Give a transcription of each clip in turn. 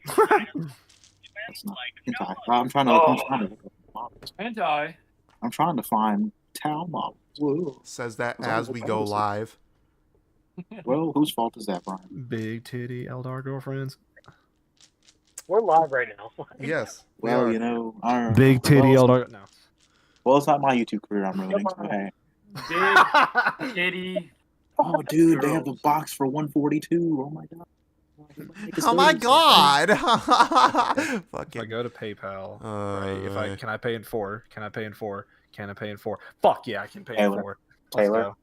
That's not hentai. I'm trying to look. I'm trying to look up models. Hentai. I'm trying to find Tao models. Whoa. Says that as we go live. Well, whose fault is that, Brian? Big titty Eldar girlfriends. We're live right now. Yes. We Well, are. you know, I don't know. Big titty Eldar. No. Well, it's not my YouTube career I'm ruining. So hey. Big titty. Oh, dude, they have a box for 142. Oh my god. Oh my god! If I go to PayPal, right? Can I pay in 4? Can I pay in 4? Can I pay in 4? Fuck yeah, I can pay in 4. Taylor,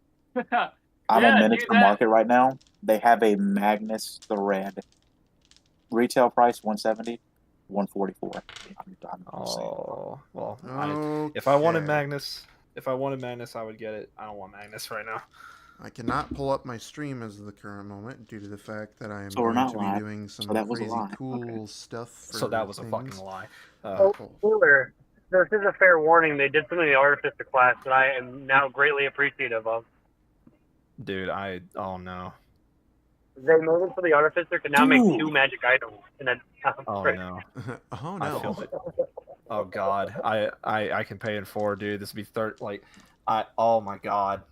I'm on Minutes for Market right now. They have a Magnus Thread. Retail price 170, 144. Oh well. Okay. If I wanted Magnus, I would get it. I don't want Magnus right now. I cannot pull up my stream as of the current moment due to the fact that I am So we're going not to be live. doing some So that was a crazy lie. cool Okay. stuff. For So that was a things. fucking lie. Cooler. This is a fair warning. They did something in the Artificer class that I am now greatly appreciative of. Dude, oh no. They made it so the Artificer can now make 2 magic items. And then, Oh no. Oh I no. feel it. Oh god. I can pay in 4, dude. This would be oh my god.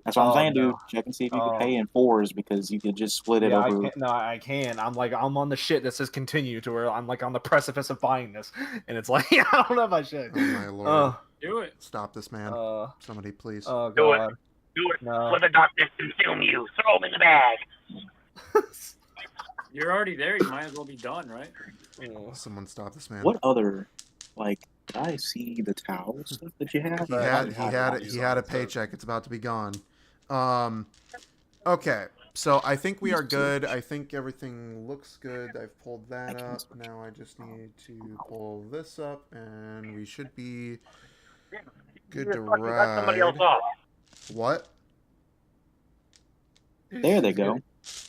That's what I'm saying, no. dude. Check and see if you can pay in 4s because you could just split it over. I can. I'm on the shit that says continue to where I'm like on the precipice of buying this, and it's like I don't know if I should. Oh my lord. Do it. Stop this man. Somebody please. Oh do god. Do it. No. Let the darkness consume you. Throw them in the bag. You're already there. You might as well be done, right? Someone stop this man. What other, did I see the towel stuff that you have? He had a paycheck. It's about to be gone. Okay. So I think we are good. I think everything looks good. I've pulled that up. Now I just need to pull this up, and we should be good to ride. Somebody else off. What? There they go.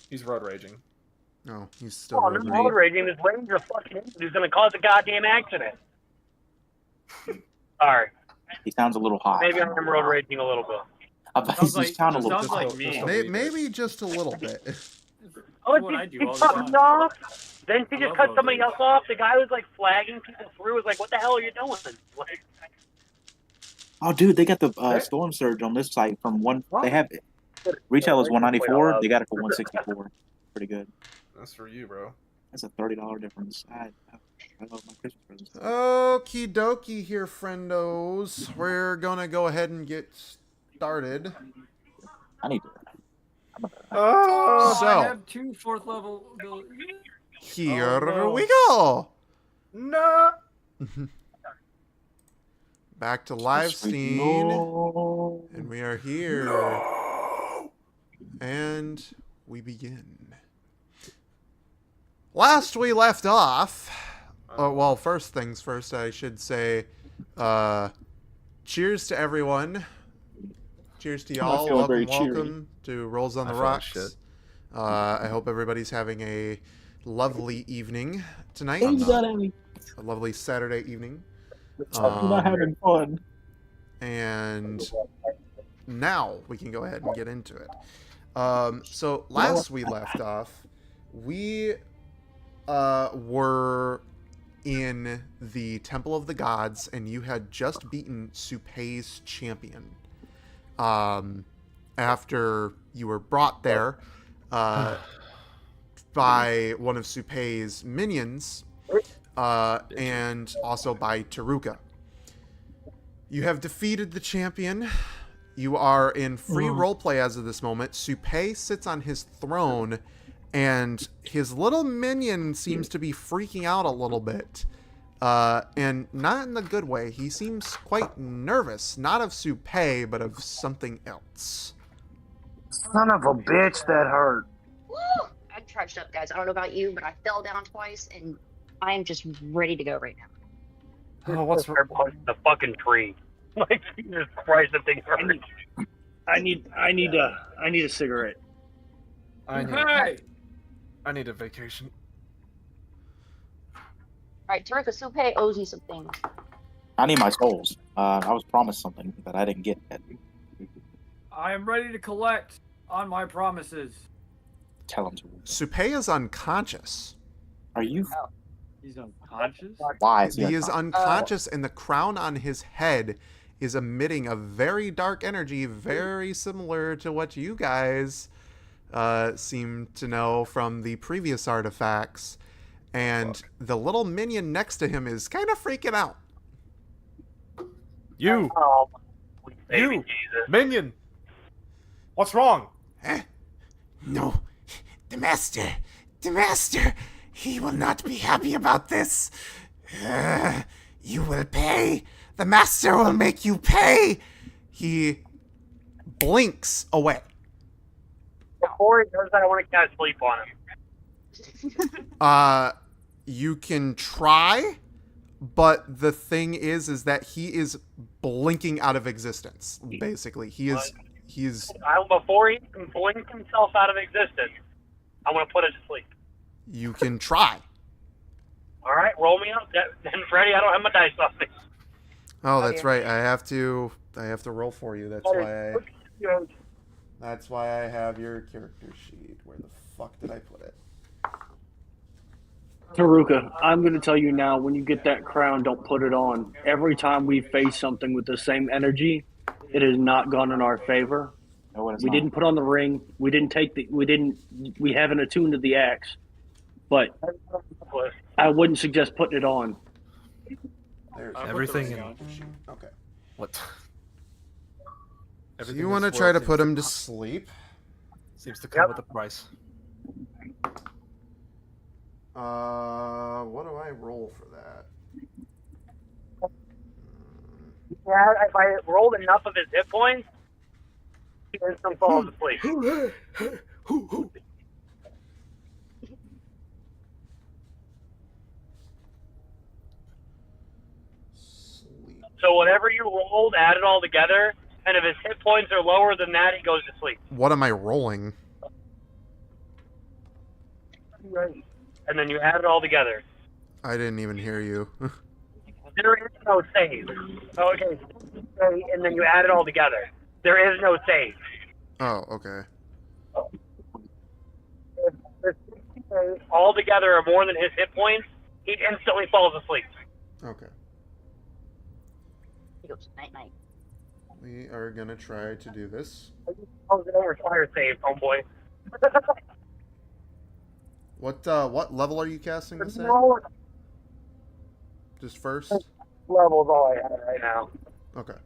He's road raging. No, he's still Oh, I'm road raging. This ranger fucking who's gonna cause a goddamn accident. Sorry. He sounds a little hot. Maybe I'm road raging a little bit. Sounds like me. Maybe just a little bit. Oh, what I she do all the cut time. me off. Then she I just love cut road somebody rage. else off. The guy was like flagging people through. Was like, "What the hell are you doing?" Like, Oh, dude, they got the Storm Surge on this site from one. They have it. Retail is 194. They got it for 164. Pretty good. That's for you, bro. That's a $30 difference. I love my Christmas presents. Okie dokie here, friendos. We're gonna go ahead and get started. I need to. Oh, So- I have 2 4th level. Here Oh, no. we go. No. Back to live scene. No. And we are here. And we begin. Last we left off. Well, first things first, I should say, cheers to everyone. Cheers to y'all. feeling very Welcome to Rolls on the I feel like Rocks. shit. I hope everybody's having a lovely evening tonight. A lovely Saturday evening. I'm not having fun. And now we can go ahead and get into it. So last we left off, we were in the Temple of the Gods, and you had just beaten Supei's champion. After you were brought there by one of Supei's minions, and also by Taruka. You have defeated the champion. You are in free roleplay as of this moment. Supei sits on his throne, and his little minion seems to be freaking out a little bit. And not in the good way. He seems quite nervous, not of Supei, but of something else. Son of a bitch, that hurt. Woo! I'm charged up, guys. I don't know about you, but I fell down twice, and I am just ready to go right now. Oh, what's They're punching the fucking tree? Like, Jesus Christ, that thing hurt. I need a cigarette. Hey! I need a vacation. All right, Tarika Supei owes you some things. I need my souls. I was promised something that I didn't get yet. I am ready to collect on my promises. Tell him to. Supei is unconscious. Are you? He's unconscious? Why is He is unconscious, and the crown on his head is emitting a very dark energy, very similar to what you guys seem to know from the previous artifacts. And the little minion next to him is kind of freaking out. You! Oh, You! Jesus. Minion! What's wrong? No, the master, he will not be happy about this. You will pay. The master will make you pay. He blinks away. Before he does that, I want to cast sleep on him. You can try, but the thing is that he is blinking out of existence. Basically, he's. Before he can blink himself out of existence, I want to put it to sleep. You can try. All right, roll me up. Then, Freddy, I don't have my dice on me. Oh, that's right. I have to roll for you. That's why I have your character sheet. Where the fuck did I put it? Taruka, I'm going to tell you now, when you get that crown, don't put it on. Every time we face something with the same energy, it has not gone in our favor. No, we didn't put on the ring. We haven't attuned to the axe. But I wouldn't suggest putting it on. There's everything in... Okay. What? So you want to try to put him to sleep? Seems to come with a price. What do I roll for that? Yeah, if I rolled enough of his hit points, he instantly falls asleep. So whatever you rolled, add it all together, and if his hit points are lower than that, he goes to sleep. What am I rolling? And then you add it all together. I didn't even hear you. There is no save. Okay, and then you add it all together. There is no save. Oh, okay. If the 60 all together are more than his hit points, he instantly falls asleep. Okay. He goes night-night. We are gonna try to do this. Fire save, homeboy. What level are you casting this at? Just first? Level's all I have right now. Okay.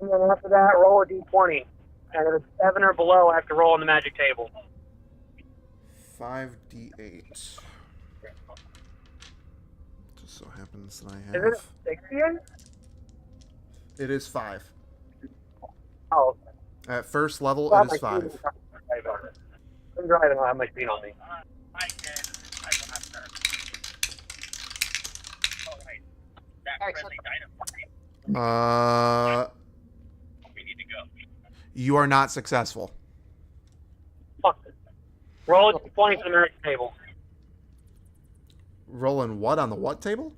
And then after that, roll a d20. And if it's 7 or below, I have to roll on the magic table. 5d8. Just so happens that I Is have... it a 6 again? It is 5. Oh. At first level, it is 5. I'm driving, I don't have my speed on me. You are not successful. Fuck it. Roll a d20 for the magic table. Rolling what on the what table?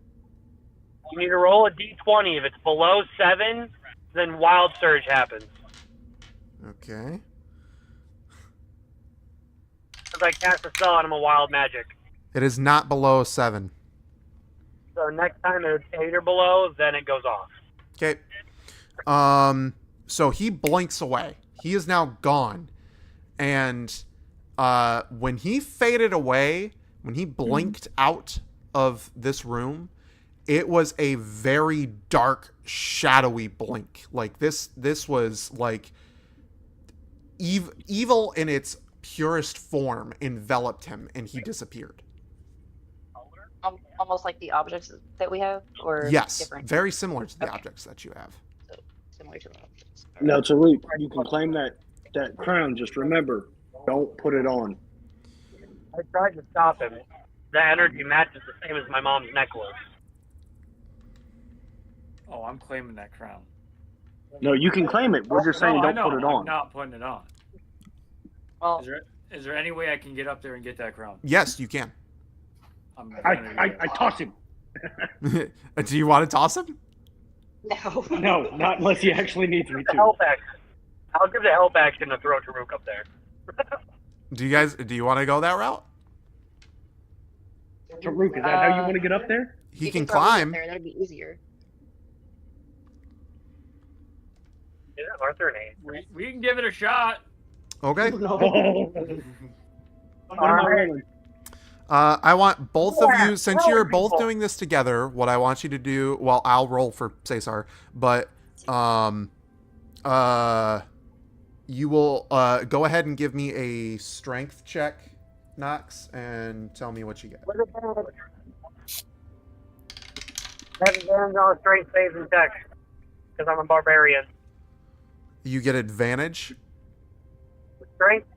You need to roll a d20. If it's below 7, then Wild Surge happens. Okay. Because I cast a spell and I'm a wild magic. It is not below 7. So next time it's 8 or below, then it goes off. Okay. So he blinks away. He is now gone. And when he faded away, when he blinked out of this room, it was a very dark, shadowy blink. Like this was like evil in its purest form enveloped him, and he disappeared. Almost like the objects that we have, or yes, different? Very similar to the objects that you have. So, similar to the objects. No, Tariq, you can claim that crown. Just remember, don't put it on. I tried to stop him. The energy matches the same as my mom's necklace. Oh, I'm claiming that crown. No, you can claim it. We're just saying don't put it on. I'm not putting it on. Well, is there any way I can get up there and get that crown? Yes, you can. I toss him. Do you want to toss him? no. No, not unless he actually needs me to. Help action. I'll give the help action to throw Taruk up there. Do you want to go that route? Taruk, is that how you want to get up there? He You can throw me up climb. there. That'd be easier. Is that Arthur and Ace? We can give it a shot. Okay. Oh. What am I rolling? I want both of you, since roll you're both people. doing this together, what I want you to do, well, I'll roll for Cesar, but you will go ahead and give me a strength check, Knox, and tell me what you get. Have advantage on strength saves and dex, because I'm a barbarian. You get advantage. Strength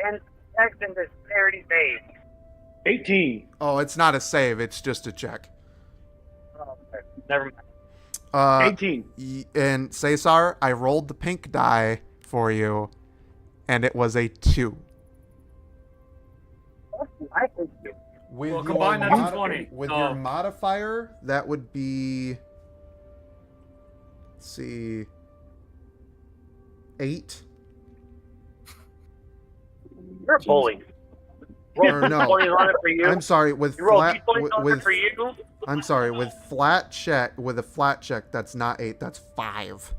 and dex and dexterity save. 18. Oh, it's not a save, it's just a check. Oh, okay. Never mind. 18. And Cesar, I rolled the pink die for you, and it was a 2. I think you. With Well, combine that to 20. With Oh. your modifier, that would be, let's see, 8. You're a bully. Or no, on it for you. I'm sorry. With You roll flat, d20s on it for you. I'm sorry. With flat check, with a flat check, that's not 8. That's 5.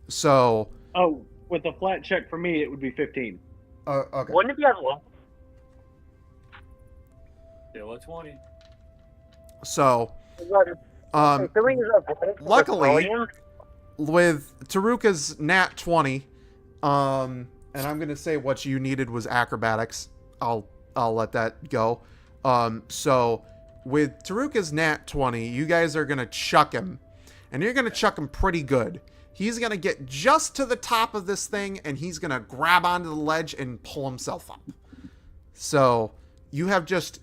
So. Oh, with a flat check for me, it would be 15. Okay. Wouldn't it be as low? Still at 20. So. Luckily, with Taruka's nat 20, and I'm gonna say what you needed was acrobatics. I'll let that go. So with Taruka's nat 20, you guys are gonna chuck him, and you're gonna chuck him pretty good. He's gonna get just to the top of this thing, and he's gonna grab onto the ledge and pull himself up. So you have just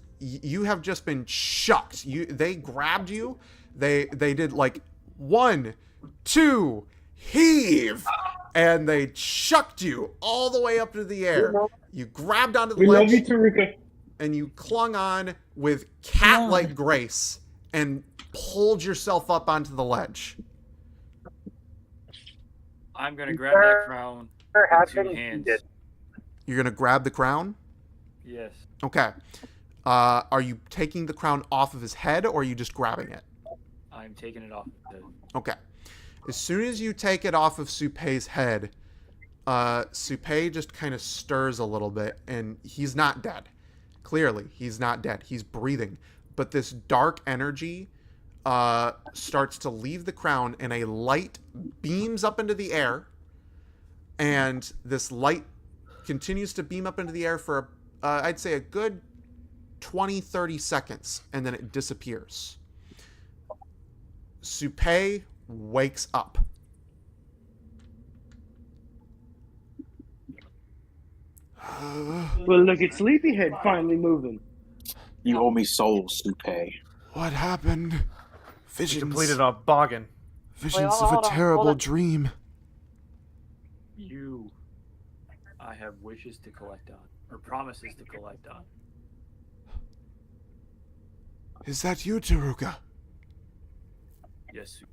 been chucked. They grabbed you. They did like 1, 2, heave, and they chucked you all the way up to the air. You grabbed onto the We ledge, love you, Taruka. and you clung on with cat-like grace and pulled yourself up onto the ledge. I'm gonna grab that crown with 2 hands. You're gonna grab the crown? Yes. Okay. Are you taking the crown off of his head, or are you just grabbing it? I'm taking it off. Okay. As soon as you take it off of Supei's head, Supei just kind of stirs a little bit, and he's not dead. Clearly, he's not dead. He's breathing. But this dark energy starts to leave the crown, and a light beams up into the air, and this light continues to beam up into the air for, I'd say, a good 20-30 seconds, and then it disappears. Supei wakes up. Well, look at Sleepyhead finally moving. You owe me souls, Supei. What happened? He Visions. completed a boggin. Visions Wait, of hold a on, terrible hold on. dream. I have wishes to collect on, or promises to collect on. Is that you, Taruka? Yes,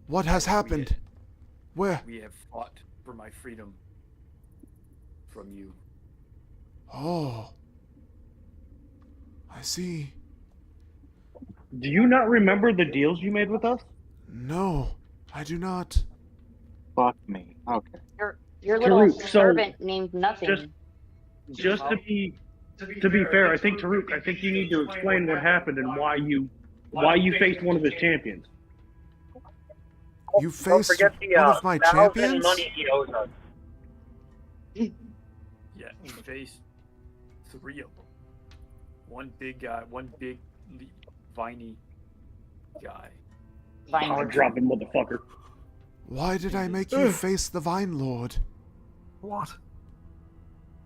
What has happened? Where? we have fought for my freedom from you. Oh. I see. Do you not remember the deals you made with us? No, I do not. Fuck me. Okay. Your little Taruk, so servant named Nothing. Just to be fair, I think Taruk, I think you need to explain what happened and why you faced one of his champions. You Don't faced forget the one of my 1,000 champions? money he owes us. Yeah, we faced 3 of them. One big guy, one big viney guy. Power dropping motherfucker. Why did I make you face the Vine Lord? What?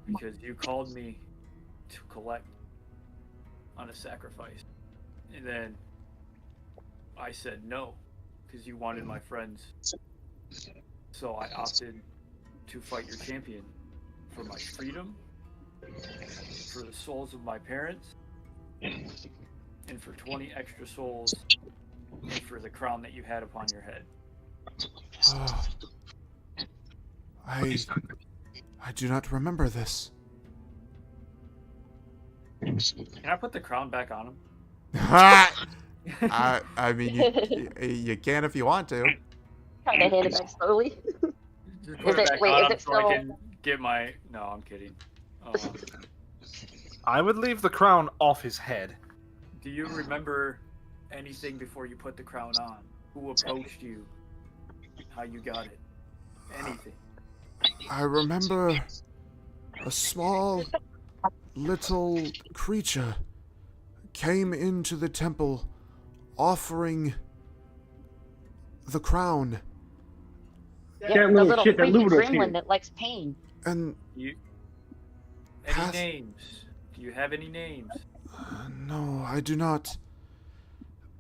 Because you called me to collect on a sacrifice. And then I said no, because you wanted my friends. So I opted to fight your champion for my freedom, for the souls of my parents, and for 20 extra souls, and for the crown that you had upon your head. I do not remember this. Can I put the crown back on him? I mean, you can if you want to. Kind of hand it back slowly. Just put it back on him so I can get my... No, I'm kidding. I would leave the crown off his head. Do you remember anything before you put the crown on? Who approached you? How you got it? Anything? I remember a small little creature came into the temple offering the crown. Yeah, the little freaky gremlin that likes pain. And any names? Do you have any names? No, I do not.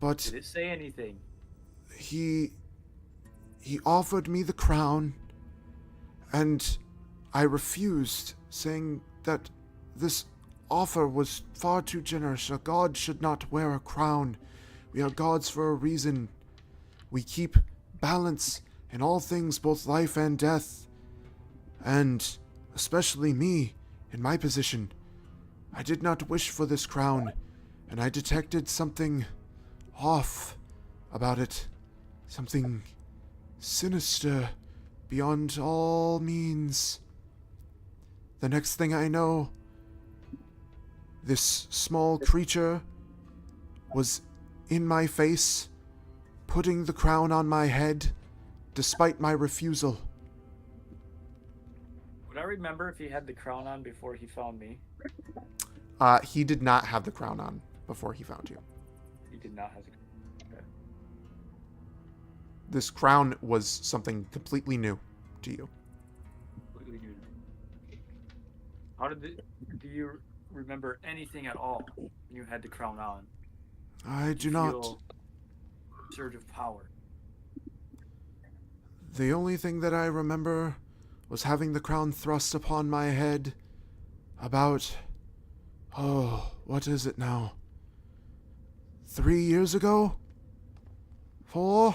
But did it say anything? He offered me the crown, and I refused, saying that this offer was far too generous. A god should not wear a crown. We are gods for a reason. We keep balance in all things, both life and death. And especially me, in my position, I did not wish for this crown, and I detected something off about it. Something sinister beyond all means. The next thing I know, this small creature was in my face, putting the crown on my head, despite my refusal. Would I remember if he had the crown on before he found me? He did not have the crown on before he found you. He did not have the crown. Okay. This crown was something completely new to you. Completely new to me. How did do you remember anything at all when you had the crown on? I do not. Surge of power. The only thing that I remember was having the crown thrust upon my head about, what is it now? 3 years ago? 4?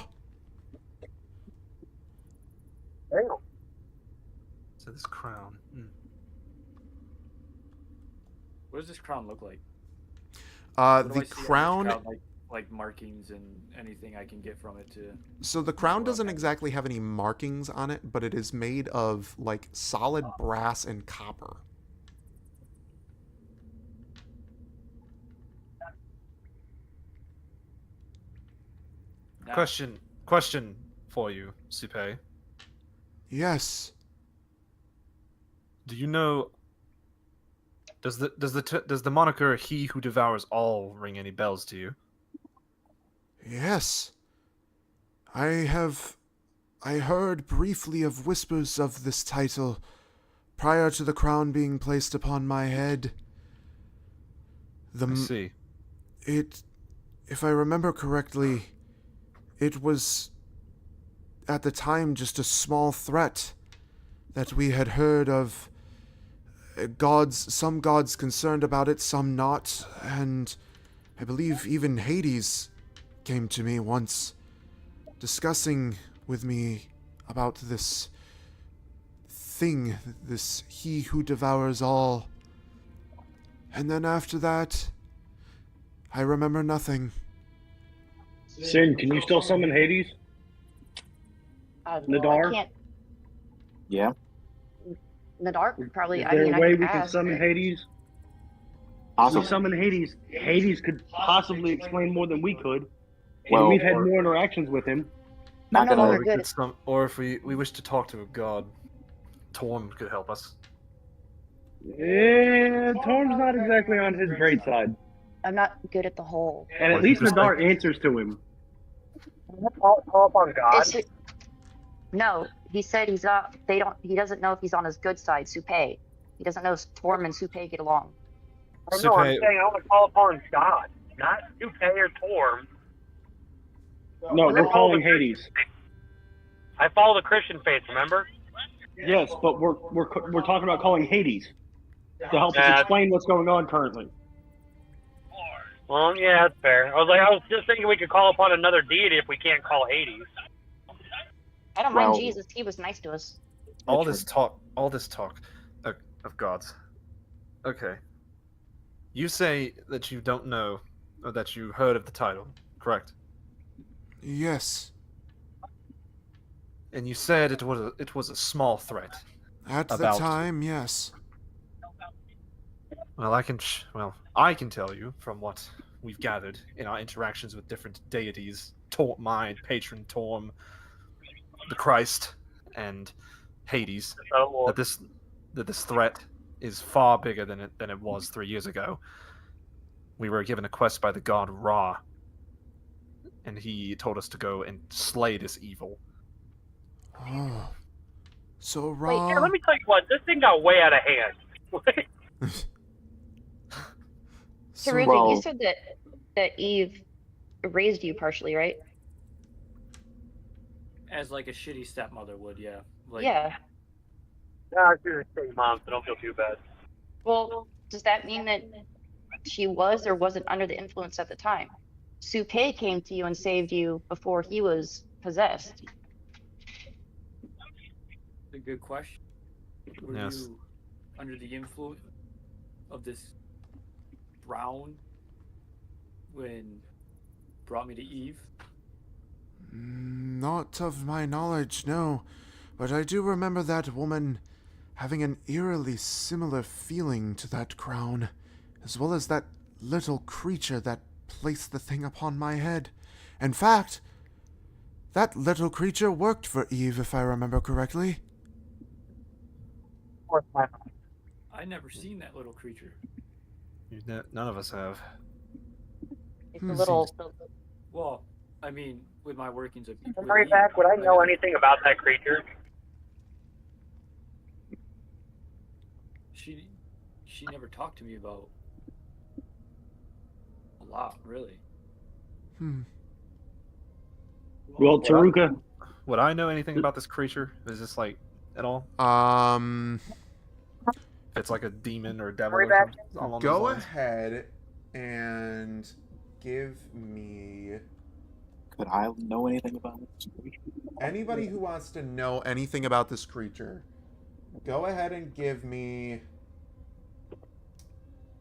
Damn. So this crown. What does this crown look like? The crown... Like markings and anything I can get from it to... So the crown doesn't exactly have any markings on it, but it is made of, like, solid brass and copper. Now, Question for you, Supe. Yes. Do you know... Does the moniker "He Who Devours All" ring any bells to you? Yes. I heard briefly of whispers of this title prior to the crown being placed upon my head. I see. If I remember correctly, it was at the time just a small threat that we had heard of. Some gods concerned about it, some not, and I believe even Hades came to me once, discussing with me about this thing, this He Who Devours All. And then after that, I remember nothing. Sin, can you still summon Hades? Nadar? I can't. Yeah. Nadar probably. Is there a way we can ask. summon Hades? Awesome. If we summon Hades, Hades could possibly explain more than we could. Well, And we've had more interactions with him. Not no gonna. longer good. Or if we wish to talk to a god, Torm could help us. Yeah, Torm's not exactly on his great side. I'm not good at the whole. And at least Nadar answers to him. Call up on God. No, he said he's not. He doesn't know if he's on his good side. Supe. He doesn't know if Torm and Supe get along. I know. I'm saying I want to call upon God, not Supe or Torm. No, we're calling Hades. I follow the Christian faith. Remember? Yes, but we're talking about calling Hades to help us explain what's going on currently. Well, yeah, that's fair. I was just thinking we could call upon another deity if we can't call Hades. I don't mind Jesus. He was nice to us. All this talk of gods. Okay. You say that you don't know, or that you heard of the title, correct? Yes. And you said it was a small threat. At the About- time, yes. Well, I can tell you from what we've gathered in our interactions with different deities, mine, patron Torm, the Christ, and Hades, Oh, that this threat is far bigger than it was 3 years ago. We were given a quest by the god Ra, and he told us to go and slay this evil. Oh. So Wait, Ra... yeah, let me tell you what. This thing got way out of hand. So- Taruka, Well- you said that Eve raised you partially, right? As like a shitty stepmother would, yeah. Like, Yeah. Nah, she's a shitty mom, so don't feel too bad. Well, does that mean that she was or wasn't under the influence at the time? Supay came to you and saved you before he was possessed. a good question. Were Yes. you under the influence of this brown when brought me to Eve? Not of my knowledge, no. But I do remember that woman having an eerily similar feeling to that crown, as well as that little creature that placed the thing upon my head. In fact, that little creature worked for Eve, if I remember correctly. Of course, my mom. I never seen that little creature. None of us have. It's a little. Well, I mean, with my workings of with Right Eve, back, would I know gotta- anything about that creature? She never talked to me about a lot, really. Well, Taruka, Would I know anything about this creature? Is this like at all? If it's like a demon or a devil Hurry or back. something along those Go lines? ahead and give me... Could I know anything about this? Anybody who wants to know anything about this creature, go ahead and give me...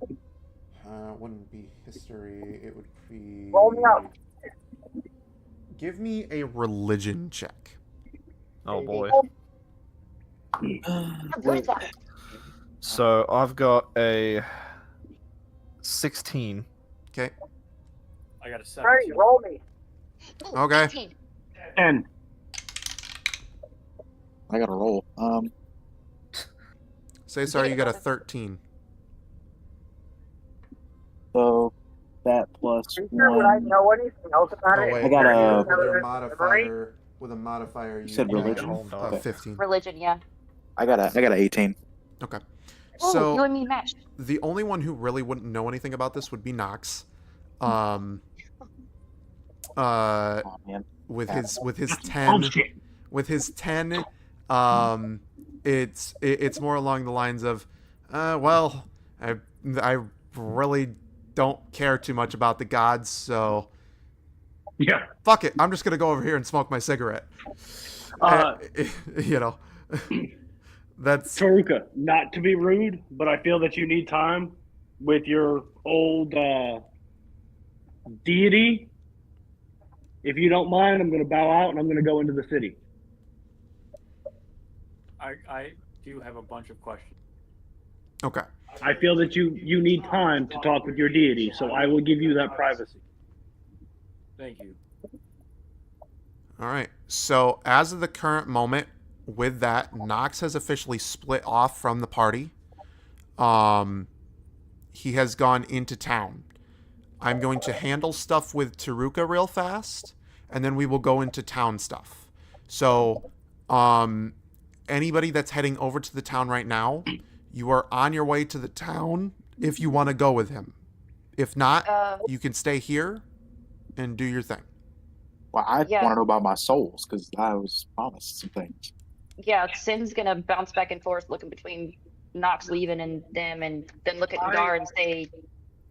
it wouldn't be history, it would be... Roll me up. Give me a religion check. Oh boy. Wait, So I've got a 16. Okay. I got a Hurry, 17. roll me. Okay. 18. 10. I got to roll. Say sorry, you got a 13. So that plus Are you sure would I one. know anything else about Oh it? wait, I got a- with a modifier, you said get religion? a Okay. 15. Religion, yeah. I got a 18. Okay. Oh, So you and me matched. the only one who really wouldn't know anything about this would be Nox. Oh man. With his Oh, 10 shit. with his 10 it's more along the lines of well, I really don't care too much about the gods, so Yeah. fuck it, I'm just gonna go over here and smoke my cigarette. You know, that's Taruka, not to be rude, but I feel that you need time with your old deity. If you don't mind, I'm going to bow out and I'm going to go into the city. I do have a bunch of questions. okay. I feel that you need time to talk with your deity, so I will give you that privacy. Thank you. All right. So as of the current moment, with that, Nox has officially split off from the party. He has gone into town. I'm going to handle stuff with Taruka real fast, and then we will go into town stuff. So, anybody that's heading over to the town right now, you are on your way to the town if you want to go with him. If not, you can stay here and do your thing. Well, I Yeah. want to know about my souls because I was promised some things. Yeah, Sin's gonna bounce back and forth, looking between Nox leaving and them, and then look at Nadar and say,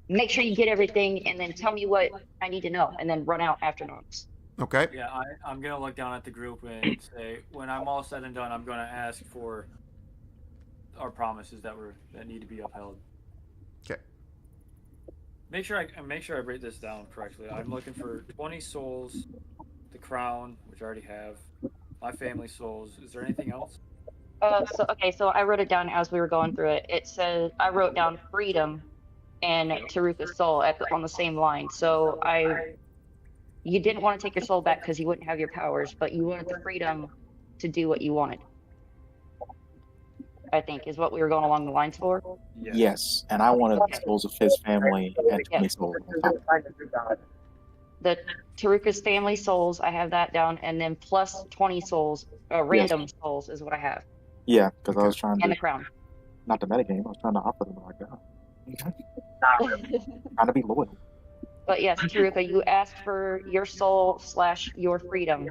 "Make sure you get everything, and then tell me what I need to know," and then run out after Nox. Okay? Yeah, I'm gonna look down at the group and say, when I'm all said and done, I'm gonna ask for our promises that need to be upheld. Okay. Make sure I break this down correctly. I'm looking for 20 souls, the crown, which I already have, my family souls. Is there anything else? So okay, so I wrote it down as we were going through it. It says I wrote down freedom and Taruka's soul on the same line. So you didn't want to take your soul back because you wouldn't have your powers, but you wanted the freedom to do what you wanted. I think is what we were going along the lines for. Yes, and I wanted the souls of his family and 20 Yep. souls on top of it. The Taruka's family souls, I have that down, and then plus 20 souls, Yes. random souls is what I have, Yeah, because I was Okay. trying and to, the crown. not to metagame, I was trying to offer them like trying to be loyal. But yes, Taruka, you asked for your soul / your freedom,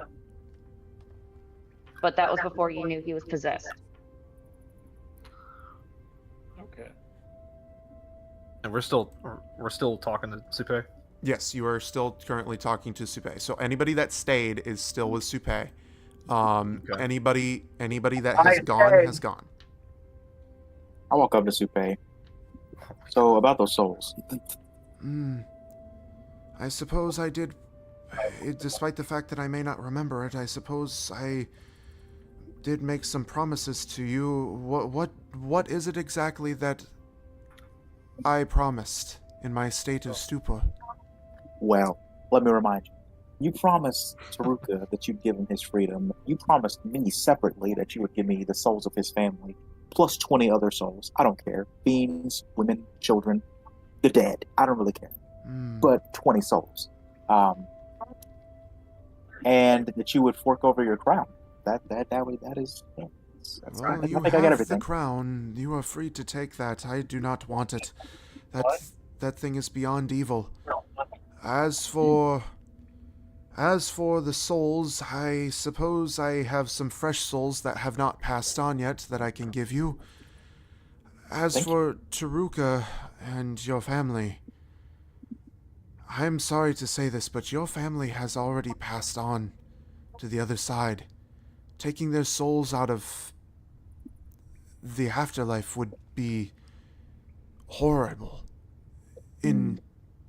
but that was before you knew he was possessed. Okay. And we're still talking to Supe. Yes, you are still currently talking to Supe. So anybody that stayed is still with Supe. Okay. Anybody that has gone has gone. I walk up to Supe. So, about those souls. I suppose I did, despite the fact that I may not remember it, I suppose I did make some promises to you. What is it exactly that I promised in my state of stupor? Well, let me remind you. You promised Taruka that you'd give him his freedom. You promised me separately that you would give me the souls of his family, plus 20 other souls. I don't care. Beings, women, children, the dead. I don't really care. But 20 souls. And that you would fork over your crown. That is. Yeah, that's Well, fine. you I think I got have everything. the crown. You are free to take that. I do not want it. That thing is beyond evil. As for the souls, I suppose I have some fresh souls that have not passed on yet that I can give you. As Thank for Taruka and your family, I'm sorry to say this, but your family has already passed on to the other side. Taking their souls out of the afterlife would be horrible in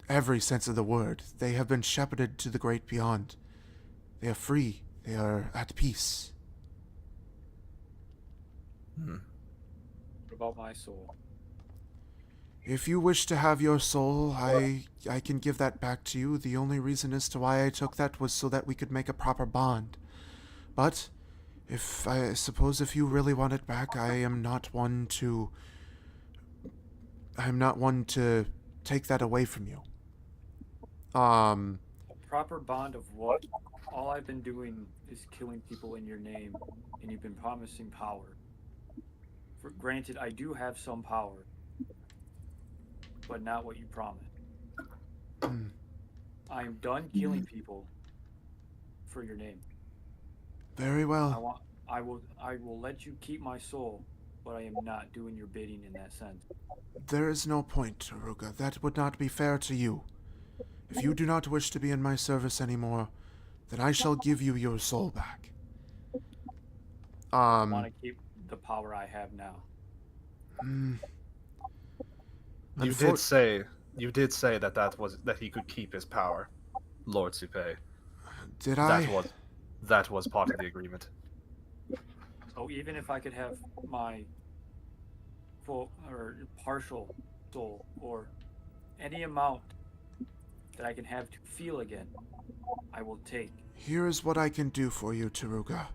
every sense of the word. They have been shepherded to the great beyond. They are free. They are at peace. What about my soul? If you wish to have your soul, I can give that back to you. The only reason as to why I took that was so that we could make a proper bond. But I suppose if you really want it back, I am not one to take that away from you. A proper bond of what? All I've been doing is killing people in your name, and you've been promising power. Granted, I do have some power, but not what you promised. I am done killing people for your name. Very well. I will let you keep my soul, but I am not doing your bidding in that sense. There is no point, Taruka. That would not be fair to you. If you do not wish to be in my service anymore, then I shall give you your soul back. I want to keep the power I have now. You did say that he could keep his power, Lord Supe. Did I? That was part of the agreement. So even if I could have my full or partial soul, or any amount that I can have to feel again, I will take. Here is what I can do for you, Taruka.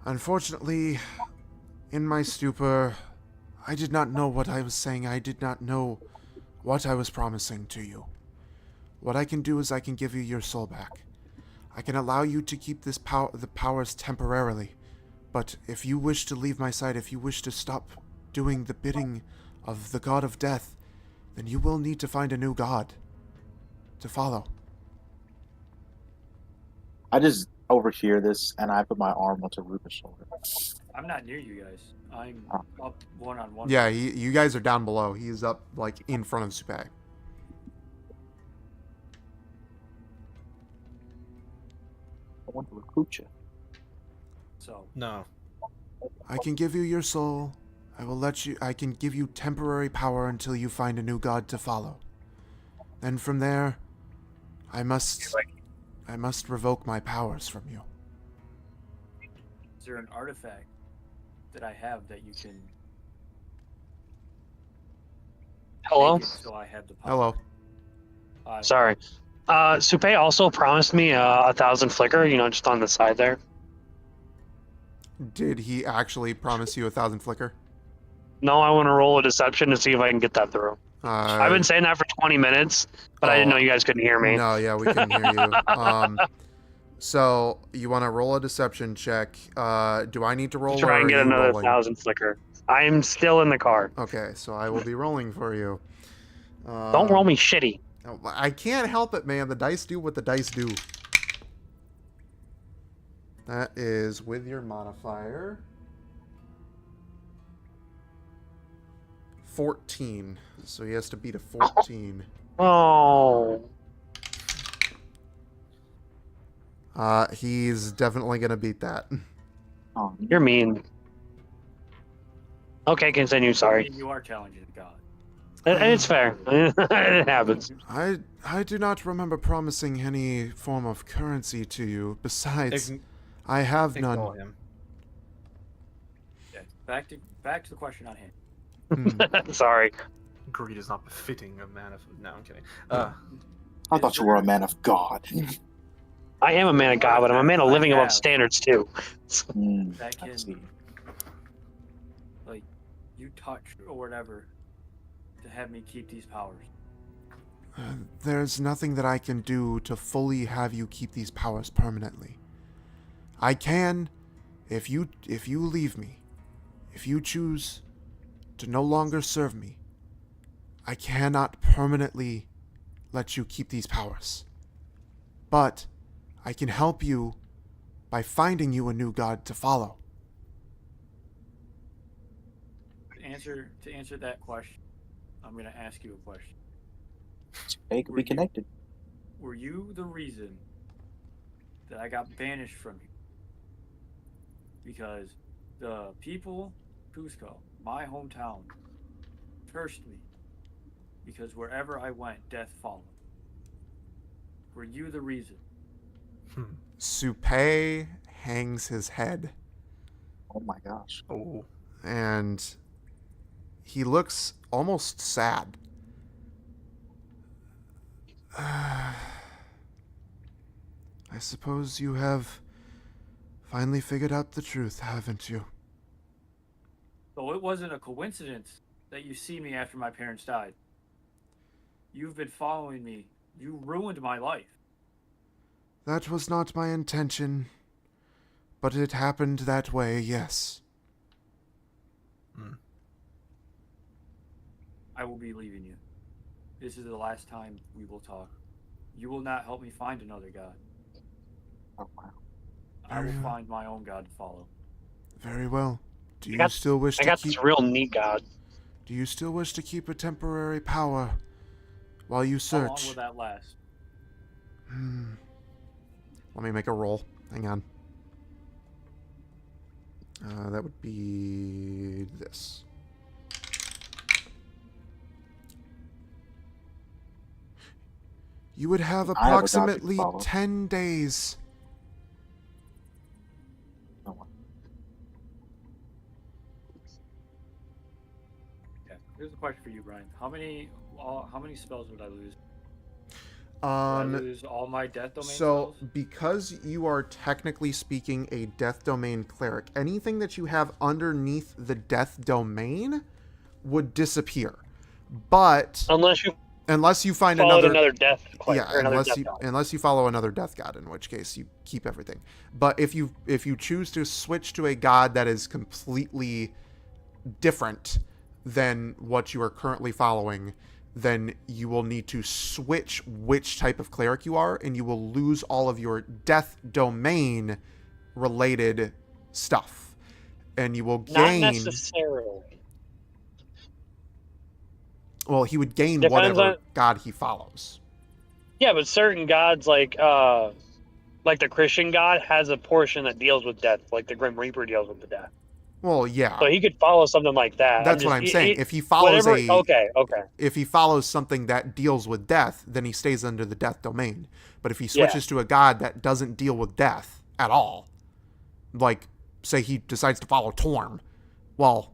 Unfortunately, in my stupor, I did not know what I was saying. I did not know what I was promising to you. What I can do is I can give you your soul back. I can allow you to keep the powers temporarily. But if you wish to leave my side, if you wish to stop doing the bidding of the god of death, then you will need to find a new god to follow. I just overhear this and I put my arm onto Rupert's shoulder. I'm not near you guys. I'm up one-on-one. Yeah, you guys are down below. He's up, in front of Supe. I want to recruit you. So No. I can give you your soul, I can give you temporary power until you find a new god to follow. Then from there, I must revoke my powers from you. Is there an artifact that I have that you can Hello? make it so I have the power? Hello. Sorry. Supe also promised me 1,000 flicker, just on the side there. Did he actually promise you 1,000 flicker? No, I want to roll a deception to see if I can get that through. I've been saying that for 20 minutes, but I didn't know you guys couldn't hear me. No, yeah, we can hear you. So you want to roll a deception check? Do I need to roll? Try and get another rolling? 1,000 flicker. I'm still in the car. Okay, so I will be rolling for you. Don't roll me shitty. I can't help it, man. The dice do what the dice do. That is with your modifier. 14. So he has to beat a 14. Oh. He's definitely gonna beat that. Oh, You're mean. Okay, continue. Sorry. You are challenging God. It's fair. It happens. I do not remember promising any form of currency to you. Besides, I have none. Ignore him. Yeah. Back to the question on hand. Sorry. Greed is not befitting a man of... No, I'm kidding. I thought you were a man of God. I am a man of God, but I'm a man of living above standards, too. That I can, see. like, you touch or whatever to have me keep these powers. There's nothing that I can do to fully have you keep these powers permanently. I can, if you leave me, if you choose to no longer serve me, I cannot permanently let you keep these powers. But I can help you by finding you a new god to follow. To answer that question, I'm going to ask you a question. They could be connected. Were you the reason that I got banished from you? Because the people, Cusco, my hometown, cursed me. Because wherever I went, death followed. Were you the reason? Supe hangs his head. Oh my gosh. Oh. And he looks almost sad. I suppose you have finally figured out the truth, haven't you? So it wasn't a coincidence that you see me after my parents died. You've been following me. You ruined my life. That was not my intention, but it happened that way, yes. I will be leaving you. This is the last time we will talk. You will not help me find another god. Oh wow. I will find my own god to follow. Very well. Do you still wish I to got keep... this real neat god. Do you still wish to keep a temporary power while you How long search? will that last? Let me make a roll. Hang on. That would be this. You would have I have a god to approximately follow. 10 days. Oh, wow. Yeah. Here's a question for you, Brian. How many spells would I lose? Would I lose all my death domain So, spells? because you are technically speaking a death domain cleric, anything that you have underneath the death domain would disappear. But unless you find another death quest, yeah, or another unless death you god. unless you follow another death god, in which case you keep everything. But if you choose to switch to a god that is completely different than what you are currently following, then you will need to switch which type of cleric you are, and you will lose all of your death domain related stuff, and you will gain. Not necessarily. Well, he would gain Depends whatever on- god he follows. Yeah, but certain gods, like the Christian god, has a portion that deals with death, like the Grim Reaper deals with the death. Well, yeah. So he could follow something like that. That's what I'm saying. If he follows okay. if he follows something that deals with death, then he stays under the death domain. But if he Yeah. switches to a god that doesn't deal with death at all, like say he decides to follow Torm, well,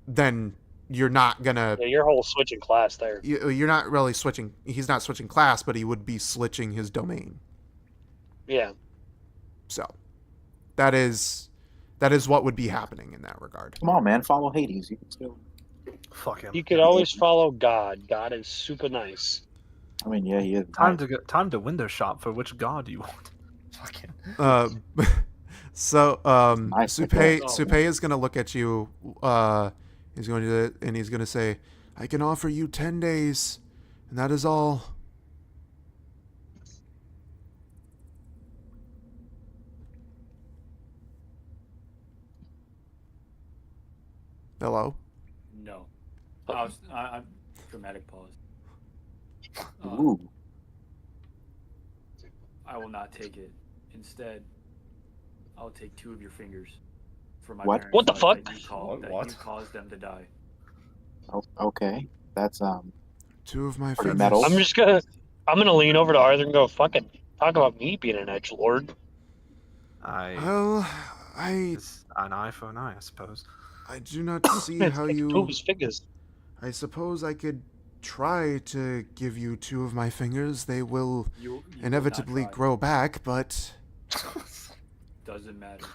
then you're not gonna. Yeah, your whole switching class there. You're not really switching. He's not switching class, but he would be switching his domain. Yeah. So that is what would be happening in that regard. Come on, man. Follow Hades. You can still. Fuck him. You could always follow God. God is super nice. I mean, yeah, he is. Time to window shop for which god you want. Fucking. So Nice Supe is gonna look at you. He's going to and he's gonna say, "I can offer you 10 days, and that is all." Hello. No. I'm dramatic pause. Ooh. I will not take it. Instead, I'll take 2 of your fingers for my What? parents. What the that fuck? you caused them to die. Okay. That's 2 of my Pretty fingers. metal. I'm gonna lean over to Arthur and go, fucking talk about me being an edgelord. Well, It's an eye for an eye, I suppose. I do not see how Two you. of his fingers. I suppose I could try to give you 2 of my fingers. They will You will inevitably not try. grow back, but Doesn't matter.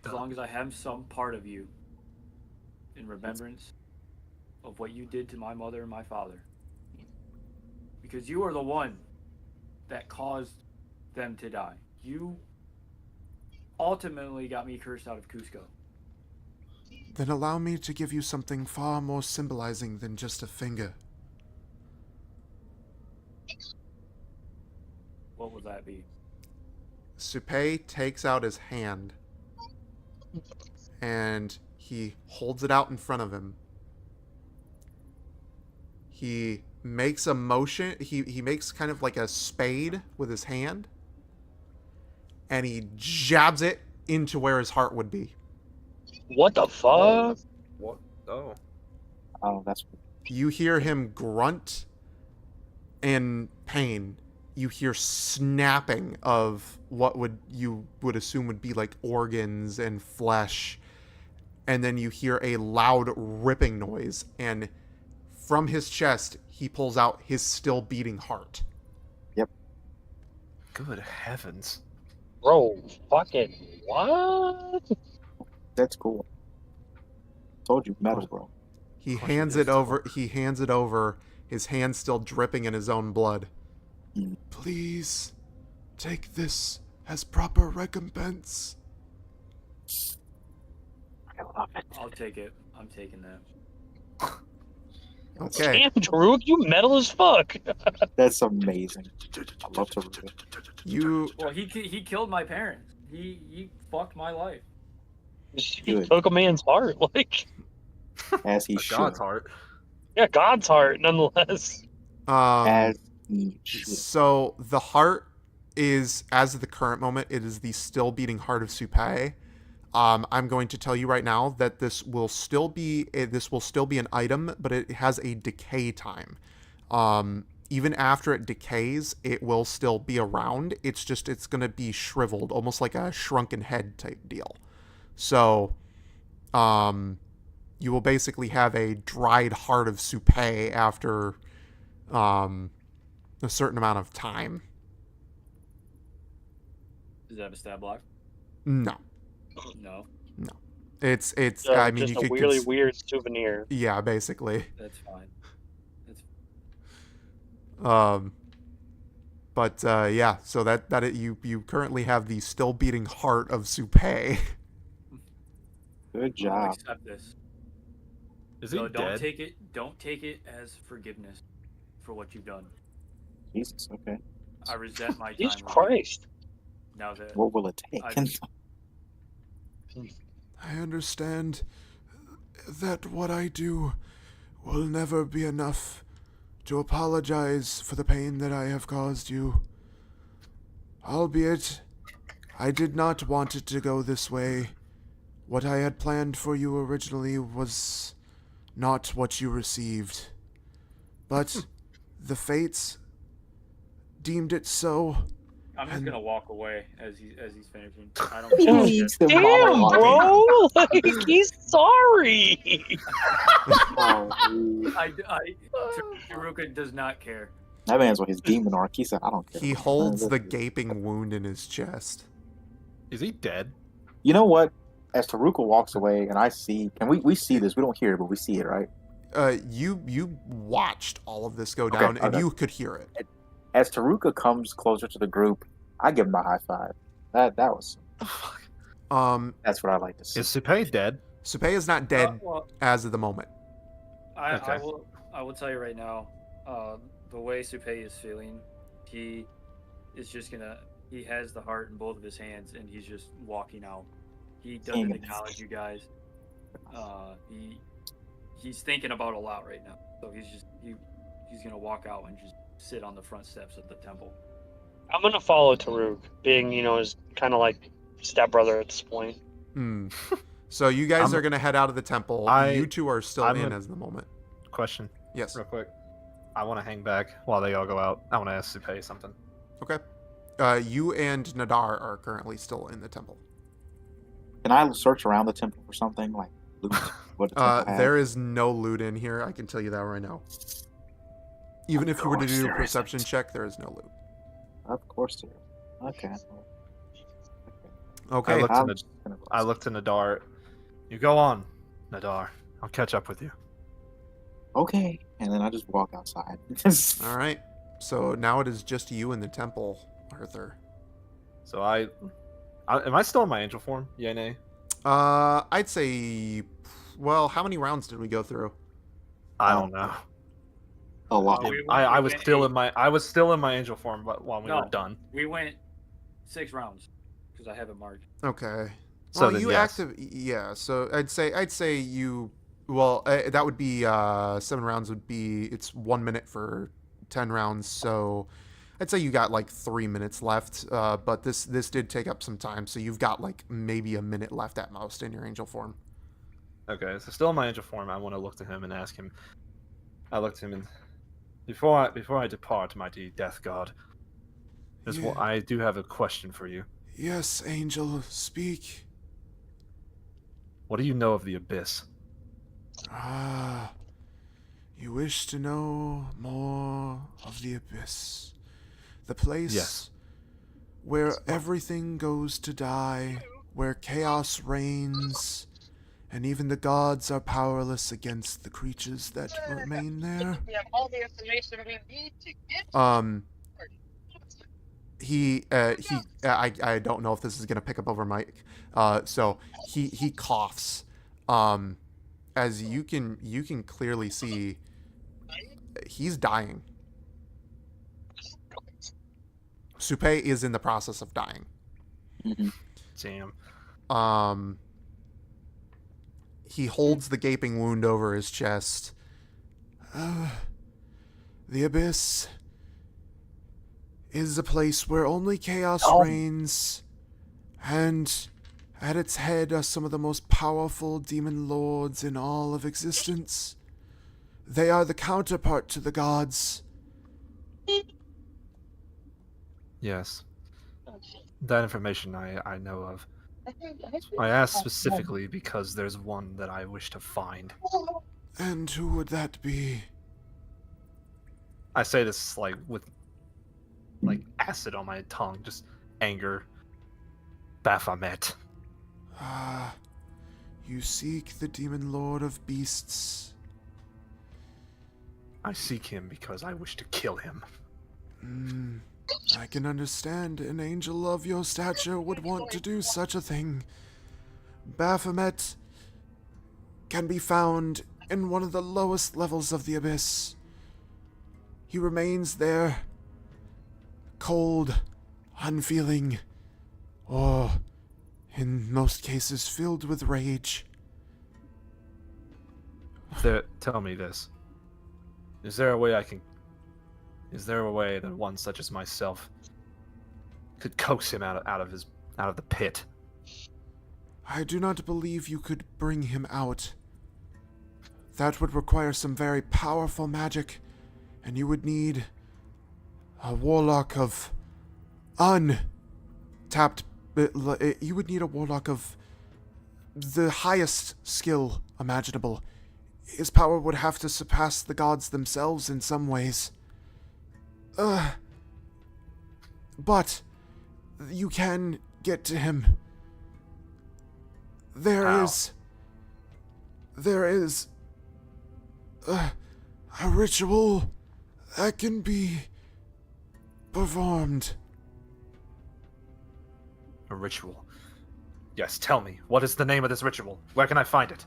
As long as I have some part of you in remembrance of what you did to my mother and my father. Because you are the one that caused them to die. You ultimately got me cursed out of Cusco. then allow me to give you something far more symbolizing than just a finger. What would that be? Supe takes out his hand and he holds it out in front of him. He makes a motion. He makes kind of like a spade with his hand, and he jabs it into where his heart would be. What the fuck? What? Oh. Oh, that's You hear him grunt in pain. You hear snapping of what you would assume would be like organs and flesh, and then you hear a loud ripping noise, and from his chest he pulls out his still beating heart. Good heavens. Bro, fucking what? that's cool. Told you, metal, bro. He Of course hands it is it over. torn. He hands it over. His hand still dripping in his own blood. Mm. Please take this as proper recompense. I love it. I'll take it. I'm taking that. Okay. Damn, Taruk, you metal as fuck. That's amazing. I love Taruka. You Well, he killed my parents. He fucked my life. He Good. took a man's heart, like As he A should. god's heart. yeah, God's heart, nonetheless. As he should. So the heart is, as of the current moment, it is the still beating heart of Supai. I'm going to tell you right now that this will still be an item, but it has a decay time. Even after it decays, it will still be around. It's going to be shriveled, almost like a shrunken head type deal. So, you will basically have a dried heart of Supai after a certain amount of time. Does it have a stab block? No. No. It's So I mean, just you a could really weird souvenir. yeah, basically. That's fine. But yeah, so that you currently have the still beating heart of Supai. Good I'll job. accept this. Is he So dead? don't take it as forgiveness for what you've done. Jesus, okay. I resent my time. Jesus with you. Christ. Now that What will it take? I understand that what I do will never be enough to apologize for the pain that I have caused you. Albeit, I did not want it to go this way What I had planned for you originally was not what you received. But the fates deemed it so. I'm just And- gonna walk away as he's finishing. I don't give a He shit. needs to Damn, monologue. bro! Like, he's sorry. Oh, Taruka does not care. that man's with his demon arc. He said, I don't care. He holds the gaping wound in his chest. Is he dead? You know what? As Taruka walks away, and I see, and we see this. We don't hear it, but we see it, right? You watched all of this go down, and okay. you could hear it. As Taruka comes closer to the group, I give him a high five. That was that's what I like to see. Is Supay dead? Supay is not dead Well, as of the moment. Okay. I will tell you right now, the way Supay is feeling, he is just gonna. He has the heart in both of his hands, and he's just walking out. He doesn't acknowledge you guys. He's thinking about a lot right now, so he's gonna walk out and just sit on the front steps of the temple. I'm gonna follow Taruk, being his kind of like stepbrother at this point. Hmm. So you guys are gonna head out of the temple. You two are still I'm in a- as the moment. Question, Yes. real quick. I want to hang back while they all go out. I want to ask Supay something. Okay. You and Nadar are currently still in the temple. Can I search around the temple for something like loot? What the temple has? There is no loot in here. I can tell you that right now. Even if you were to course do a there perception isn't. check, there is no loot. Of course there is. Okay. Okay. I looked to Nadar. You go on, Nadar. I'll catch up with you. Okay. And then I just walk outside. All right. So now it is just you in the temple, Arthur. So I am I still in my angel form? Yeah, nay. I'd say. Well, how many rounds did we go through? I don't know. A lot. I was still in my angel form, but while we were done. We went 6 rounds because I have it marked. Okay. So Well, then you yes. yeah. So I'd say you. Well, that would be 7 rounds. Would be it's 1 minute for 10 rounds. So I'd say you got like 3 minutes left. But this did take up some time. So you've got like maybe a minute left at most in your angel form. Okay, so still in my angel form, I want to look to him and ask him. I look to him and before I depart, mighty death god, I do have a question for you. Yes, angel, speak. What do you know of the abyss? Ah, you wish to know more of the abyss. The place Yes. where everything goes to die, where chaos reigns, and even the gods are powerless against the creatures that remain there. We have all the information we need to get. I don't know if this is gonna pick up over Mike. So he coughs. As you can clearly see, he's dying. Supay is in the process of dying. Mhm. Damn. He holds the gaping wound over his chest. The abyss is a place where only chaos reigns, and at its head are some of the most powerful demon lords in all of existence. They are the counterpart to the gods. Yes. That information I know of. I asked specifically because there's one that I wish to find. And who would that be? I say this like with like acid on my tongue, just anger. Baphomet. Ah, you seek the demon lord of beasts. I seek him because I wish to kill him. I can understand an angel of your stature would want to do such a thing. Baphomet can be found in one of the lowest levels of the abyss. He remains there, cold, unfeeling, or, in most cases, filled with rage. Tell me this. Is there a way that one such as myself could coax him out of the pit? I do not believe you could bring him out. That would require some very powerful magic, and you would need a warlock of untapped. You would need a warlock of the highest skill imaginable. His power would have to surpass the gods themselves in some ways. But you can get to him. There How? is a ritual that can be performed. A ritual. Yes, tell me. What is the name of this ritual? Where can I find it?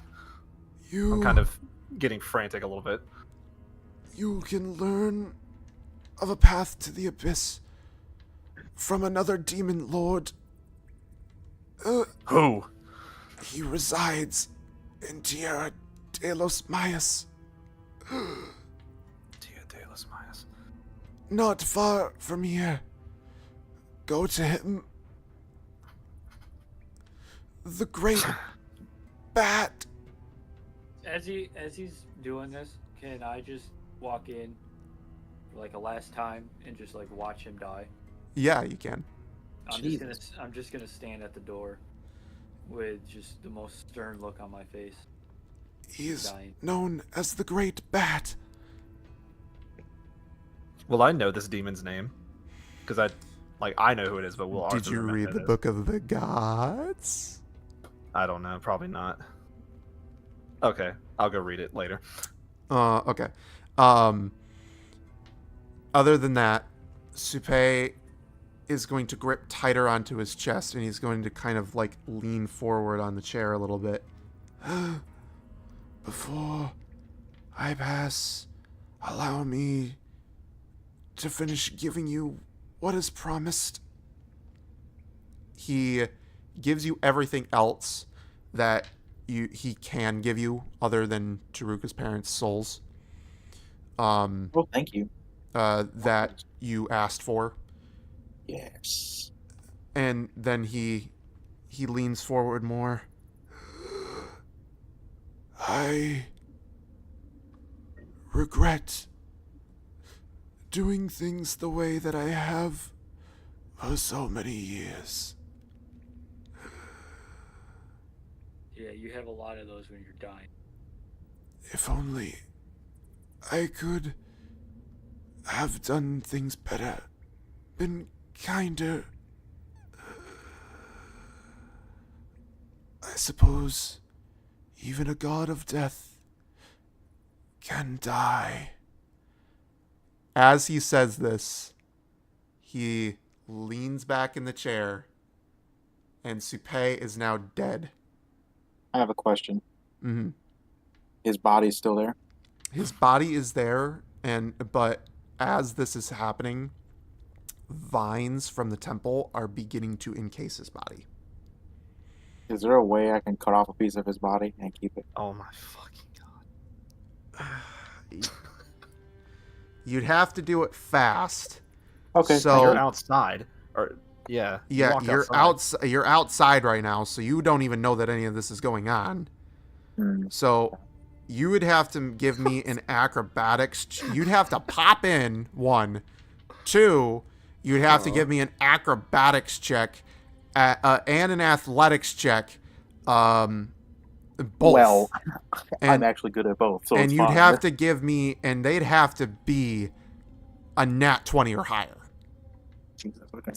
I'm kind of getting frantic a little bit. You can learn of a path to the abyss from another demon lord. Who? He resides in Tierra de los Mayas, Tia de los Mayas. not far from here. Go to him. The great bat. As he's doing this, can I just walk in for like a last time and just like watch him die? Yeah, you can. I'm just gonna stand at the door with just the most stern look on my face. He is Dying. known as the Great Bat. Will I know this demon's name? Because I know who it is, but will Did Arthur you remember read who the it is? Book of the Gods? I don't know. Probably not. Okay, I'll go read it later. Okay. Other than that, Supe is going to grip tighter onto his chest, and he's going to kind of like lean forward on the chair a little bit. Before I pass, allow me to finish giving you what is promised. He gives you everything else that he can give you other than Taruka's parents' souls. Oh, thank you. That you asked for. Yes. And then he leans forward more. I regret doing things the way that I have for so many years. Yeah, you have a lot of those when you're dying. If only I could have done things better, been kinder. I suppose even a god of death can die. As he says this, he leans back in the chair, and Supe is now dead. I have a question. Mm-hmm. His body's still there? His body is there, but as this is happening, vines from the temple are beginning to encase his body. Is there a way I can cut off a piece of his body and keep it? Oh my fucking god. You'd have to do it fast. Okay. So You're outside. Or yeah. yeah, walked you're outside. you're outside right now, so you don't even know that any of this is going on. So you would have to give me an acrobatics. You'd have to pop in, 1. 2, you'd have to give me an acrobatics check and an athletics check. Both. Well, I'm And- actually good at both. So and it's you'd fine. have to give me, and they'd have to be a nat 20 or higher. Jesus, okay.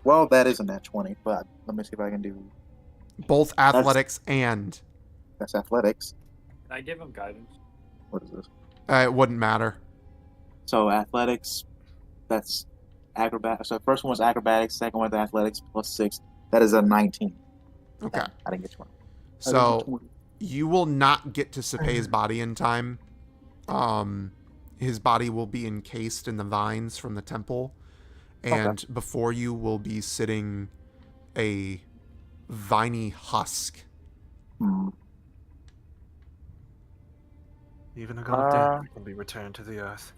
Well, that is a nat 20, but let me see if I can do. Both athletics and That's athletics. Can I give him guidance? What is this? it wouldn't matter. So athletics, that's acrobatics. So the first one was acrobatics, second one was athletics plus 6. That is a 19. Okay. I didn't get 20. So you will not get to Supe's body in time. His body will be encased in the vines from the temple, and before you will be sitting a viney husk. Even a god of death can be returned to the earth.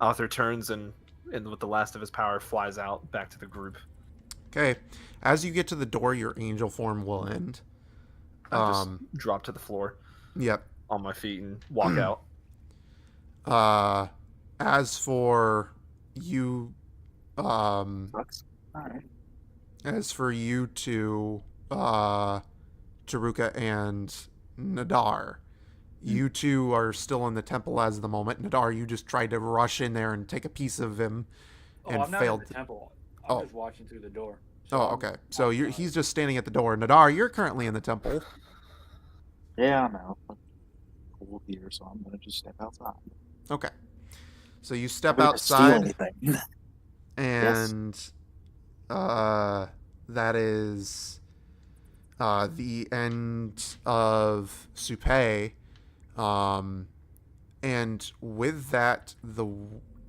Arthur turns and and with the last of his power, flies out back to the group. Okay. As you get to the door, your angel form will end. I just drop to the floor Yep. on my feet and walk out. As for you, Sucks. All right. as for you two, Taruka and Nadar, you two are still in the temple as of the moment. Nadar, you just tried to rush in there and take a piece of him and I'm not failed. in the temple. I'm Oh. just watching through the door. Okay. So he's just standing at the door. Nadar, you're currently in the temple. Yeah, I know. Cool here, so I'm gonna just step outside. Okay. So you step Nobody to steal outside, anything. and that is the end of Supe. And with that,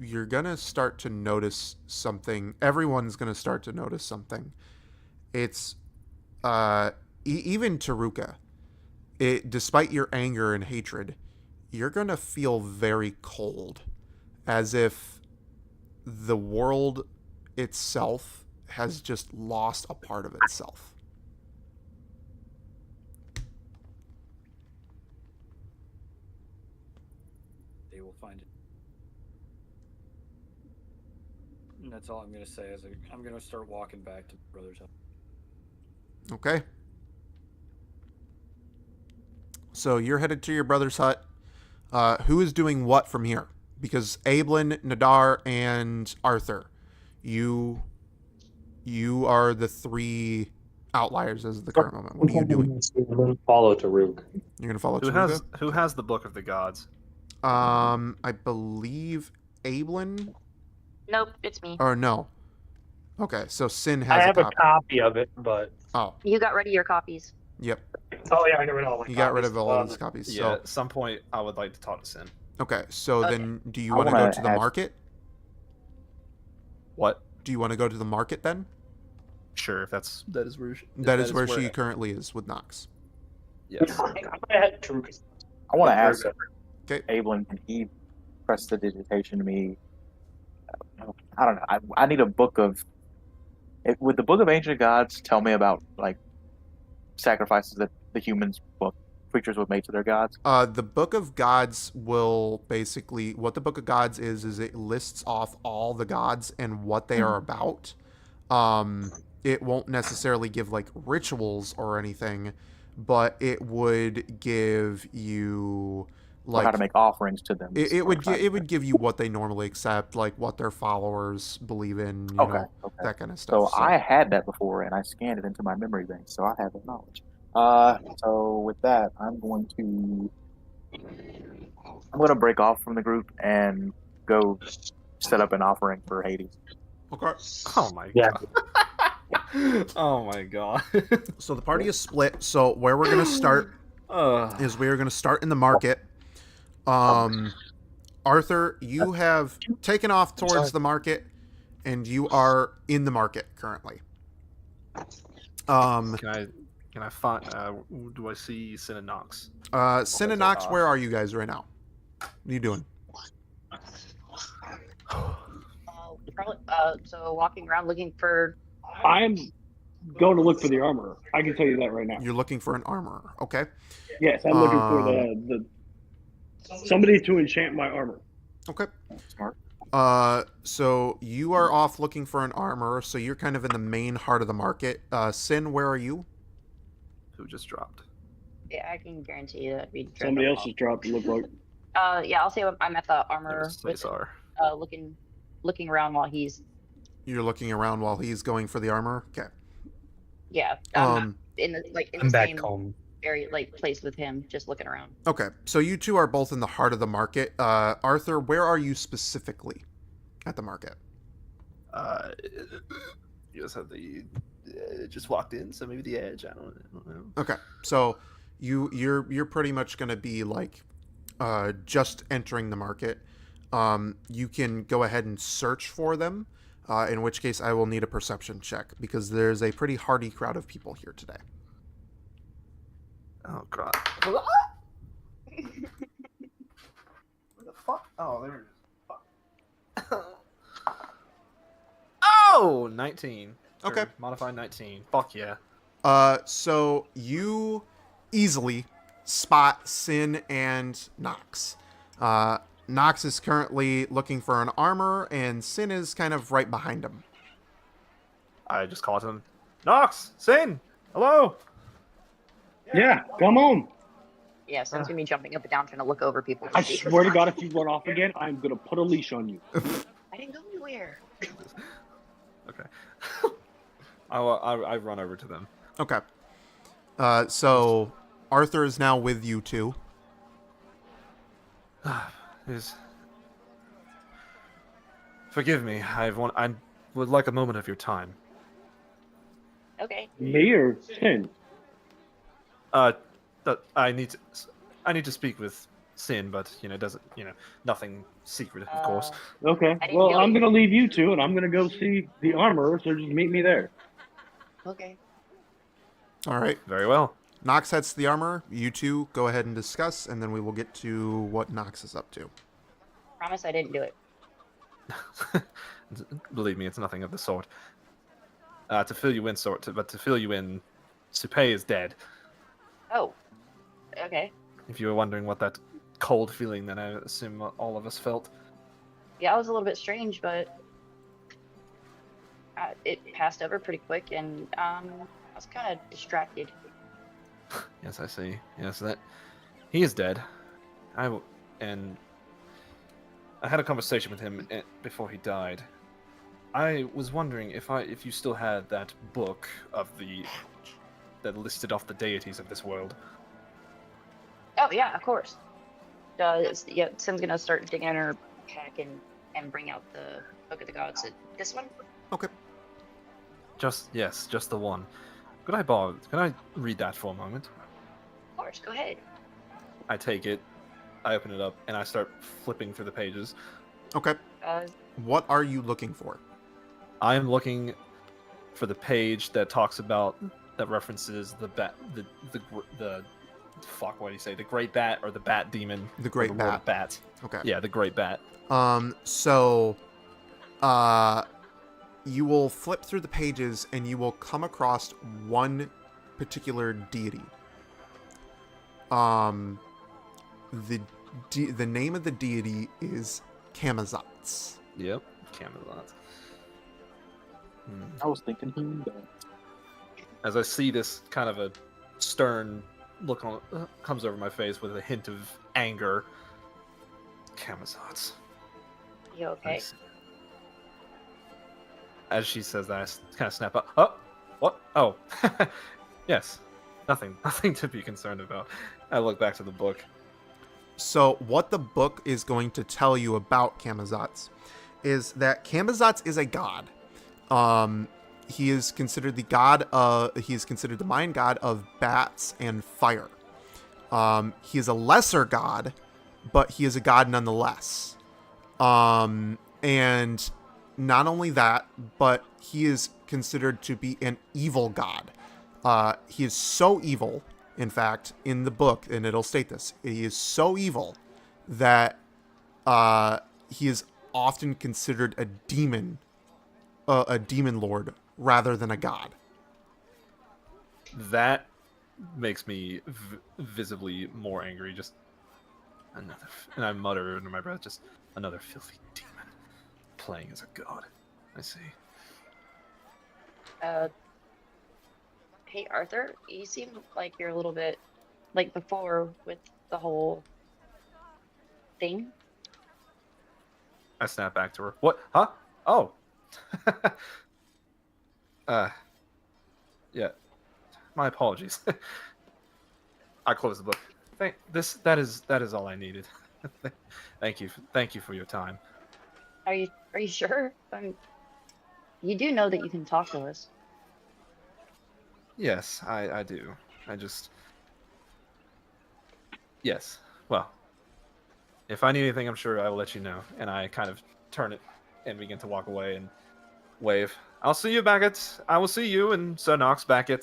you're gonna start to notice something. Everyone's gonna start to notice something. It's even Taruka. Despite your anger and hatred, you're gonna feel very cold, as if the world itself has just lost a part of itself. They will find it. And that's all I'm gonna say. I'm gonna start walking back to brother's house. Okay. So you're headed to your brother's hut. Who is doing what from here? Because Ablin, Nadar, and Arthur, you are the three outliers as of the current moment. What are you doing? Follow Taruk. You're gonna follow Who Taruka? has the Book of the Gods? I believe Ablin. Nope, it's me. Or no. Okay, so Sin I has have a a copy. copy of it, but Oh, You got rid of your copies. yep. oh yeah, I got rid of all my You got rid copies. of all these copies. Yeah, So at some point I would like to talk to Sin. okay, so Okay. then do you I want to go wanna to the ask- market? What? Do you want to go to the market then? Sure, if that is where That is where she currently is with Nox. Yes. I had Taruk. I want to ask Okay. Ablin, can he press the digitation to me? I don't know. I need a book of. Would the Book of Ancient Gods tell me about like sacrifices that the humans, creatures would make to their gods? The Book of Gods will basically, what the Book of Gods is it lists off all the gods and what they are about. It won't necessarily give like rituals or anything, but it would give you Or like how to make offerings to them? it would give you what they normally accept, like what their followers believe in, you know, that kind of So stuff. I had that before, and I scanned it into my memory bank, so I have that knowledge. So with that, I'm going to break off from the group and go set up an offering for Hades. Okay. Oh my Yeah. god. Oh my god. So the party is split. So where we're gonna start is we are gonna start in the market. Arthur, you have taken off towards the market, and you are in the market currently. Can I find? Do I see Sin and Nox? Sin and Nox, where are you guys right now? What are you doing? Probably, so walking around looking for. I'm going to look for the armor. I can tell you that right now. You're looking for an armorer. Okay. Yes, I'm looking for the somebody to enchant my armor. Okay. Smart. So you are off looking for an armorer. So you're kind of in the main heart of the market. Sin, where are you? Who just dropped? Yeah, I can guarantee you that we. Somebody else has dropped. It looked like. Yeah, I'll say I'm at the armor There's with Cesar. looking around while he's. You're looking around while he's going for the armor. Okay. Yeah. In the I'm back same home. area, place with him, just looking around. Okay. So you two are both in the heart of the market. Arthur, where are you specifically at the market? You guys have the just walked in, so maybe the edge. I don't know. Okay. So you're pretty much going to be like just entering the market. You can go ahead and search for them. In which case, I will need a perception check because there's a pretty hardy crowd of people here today. Oh god. Where the fuck? Oh, there it is. Fuck. Oh, 19. Okay. Or modified 19. Fuck yeah. So you easily spot Sin and Nox. Nox is currently looking for an armor, and Sin is kind of right behind him. I just call to him. Nox! Sin! Hello! Yeah, come on. Yeah, Sim's gonna be jumping up and down trying to look over people. I swear to God, if you run off again, I'm gonna put a leash on you. I didn't go anywhere. Okay. I run over to them. Okay. So Arthur is now with you two. Forgive me. I would like a moment of your time. Okay. Me or Sin? I need to speak with Sin, but nothing secret, of course. Okay. I didn't Well, know I'm you. gonna leave you two, and I'm gonna go see the armorer. So just meet me there. Okay. All right. Very well. Nox heads to the armor. You two go ahead and discuss, and then we will get to what Nox is up to. Promise I didn't do it. Believe me, it's nothing of the sort. To fill you in, Supay is dead. Oh. Okay. If you were wondering what that cold feeling that I assume all of us felt. Yeah, it was a little bit strange, but it passed over pretty quick, and I was kind of distracted. Yes, I see. Yes, that he is dead. I had a conversation with him before he died. I was wondering if you still had that book that listed off the deities of this world. Oh yeah, of course. Yeah, Sim's gonna start digging in her pack and bring out the Book of the Gods. This one? Okay. Just the one. Could I read that for a moment? Of course, go ahead. I take it, I open it up, and I start flipping through the pages. Okay. What are you looking for? I am looking for the page that references the fuck, what do you say? The Great Bat or the Bat Demon? The Great World Bat. of Bats. Okay. Yeah, the Great Bat. So, you will flip through the pages and you will come across one particular deity. The name of the deity is Camazotz. Yep, Camelot. I was thinking who that. As I see this kind of a stern look comes over my face with a hint of anger. Camazotz. You okay? As she says that, I kind of snap up. Oh, what? Oh, yes. Nothing to be concerned about. I look back to the book. So what the book is going to tell you about Camazotz is that Camazotz is a god. He is considered the Mayan god of bats and fire. He is a lesser god, but he is a god nonetheless. And not only that, but he is considered to be an evil god. He is so evil, in fact, in the book, and it'll state this, he is so evil that he is often considered a demon lord rather than a god. That makes me visibly more angry. Just another, and I mutter under my breath, just another filthy demon playing as a god. I see. Hey Arthur, you seem like you're a little bit like before with the whole thing. I snap back to her. What? Huh? Oh. Yeah. My apologies. I close the book. That is all I needed. Thank you for your time. Are you sure? You do know that you can talk to us. Yes, I do. Yes. Well, if I need anything, I'm sure I will let you know. And I kind of turn it and begin to walk away and wave. I will see you and Sir Nox back at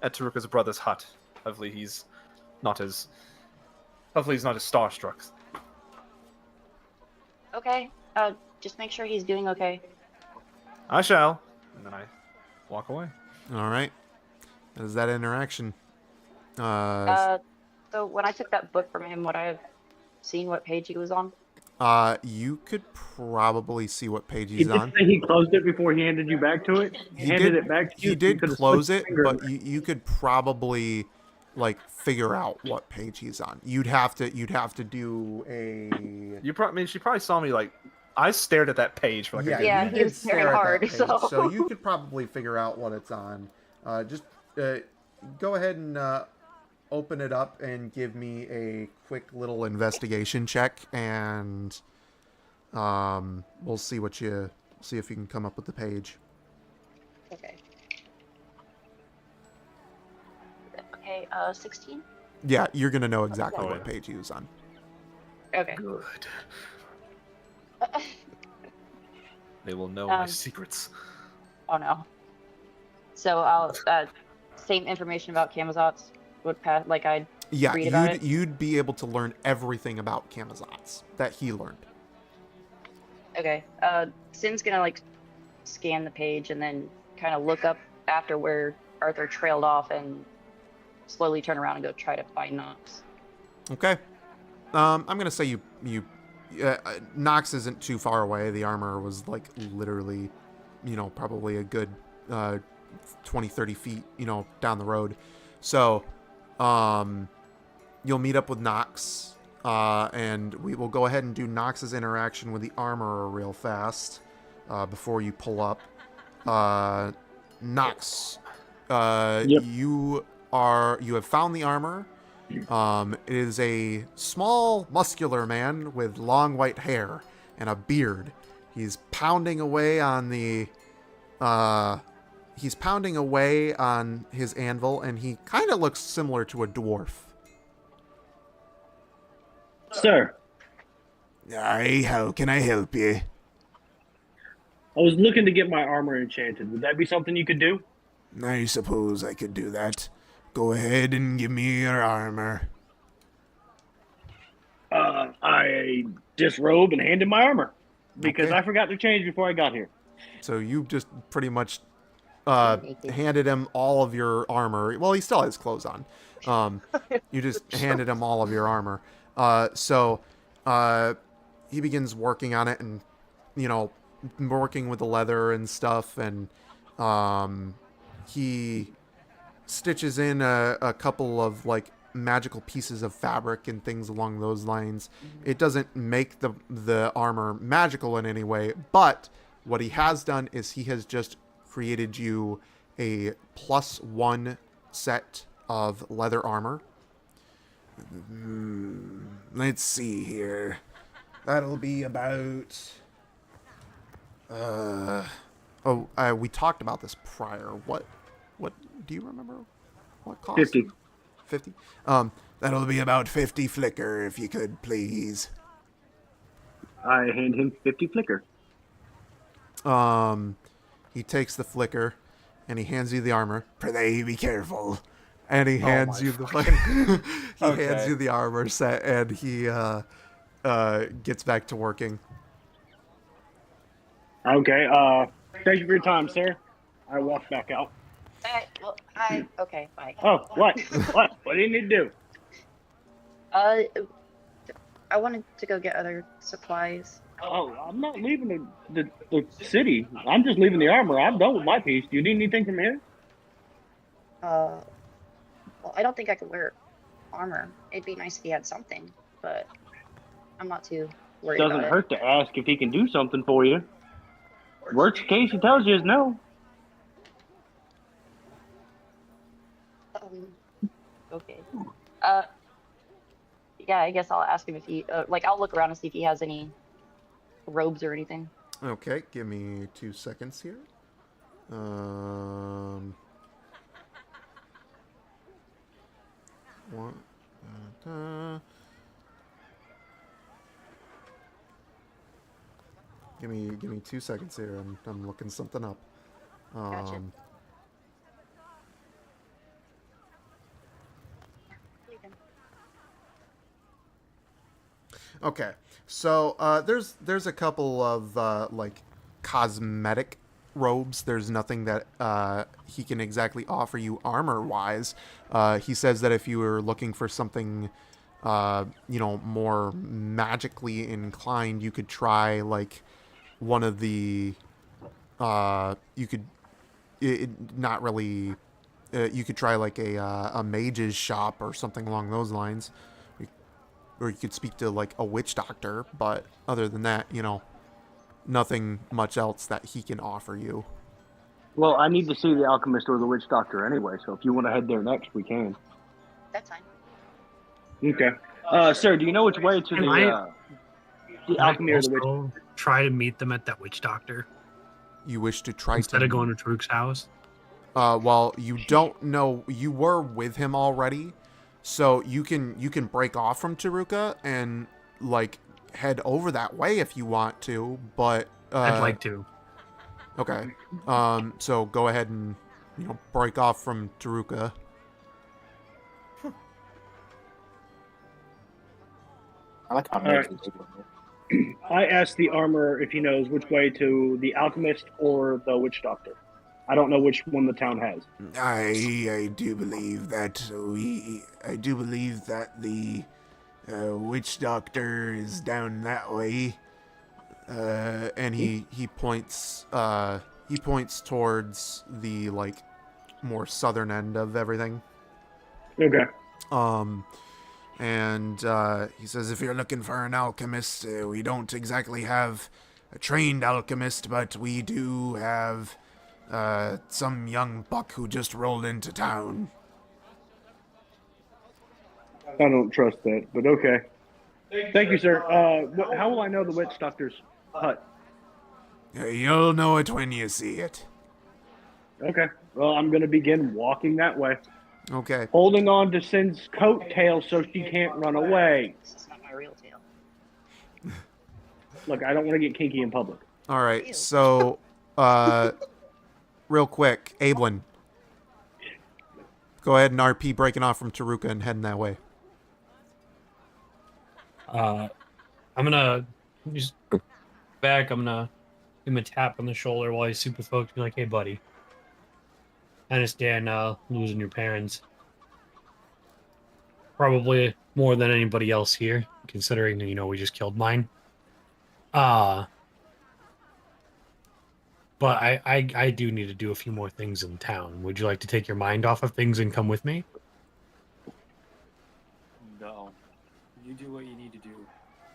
Taruka's brother's hut. Hopefully he's not as starstruck. Okay. Just make sure he's doing okay. I shall. And then I walk away. All right. That is that interaction. So when I took that book from him, would I have seen what page he was on? You could probably see what page He he's did on. say he closed it before he handed you back to it. He handed it back to you. He did could have close slipped it, your finger but you could probably like figure out what page he's on. You'd have to do a. She probably saw me like. I stared at that page for like a Yeah, you he did was staring stare at that hard, page, so- so you could probably figure out what it's on. Just go ahead and open it up and give me a quick little investigation check, and we'll see if you can come up with the page. Okay. Okay, 16? Yeah, you're gonna know exactly Oh, what yeah. page he was on. Okay. Good. They will know my Um, secrets. Oh no. So I'll, same information about Camazotz would pass, like I'd Yeah, read about it? you'd be able to learn everything about Camazotz that he learned. Okay. Sin's gonna like scan the page and then kind of look up after where Arthur trailed off and slowly turn around and go try to find Knox. Okay. I'm gonna say you Nox isn't too far away. The armor was like literally, probably a good 20, 30 feet, down the road. So, you'll meet up with Nox, and we will go ahead and do Nox's interaction with the armorer real fast before you pull up. Nox, Yep. you have found the armor. It is a small, muscular man with long white hair and a beard. He's pounding away on his anvil, and he kind of looks similar to a dwarf. Sir, Aye, how can I help you? I was looking to get my armor enchanted. Would that be something you could do? I suppose I could do that. Go ahead and give me your armor. I disrobe and hand him my armor because Okay. I forgot to change before I got here. So you just pretty much handed him all of your armor. Well, he still has clothes on. You just handed him all of your armor. So he begins working on it and, working with the leather and stuff. And he stitches in a couple of, like, magical pieces of fabric and things along those lines. It doesn't make the armor magical in any way, but what he has done is he has just created you a +1 set of leather armor. Let's see here. That'll be about we talked about this prior. What do you remember? What cost? 50. 50? That'll be about 50 flicker, if you could, please. I hand him 50 flicker. He takes the flicker, and he hands you the armor. Pray be careful. And he hands you the hands you the armor set, and he gets back to working. Okay, thank you for your time, sir. I walk back out. Okay, bye. Oh, what? What? What do you need to do? I wanted to go get other supplies. Oh, I'm not leaving the city. I'm just leaving the armor. I'm done with my piece. Do you need anything from here? Well, I don't think I could wear armor. It'd be nice if he had something, but I'm not too worried Doesn't about hurt to ask if he can do something for you. Worst case he tells you is no. it. Okay. Yeah, I guess I'll ask him if he, I'll look around and see if he has any robes or anything. Okay, give me 2 seconds here. Give me 2 seconds here. I'm looking something up. Gotcha. Okay, so there's a couple of like cosmetic robes. There's nothing that he can exactly offer you armor-wise. He says that if you were looking for something, more magically inclined, you could try like one of the. You could, not really. You could try like a mage's shop or something along those lines, or you could speak to like a witch doctor. But other than that, nothing much else that he can offer you. Well, I need to see the alchemist or the witch doctor anyway, so if you want to head there next, we can. That's fine. Okay. Sir, do you know which way to the alchemy or the witch? Also try to meet them at that witch doctor You wish to try instead to of going to Taruk's house. well, you don't know. You were with him already, so you can break off from Taruka and like head over that way if you want to. But I'd like to. Okay. So go ahead and break off from Taruka. I like how Alright. I asked the armorer if he knows which way to the alchemist or the witch doctor. I don't know which one the town has. I do believe that the witch doctor is down that way. And he points towards the like more southern end of everything. Okay. And he says, if you're looking for an alchemist, we don't exactly have a trained alchemist, but we do have some young buck who just rolled into town. I don't trust that, but okay. Thank you, sir. How will I know the witch doctor's hut? You'll know it when you see it. Okay. Well, I'm going to begin walking that way, Okay. holding on to Sin's coattail so she can't run away. This is not my real tail. Look, I don't want to get kinky in public. All right. So, real quick, Ablin, go ahead and RP breaking off from Taruka and heading that way. I'm gonna just back. I'm gonna give him a tap on the shoulder while he's super focused. Be like, "Hey, buddy, I understand losing your parents. Probably more than anybody else here, considering we just killed mine. But I do need to do a few more things in town. Would you like to take your mind off of things and come with me? No. You do what you need to do.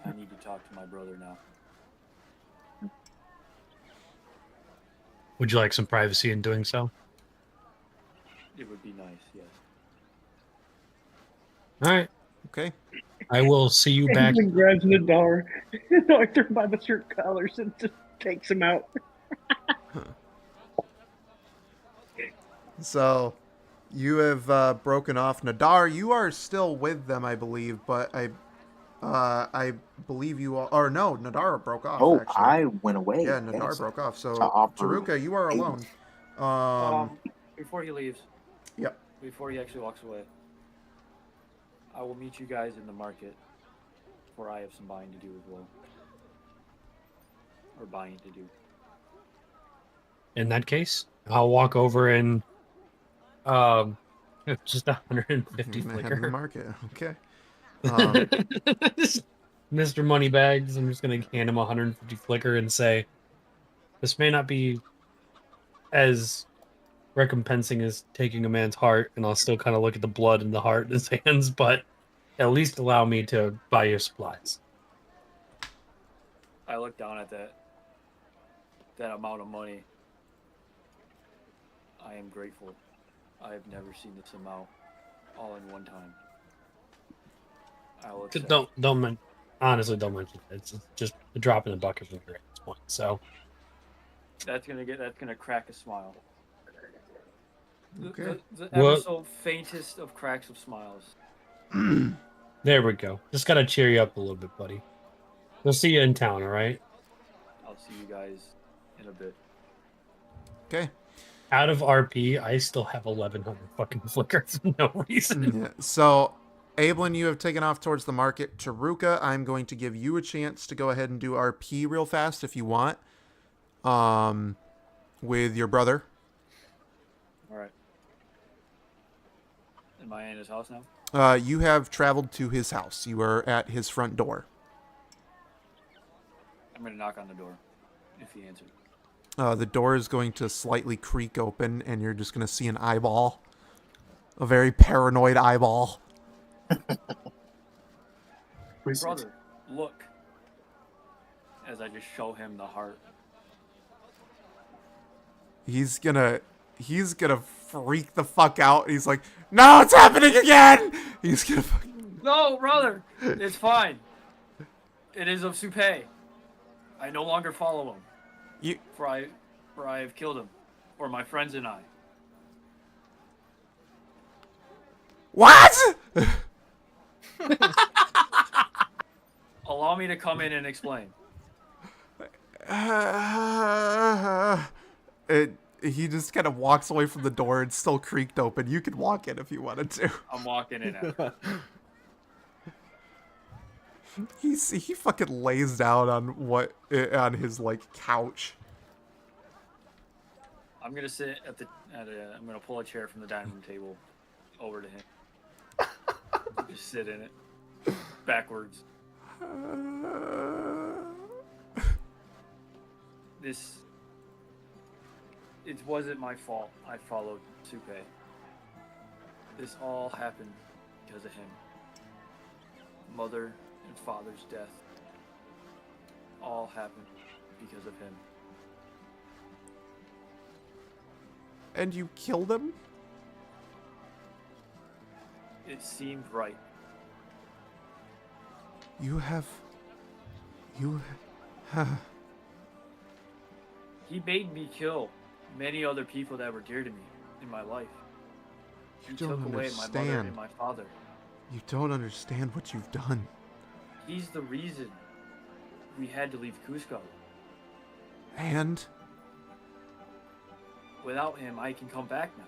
I need to talk to my brother now. Would you like some privacy in doing so? It would be nice, yes. All right. Okay. I will see you back. And grabs Nadar, Arthur by the shirt collars, and just takes him out. So, you have broken off. Nadar, you are still with them, I believe, but I believe you all. Or no, Nadar broke off. Oh, actually. I went away. Yeah, Nadar Yes. broke off. So, To offer Taruka, you are aid. alone. Before he leaves. Yep. Before he actually walks away. I will meet you guys in the market. For I have some buying to do as well. Or buying to do. In that case, I'll walk over and just 150 Head in the flicker. market. Okay. Mr. Moneybags, I'm just gonna hand him 150 flicker and say, this may not be as recompensing as taking a man's heart, and I'll still kind of look at the blood and the heart in his hands, but at least allow me to buy your supplies. I look down at that amount of money. I am grateful. I have never seen this amount all in one time. I will accept. Honestly, don't mention it. It's just a drop in the bucket from here at this point. So That's gonna crack a smile. Okay. The ever so faintest of cracks of smiles. there we go. Just gotta cheer you up a little bit, buddy. We'll see you in town, all right? I'll see you guys in a bit. Okay. Out of RP, I still have 1,100 fucking flicker for no reason. Yeah. So, Ablin, you have taken off towards the market. Taruka, I'm going to give you a chance to go ahead and do RP real fast if you want. with your brother. All right. Am I in his house now? You have traveled to his house. You are at his front door. I'm gonna knock on the door if he answers. The door is going to slightly creak open, and you're just going to see an eyeball. A very paranoid eyeball. Brother, look. As I just show him the heart. He's gonna freak the fuck out. He's like, no, it's happening again! He's gonna No, brother! It's fine. It is of Supay. I no longer follow him. For I have killed him. Or my friends and I. What? Allow me to come in and explain. He just kind of walks away from the door. It's still creaked open. You can walk in if you wanted to. I'm walking in after. He fucking lays down on his like couch. I'm gonna sit I'm gonna pull a chair from the dining room table over to him. Just sit in it. Backwards. It wasn't my fault. I followed Supay. This all happened because of him. Mother and father's death. All happened because of him. And you killed him? It seemed right. He made me kill many other people that were dear to me in my life. He took away my mother and my father. You don't understand what you've done. He's the reason we had to leave Cusco. And? Without him, I can come back now.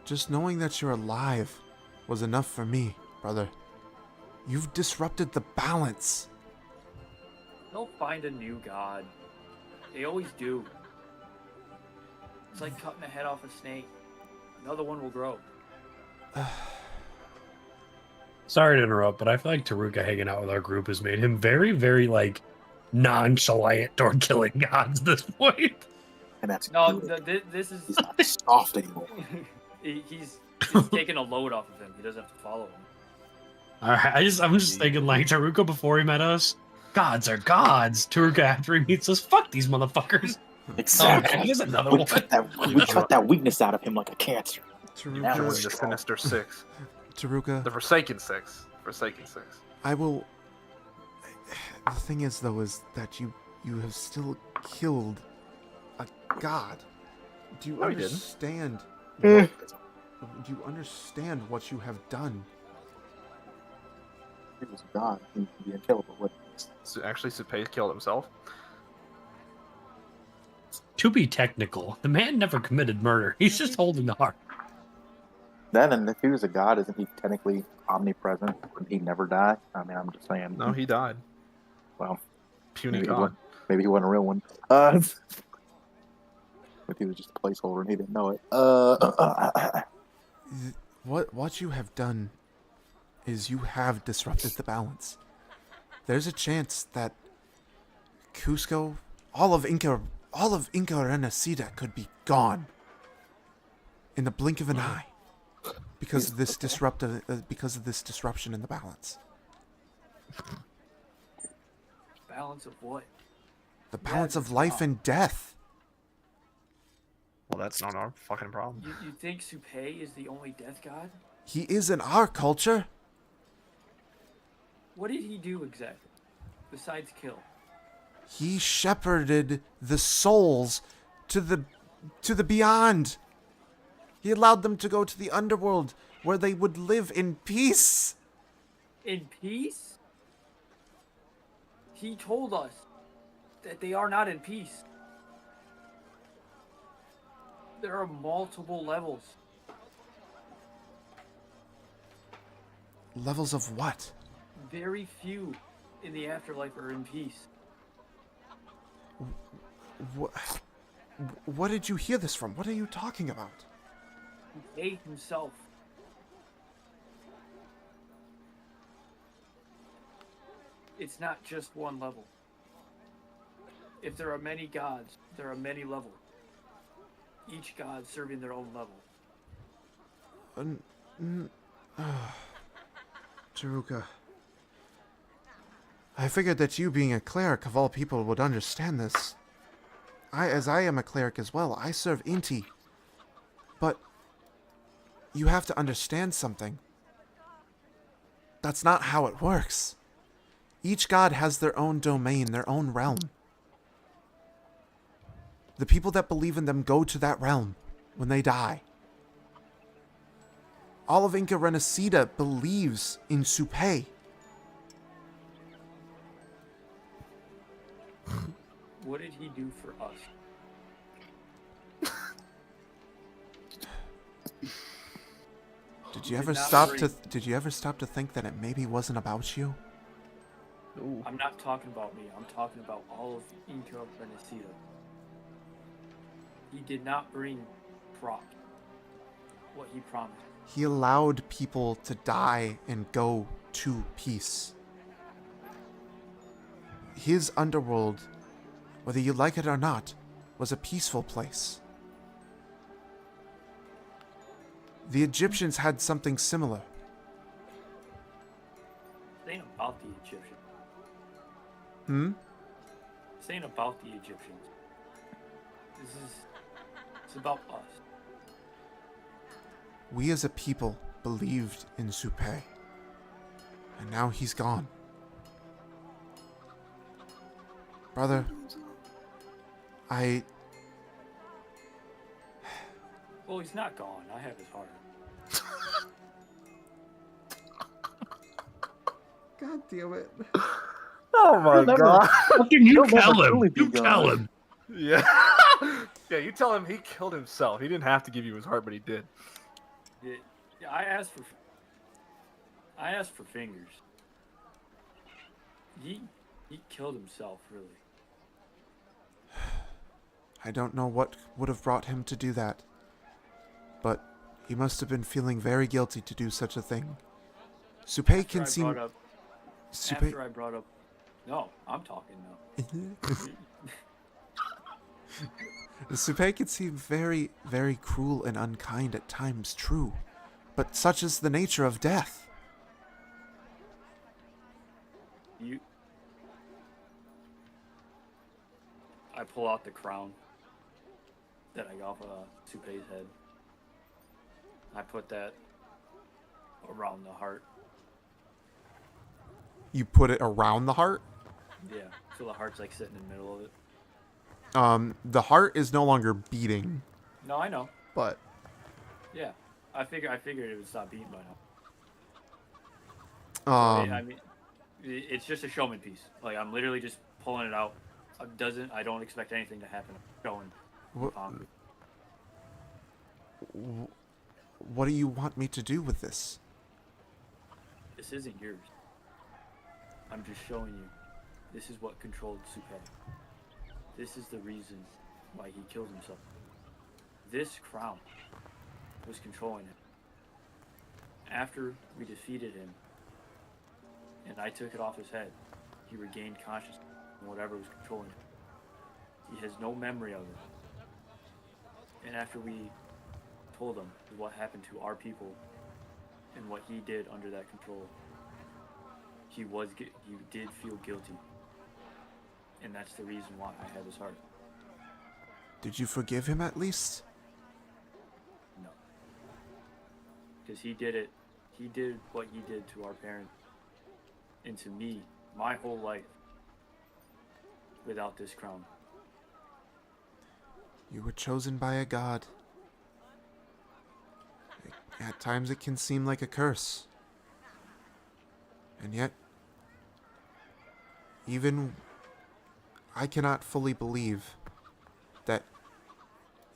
Just knowing that you're alive was enough for me, brother. You've disrupted the balance. They'll find a new god. They always do. It's like cutting the head off a snake. Another one will grow. Sorry to interrupt, but I feel like Taruka hanging out with our group has made him very, very, like, nonchalant toward killing gods at this point. And that's this is... He's not soft anymore. He's taking a load off of him. He doesn't have to follow him. Alright, I'm just thinking, like, Taruka before he met us, gods are gods. Taruka after he meets us, fuck these motherfuckers. Exactly. Oh, here's another we one. cut that weakness out of him like a cancer. Now the Sinister Six. Taruka. The Forsaken Six. Forsaken Six. I will... The thing is, though, is that you have still killed a god. Do you understand? Do you understand what you have done? He was a god. He'd be unkillable. So actually, Supay killed himself. To be technical, the man never committed murder. He's just holding the heart. Then, and if he was a god, isn't he technically omnipresent? Would he never die? I mean, I'm just saying. No, he died. Well, puny maybe god. Maybe he wasn't a real one. But he was just a placeholder and he didn't know it. What you have done is you have disrupted the balance. There's a chance that Cusco, all of Inca Renacida could be gone in the blink of an eye because of this disruption in the balance. Balance of what? The balance of life and death. Well, that's not our fucking problem. You think Supay is the only death god? He is in our culture. What did he do exactly? Besides kill? He shepherded the souls to the beyond. He allowed them to go to the underworld where they would live in peace. In peace? He told us that they are not in peace. There are multiple levels. Levels of what? Very few in the afterlife are in peace. What did you hear this from? What are you talking about? He himself. It's not just one level. If there are many gods, there are many levels. Each god serving their own level. Taruka. I figured that you, being a cleric of all people, would understand this. As I am a cleric as well, I serve Inti. But you have to understand something. That's not how it works. Each god has their own domain, their own realm. The people that believe in them go to that realm when they die. All of Inca Renacida believes in Supay. What did he do for us? Did you ever stop to think that it maybe wasn't about you? I'm not talking about me. I'm talking about all of Inca Renacida. He did not bring props. What he promised. He allowed people to die and go to peace. His underworld, whether you like it or not, was a peaceful place. The Egyptians had something similar. This ain't about the Egyptians. This ain't about the Egyptians. It's about us. We as a people believed in Supay. And now he's gone. Brother, Well, he's not gone. I have his heart. God damn it. Oh my god. Fucking you He'll never tell him. truly be You tell gone. him. Yeah. Yeah, you tell him he killed himself. He didn't have to give you his heart, but he did. Yeah, I asked for fingers. He killed himself, really. I don't know what would have brought him to do that. But he must have been feeling very guilty to do such a thing. Supay can seem... After I brought up... No, I'm talking now. Supay can seem very, very cruel and unkind at times, true. But such is the nature of death. I pull out the crown that I got off Supay's head. I put that around the heart. You put it around the heart? Yeah, so the heart's like sitting in the middle of it. The heart is no longer beating, No, I know. but... Yeah, I figured it would stop beating by now. I mean, it's just a showman piece. Like, I'm literally just pulling it out. I don't expect anything to happen. I'm showing. What do you want me to do with this? This isn't yours. I'm just showing you. This is what controlled Supay. This is the reason why he killed himself. This crown was controlling him. After we defeated him, and I took it off his head, he regained consciousness from whatever was controlling him. He has no memory of it. And after we told him what happened to our people and what he did under that control, he did feel guilty. And that's the reason why I had his heart. Did you forgive him at least? No. Because he did what he did to our parents and to me my whole life without this crown. You were chosen by a god. At times it can seem like a curse. And yet, even I cannot fully believe that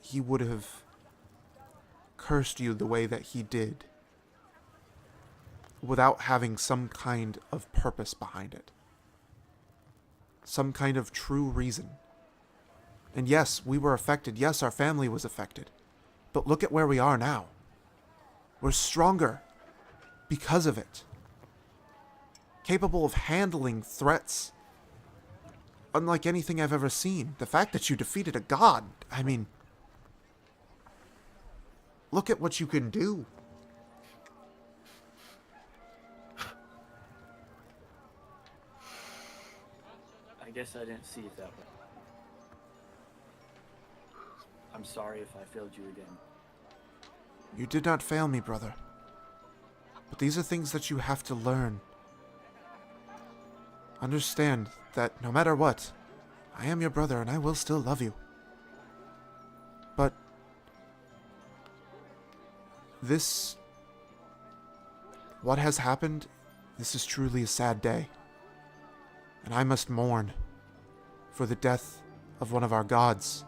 he would have cursed you the way that he did without having some kind of purpose behind it. Some kind of true reason. And yes, we were affected. Yes, our family was affected. But look at where we are now. We're stronger because of it. Capable of handling threats unlike anything I've ever seen. The fact that you defeated a god, I mean, look at what you can do. I guess I didn't see it that way. I'm sorry if I failed you again. You did not fail me, brother. But these are things that you have to learn. Understand that no matter what, I am your brother and I will still love you. But what has happened, this is truly a sad day. And I must mourn for the death of one of our gods,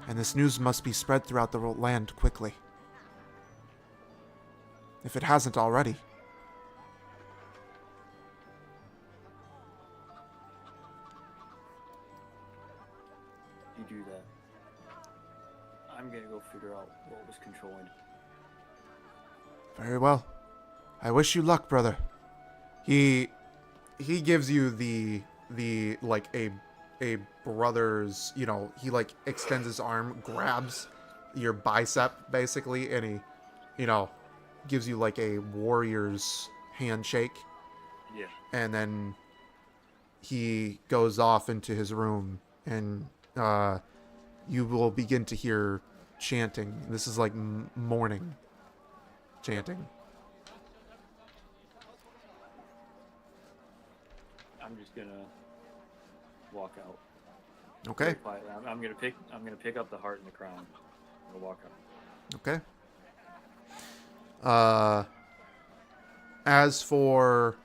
and this news must be spread throughout the land quickly. If it hasn't already. You do that. I'm gonna go figure out what was controlling it. Very well. I wish you luck, brother. He gives you the like a brother's, you know, he like extends his arm, grabs your bicep basically, and he, you know, gives you like a warrior's handshake. Yeah. And then he goes off into his room, and you will begin to hear chanting. This is like morning chanting. I'm just gonna walk out. Okay. Very quietly. I'm gonna pick up the heart and the crown. I'm gonna walk out. Okay. As for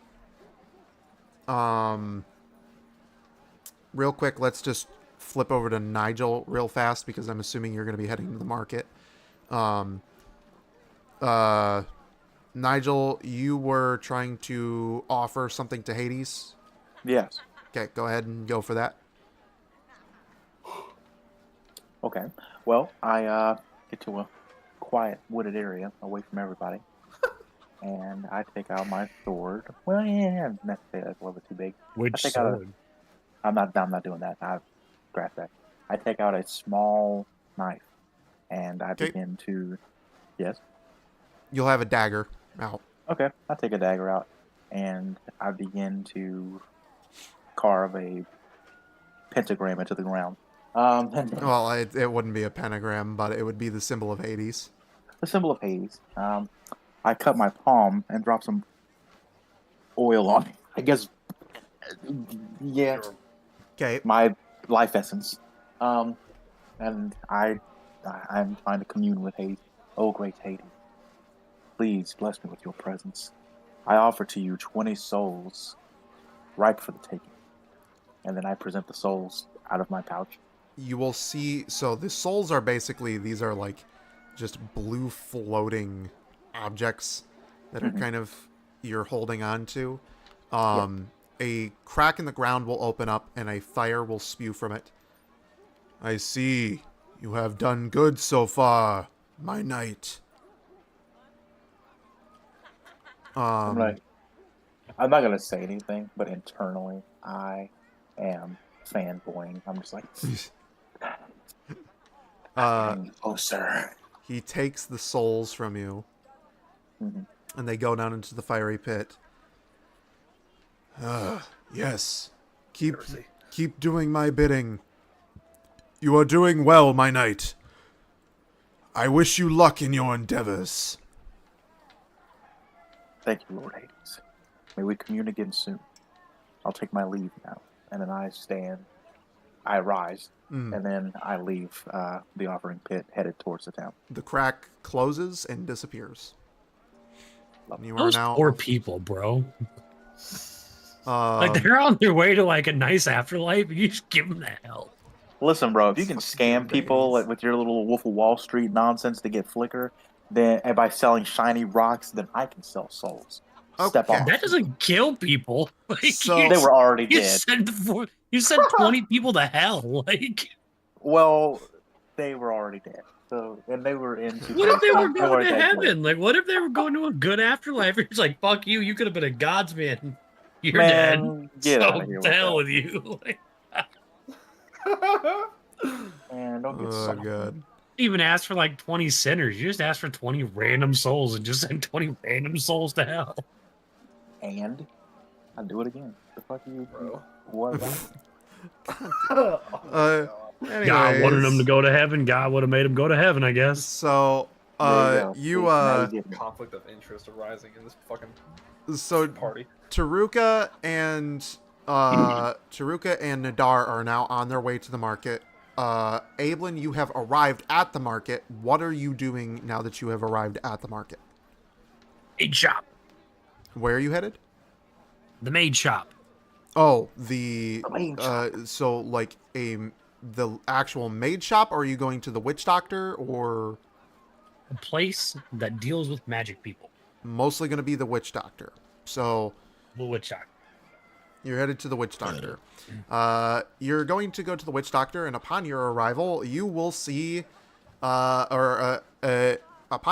real quick, let's just flip over to Nigel real fast because I'm assuming you're going to be heading to the market. Nigel, you were trying to offer something to Hades? Yes. Okay, go ahead and go for that. Okay. Well, I get to a quiet wooded area away from everybody, and I take out my sword. Well, yeah, that's a little bit too big. Which sword? I'm not doing that. I scratch that. I take out a small knife, and I begin to. Yes. You'll have a dagger out. Okay. I take a dagger out, and I begin to carve a pentagram into the ground. Well, it wouldn't be a pentagram, but it would be the symbol of Hades. The symbol of Hades. I cut my palm and drop some oil on it. I guess. Yeah. Okay. My life essence. And I'm trying to commune with Hades. Oh, great Hades. Please bless me with your presence. I offer to you 20 souls, ripe for the taking. And then I present the souls out of my pouch. You will see, so the souls are basically, these are like just blue floating objects that are kind of, you're holding on to. A crack in the ground will open up and a fire will spew from it. I see. You have done good so far, my knight. I'm not going to say anything, but internally, I am fanboying. I'm just like, oh, sir. He takes the souls from you, and they go down into the fiery pit. Yes. Keep doing my bidding. You are doing well, my knight. I wish you luck in your endeavors. Thank you, Lord Hades. May we commune again soon. I'll take my leave now. And then I rise, and then I leave the offering pit, headed towards the town. The crack closes and disappears. You are Those now poor people, bro. Like, they're on their way to like a nice afterlife, and you just give them the hell. Listen, bro, if you can scam people with your little Wolf of Wall Street nonsense to get flicker, then and by selling shiny rocks, then I can sell souls. Step off. That doesn't kill people. Like, So they were already dead. You sent 20 people to hell. Like, Well, they were already dead. So, and they were in. What if they were going already to dead. heaven? Like, what if they were going to a good afterlife? It's like, fuck you. You could have been a God's man. You're Man, dead. get So out of here to with hell that. with you. Like, Man, don't get Oh soft. god. even ask for like 20 sinners. You just ask for 20 random souls and just send 20 random souls to hell. And I'll do it again. The fuck you, Bro. What? God wanted them to Anyways, go to heaven. God would have made them go to heaven, I guess. so There you go. you See, now you get me. Conflict of interest arising in this fucking so party. Taruka and Nadar are now on their way to the market. Ablin, you have arrived at the market. What are you doing now that you have arrived at the market? Maid shop. Where are you headed? The maid shop. Oh, the maid shop. so like the actual maid shop, or are you going to the witch doctor, or A place that deals with magic people. mostly going to be the witch doctor? So The witch doctor. you're headed to the witch doctor. You're going to go to the witch doctor, and upon your arrival, you will see, upon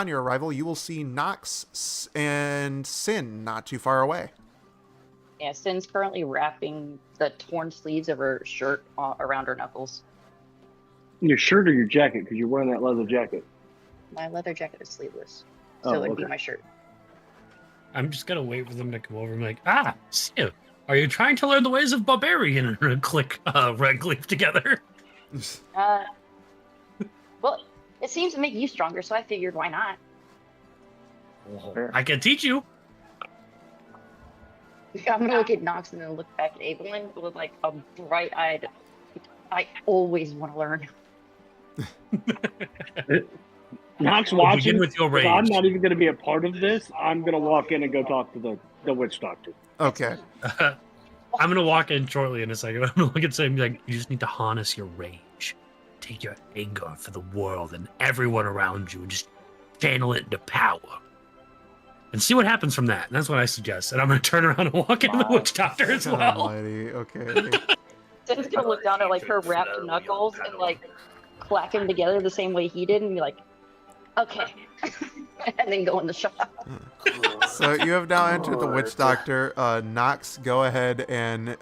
your arrival, you will see Nox and Sin not too far away. Yeah, Sin's currently wrapping the torn sleeves of her shirt around her knuckles. Your shirt or your jacket? Because you're wearing that leather jacket. My leather jacket is sleeveless, so Oh, it'd be okay. my shirt. I'm just gonna wait for them to come over and be like, Siv, are you trying to learn the ways of barbarian? And click red glyph together. Well, it seems to make you stronger, so I figured why not? Fair. I can teach you. I'm gonna look at Nox and then look back at Evelyn with like a bright-eyed. I always want to learn. Nox Begin watching. with your So rage. I'm not even going to be a part of this. I'm going to walk in and go talk to the witch doctor. Okay. I'm gonna walk in shortly in a second. I'm gonna look at Sam and be like, you just need to harness your rage. Take your anger for the world and everyone around you and just channel it into power. And see what happens from that. And that's what I suggest. And I'm gonna turn around and walk into the witch doctor as well. Almighty. Okay. Sin's gonna look down at like her wrapped knuckles and like clack them together the same way he did and be like, okay. And then go in the shop. So you have now entered the witch doctor. Nox, go ahead and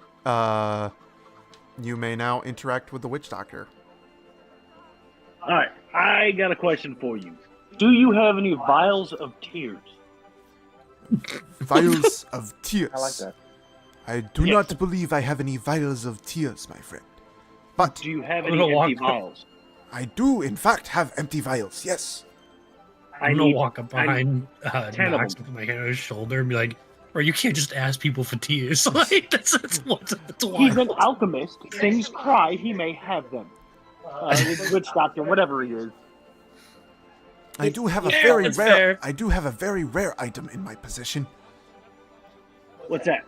you may now interact with the witch doctor. All right, I got a question for you. Do you have any vials of tears? Vials of tears. I like that. I do Yes. not believe I have any vials of tears, my friend. But Do you have I'm any gonna empty walk- vials? I do, in fact, have empty vials. Yes. I'm gonna walk up I behind 10 of Nox them. and put my hand on his shoulder and be like, bro, you can't just ask people for tears. Like, that's He's wild. an alchemist. Things cry. He may have them. Witch doctor, whatever he is. I do have a Yeah, very that's rare. fair. I do have a very rare item in my possession. What's that?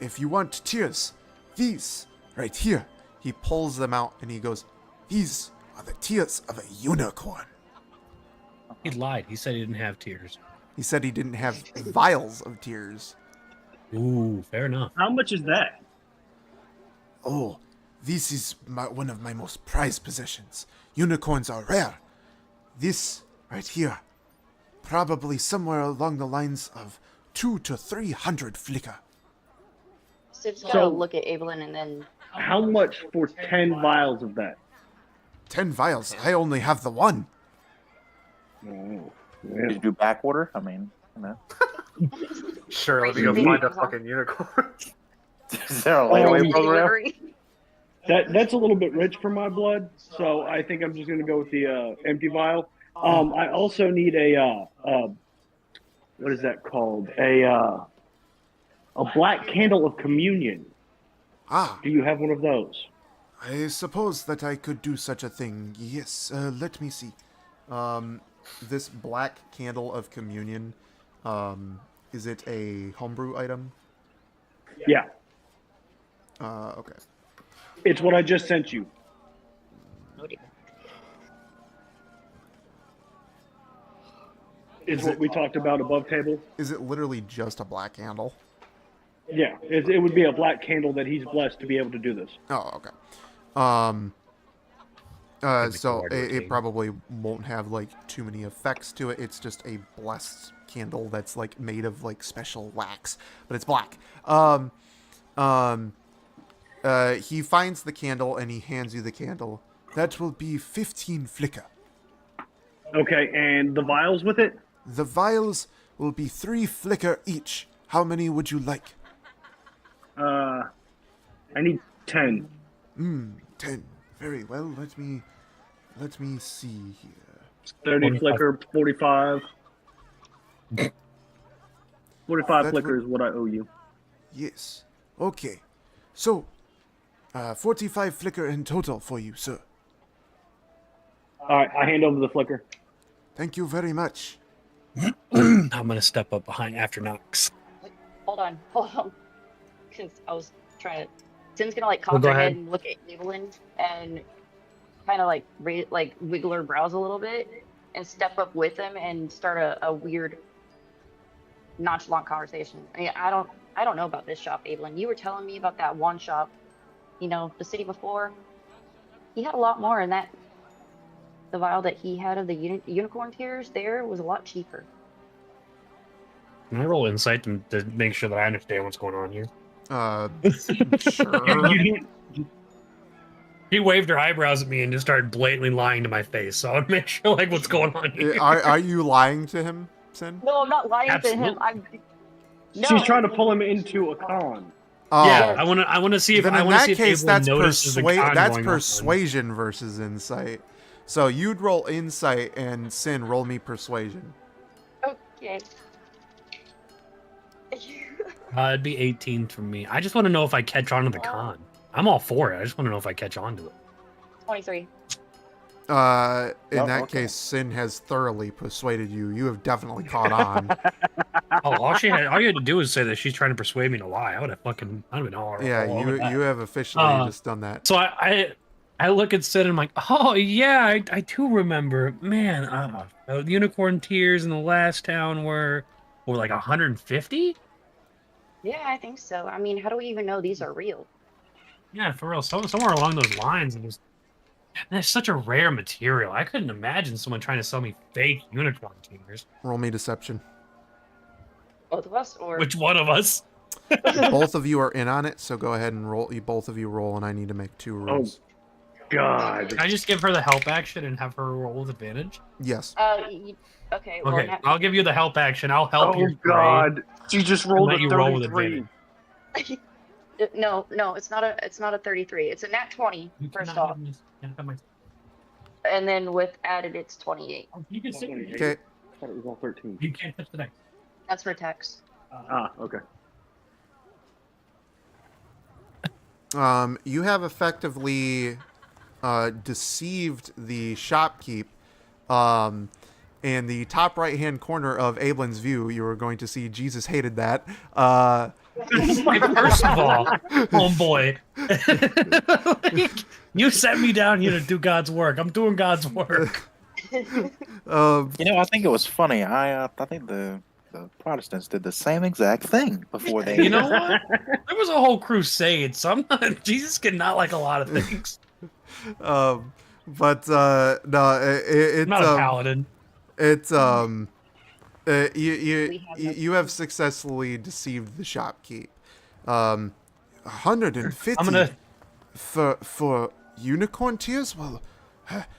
If you want tears, these right here. He pulls them out and he goes, "These are the tears of a unicorn." He lied. He said he didn't have tears. He said he didn't have vials of tears. Ooh, fair enough. How much is that? Oh, this is one of my most prized possessions. Unicorns are rare. This right here, probably somewhere along the lines of 200 to 300 flicker. Siv's gonna So- look at Evelyn and then How much for 10 vials of that? 10 vials. I only have the one. Oh, Did you do back order? I mean, you know. Sure, let me go find a fucking unicorn. Is there a layaway program? delivery. That's a little bit rich for my blood, so I think I'm just going to go with the empty vial. I also need a what is that called? A black candle of communion. Ah, Do you have one of those? I suppose that I could do such a thing. Yes, let me see. This black candle of communion, is it a homebrew item? Yeah, Okay. it's what I just sent you. It's Is what it- we talked about above table. Is it literally just a black candle? Yeah, it would be a black candle that he's blessed to be able to do this. Oh, okay. like So hard to it retain. probably won't have like too many effects to it. It's just a blessed candle that's like made of like special wax, but it's black. He finds the candle and he hands you the candle. That will be 15 flicker. Okay, and the vials with it? The vials will be 3 flicker each. How many would you like? I need 10. 10. Very well. Let me see here. 30 flicker, 45. 45 That flicker would- is what I owe you. Yes. Okay. So, 45 flicker in total for you, sir. All right, I hand over the flicker. Thank you very much. I'm gonna step up behind after Knox. Hold on. Because I was trying to. Tim's gonna like Oh, cock go her head ahead. and look at Evelyn and kind of like wiggle her brows a little bit and step up with him and start a weird nonchalant conversation. I mean, I don't know about this shop, Evelyn. You were telling me about that one shop, the city before. He had a lot more, and the vial that he had of the unicorn tears there was a lot cheaper. Can I roll insight to make sure that I understand what's going on here? Sure. He waved her eyebrows at me and just started blatantly lying to my face. So I would make sure like what's going on here. Are you lying to him, Sin? No, I'm not lying to Absolutely. him. No. She's trying to pull him into a con. Yeah, I want to see if Then I in want to that see if case, Evelyn that's notices the con that's going on. persuasion versus insight. So you'd roll insight and Sin roll me persuasion. Okay. It'd be 18 from me. I just want to know if I catch on to the con. I'm all for it. I just want to know if I catch on to it. 23. In Oh, that okay. case, Sin has thoroughly persuaded you. You have definitely caught on. Oh, all you had to do is say that she's trying to persuade me to lie. I would have fucking, I don't know. Yeah, you have officially just done that. So I look at Sid and I'm like, oh yeah, I do remember. Man, the unicorn tears in the last town were like 150. Yeah, I think so. I mean, how do we even know these are real? Yeah, for real. Somewhere along those lines, and it's such a rare material. I couldn't imagine someone trying to sell me fake unicorn tears. Roll me deception. Both of us, or Which one of us? Both of you are in on it, so go ahead and roll. Both of you roll, and I need to make 2 rolls. God. Can I just give her the help action and have her roll with advantage? Yes. okay. Well, Okay, I'll give you the help action. I'll help you. Oh God. She just rolled let a you roll with 33. advantage. No, it's not a 33. It's a nat 20 You first cannot off, have this- can't have my- and then with added, it's 28. You can sit. Okay. I thought it was all 13. You can't touch the dice. That's for text. Ah, okay. You have effectively deceived the shopkeep. In the top right-hand corner of Ablin's view, you are going to see Jesus hated that. Hey, first of all, homeboy, like, you sent me down here to do God's work. I'm doing God's work. I think it was funny. I think the Protestants did the same exact thing before they. You know what? There was a whole crusade. Jesus can not like a lot of things. No, I'm not a paladin. It's you have successfully deceived the shopkeep. 150 I'm gonna. for unicorn tears. Well,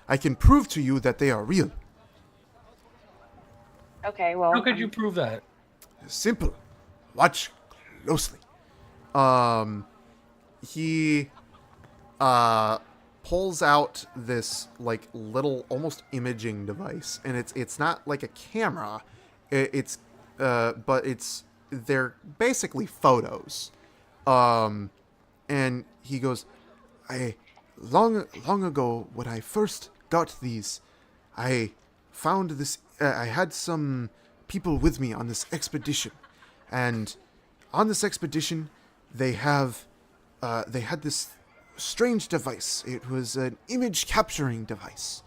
I can prove to you that they are real. Okay, well. How could you prove that? Simple. Watch closely. He pulls out this like little almost imaging device, and it's not like a camera. But they're basically photos. And he goes, long ago when I first got these, I found this. I had some people with me on this expedition, and on this expedition, they had this strange device. It was an image capturing device.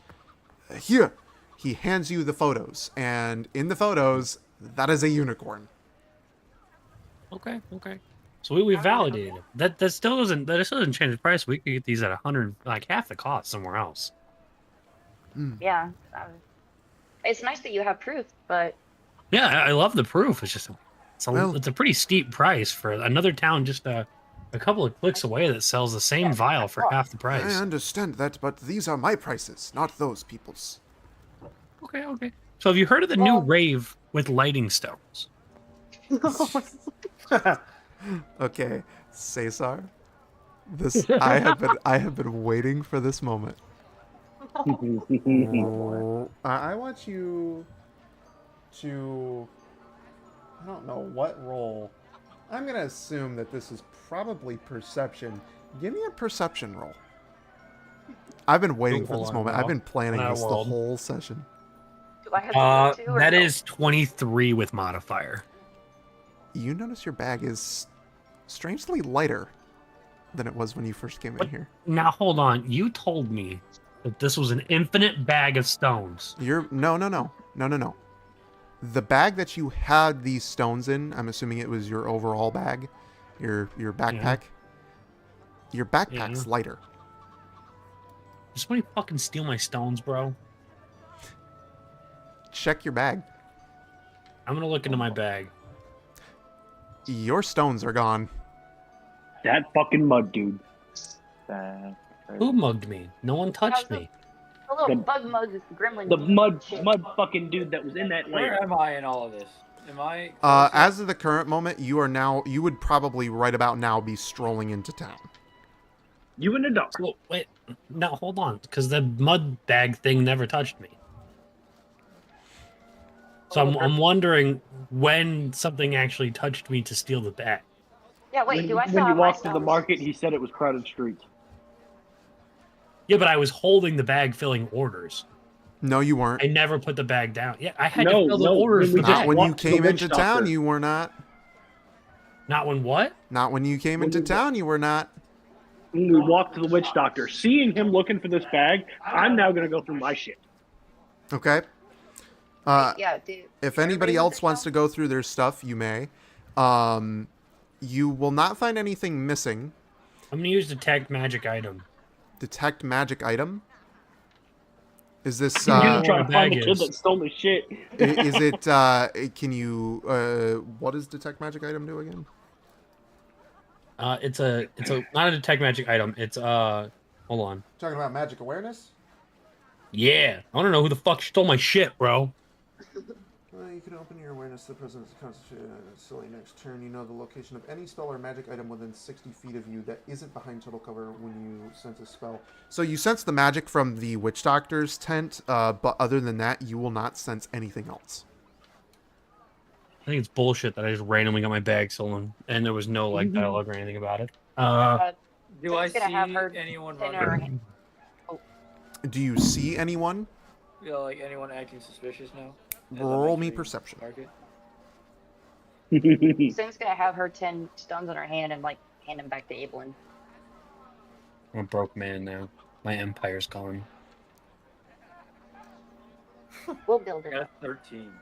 Here, he hands you the photos, and in the photos, that is a unicorn. Okay. So we validated it. That still doesn't change the price. We could get these at 100, like half the cost somewhere else. Yeah. It's nice that you have proof, but Yeah, I love the proof. It's just Well- it's a pretty steep price for another town just a couple of clicks away that sells the same vial for half the I price. understand that, but these are my prices, not those people's. Okay. So have you heard of the new rave with lighting stones? Okay, Cesar. This I have been waiting for this moment. I want you to, I don't know what roll. I'm gonna assume that this is probably perception. Give me a perception roll. I've been waiting for this moment. I've been planning this the whole session. do I have to roll too? Or That no? is 23 with modifier. You notice your bag is strangely lighter than it was when you first came in here. Now hold on. You told me that this was an infinite bag of stones. No. The bag that you had these stones in, I'm assuming it was your overall bag, your backpack. Your backpack's lighter. Just somebody fucking steal my stones, bro. Check your bag. I'm gonna look into my bag. Your stones are gone. That fucking mud dude. Who mugged me? No one touched me. The little bug mug is the gremlin. The mud fucking dude that was in that Where layer. am I in all of this? Am I? As of the current moment, you would probably right about now be strolling into town. You in the dark. Well, wait, now hold on, because the mud bag thing never touched me. So I'm wondering when something actually touched me to steal the bag. Yeah, wait, do I still When you have my walked to the stones? market, he said it was crowded streets. Yeah, but I was holding the bag filling orders. No, you weren't. I never put the bag down. Yeah, I had No, to fill the no, orders when for we that. Not when you walked to the came witch into town, doctor. you were not. Not when what? Not when you came When into you- town, you were not. When we walked to the witch doctor, seeing him looking for this bag, I'm now going to go through my shit. Okay. Yeah, dude. If anybody else wants to go through their stuff, you may. You will not find anything missing. I'm gonna use detect magic item. Detect magic item. Is this? You're going to try my to find bag the kid is. that stole his shit. Is it? Can you? What does detect magic item do again? It's a not a detect magic item. It's hold on. Talking about magic awareness. Yeah, I want to know who the fuck stole my shit, bro. You can open your awareness to the presence of concentration silly next turn. You know the location of any spell or magic item within 60 feet of you that isn't behind total cover when you sense a spell. So you sense the magic from the witch doctor's tent, but other than that, you will not sense anything else. I think it's bullshit that I just randomly got my bag stolen and there was no like dialogue or anything about it. Do I Someone's gonna have her see anyone in her running? hand. Do you see anyone? You know, like anyone acting suspicious now? Roll me perception. Market? Sin's gonna have her 10 stones in her hand and like hand them back to Evelyn. I'm a broke man now. My empire's gone. We'll build I it got up. a 13.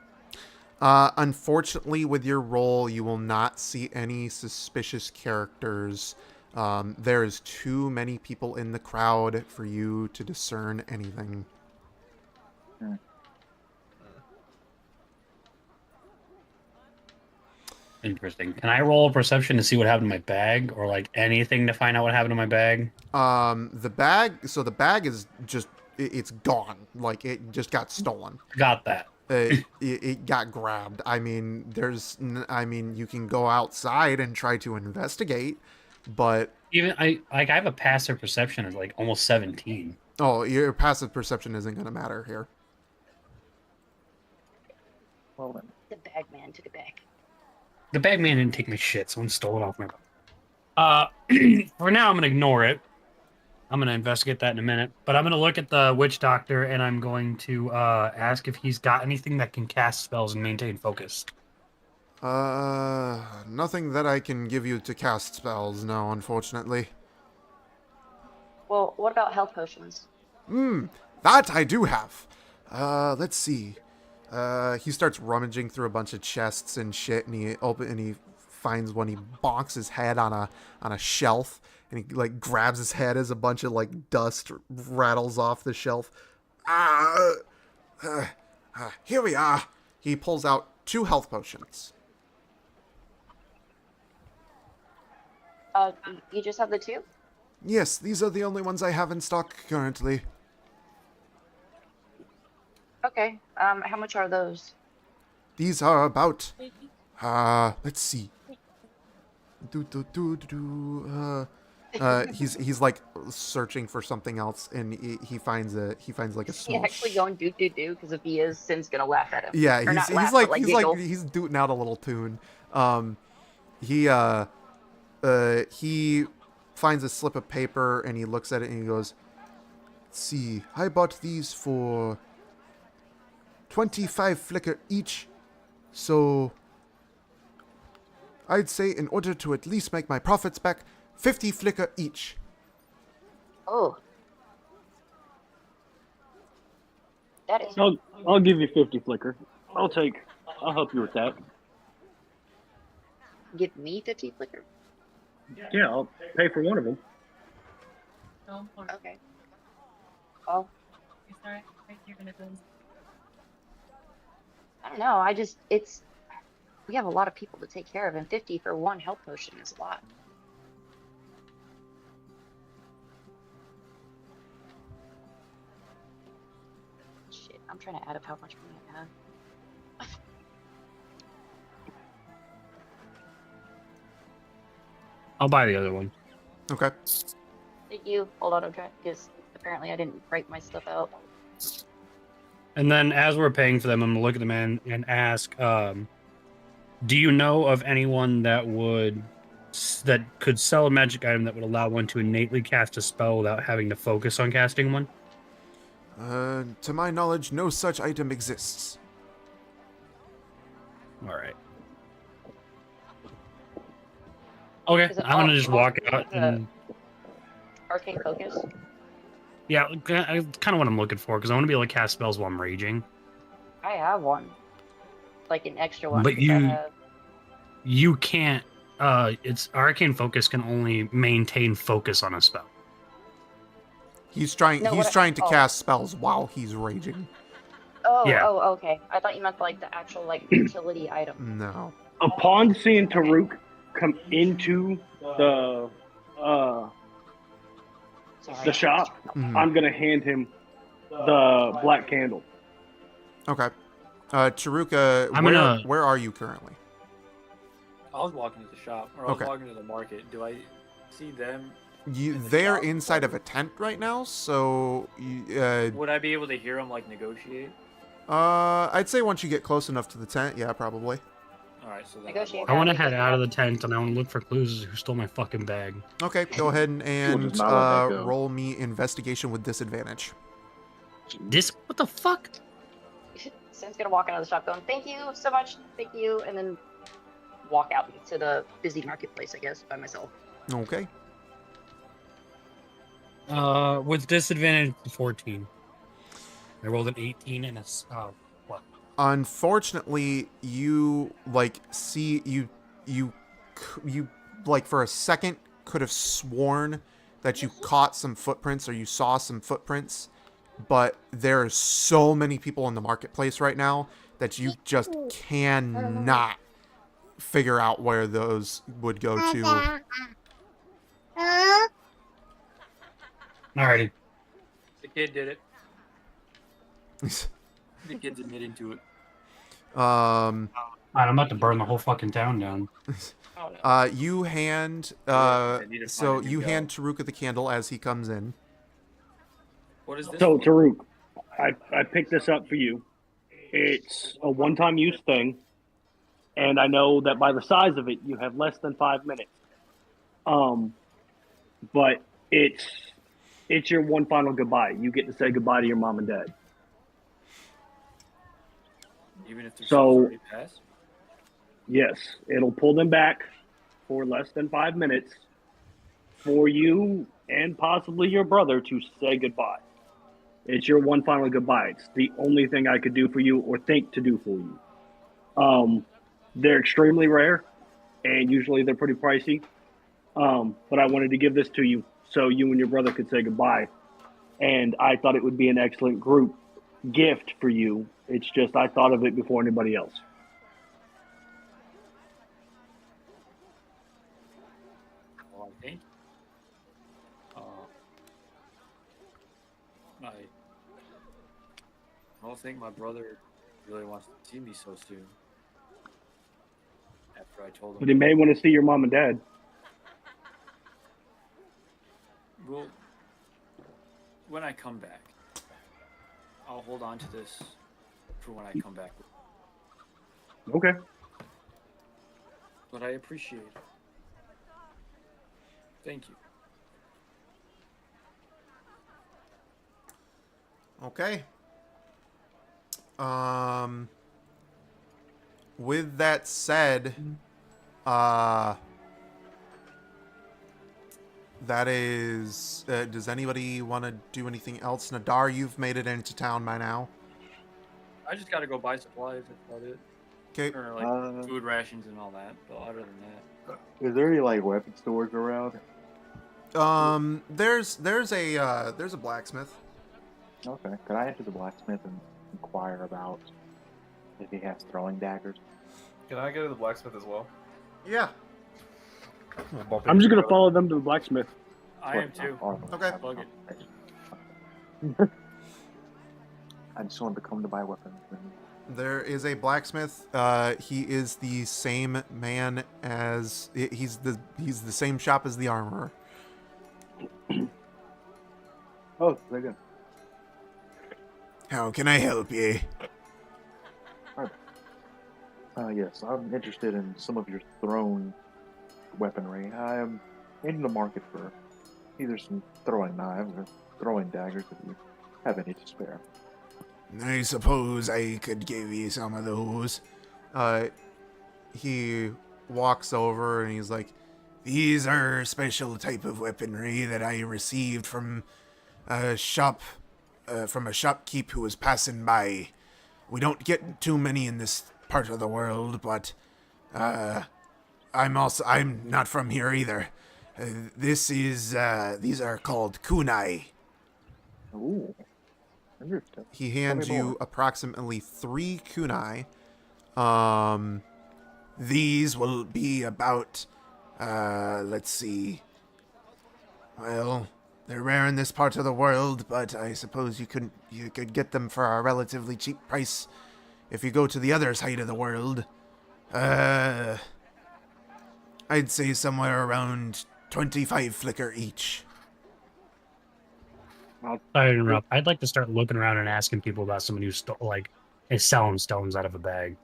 Unfortunately, with your roll, you will not see any suspicious characters. There is too many people in the crowd for you to discern anything. Interesting. Can I roll a perception to see what happened to my bag, or like anything to find out what happened to my bag? The bag. So the bag is just it's gone. Like it just got stolen. Got that. It got grabbed. I mean, you can go outside and try to investigate, but Even I have a passive perception of like almost 17. oh, your passive perception isn't going to matter here. Well then. The bag man took it back. The bag man didn't take my shit. Someone stole it off my. For now, I'm gonna ignore it. I'm gonna investigate that in a minute. But I'm gonna look at the witch doctor and I'm going to ask if he's got anything that can cast spells and maintain focus. Nothing that I can give you to cast spells. No, unfortunately. Well, what about health potions? That I do have. Let's see. He starts rummaging through a bunch of chests and shit, and he finds one. He bonks his head on a shelf, and he like grabs his head as a bunch of like dust rattles off the shelf. Here we are. He pulls out 2 health potions. You just have the 2? Yes, these are the only ones I have in stock currently. Okay. How much are those? These are about... let's see. He's like searching for something else, and he finds like a Is he small... actually going do? Because if he is, Sin's gonna laugh at him. Yeah, Or not laugh, but giggle. he's dooting out a little tune. He finds a slip of paper and he looks at it and he goes, "Let's see, I bought these for 25 flicker each, so I'd say in order to at least make my profits back, 50 flicker each." Oh. That is... I'll give you 50 flicker. I'll help you with that. Give me 50 flicker? Yeah, I'll pay for one of them. Okay. Oh. I don't know. We have a lot of people to take care of, and 50 for 1 health potion is a lot. Shit, I'm trying to add up how much money I have. I'll buy the other one. Okay. Thank you. Hold on, I'm trying, because apparently I didn't write my stuff out. And then as we're paying for them, I'm gonna look at the man and ask, do you know of anyone that could sell a magic item that would allow one to innately cast a spell without having to focus on casting one? To my knowledge, no such item exists. All right. Okay, I'm gonna just walk out and... Arcane focus? Yeah, kind of what I'm looking for, because I want to be able to cast spells while I'm raging. I have one. Like an extra one. But 'cause I have... you can't, it's arcane focus can only maintain focus on a spell. He's trying to cast spells while he's raging. Oh, okay. I thought you meant like the actual like utility item. No. Upon seeing Taruk come into the shop, I'm gonna hand him the black candle. Okay. Taruka, where are you currently? I was walking to the shop, or I was walking to the market. Do I see them? They're inside of a tent right now, so... would I be able to hear them, like, negotiate? I'd say once you get close enough to the tent, yeah, probably. Alright, so then I want to head out of the tent, and I want to look for clues who stole my fucking bag. Okay, go ahead and roll me investigation with disadvantage. What the fuck? Sam's gonna walk out of the shop going, "Thank you so much, thank you," and then walk out to the busy marketplace, I guess, by myself. Okay. With disadvantage, 14. I rolled an 18 and a what? Unfortunately, you see you for a second could have sworn that you caught some footprints or you saw some footprints, but there are so many people in the marketplace right now that you just cannot figure out where those would go to. Alrighty. The kid did it. The kid's admitting to it. I'm about to burn the whole fucking town down. You hand hand Taruka the candle as he comes in. What is this? So Taruk, I picked this up for you. It's a one-time use thing, and I know that by the size of it, you have less than 5 minutes. But it's your one final goodbye. You get to say goodbye to your mom and dad. Even if there's already passed? Yes, it'll pull them back for less than 5 minutes for you and possibly your brother to say goodbye. It's your one final goodbye. It's the only thing I could do for you or think to do for you. They're extremely rare, and usually they're pretty pricey. But I wanted to give this to you so you and your brother could say goodbye and I thought it would be an excellent group gift for you. It's just I thought of it before anybody else. Well, I think. I don't think my brother really wants to see me so soon. After I told him. But he may want to see your mom and dad. Well, when I come back, I'll hold on to this for when I come back. Okay. But I appreciate it. Thank you. Okay. With that said, that is. Does anybody want to do anything else? Nadar, you've made it into town by now. I just gotta go buy supplies. That's about it. Okay. Or like food rations and all that. But other than that, Is there any like weapon stores around? There's a blacksmith. Okay. Could I enter the blacksmith and inquire about if he has throwing daggers? Can I go to the blacksmith as well? Yeah. I'm just gonna follow them to the blacksmith. I am too. Okay. Bug it. I just wanted to come to buy weapons. There is a blacksmith. He is the same man as he's the same shop as the armorer. Oh, very good. How can I help you? Yes, I'm interested in some of your thrown weaponry. I am in the market for either some throwing knives or throwing daggers if you have any to spare. I suppose I could give you some of those. He walks over and he's like, "These are special type of weaponry that I received from a shop, from a shopkeep who was passing by. We don't get too many in this part of the world, but I'm not from here either. These are called kunai." Ooh, interesting. He Tell hands me you more. approximately 3 kunai. These will be about, let's see. Well, they're rare in this part of the world, but I suppose you could get them for a relatively cheap price if you go to the other side of the world. I'd say somewhere around 25 flicker each. Sorry to interrupt. I'd like to start looking around and asking people about someone who is selling stones out of a bag.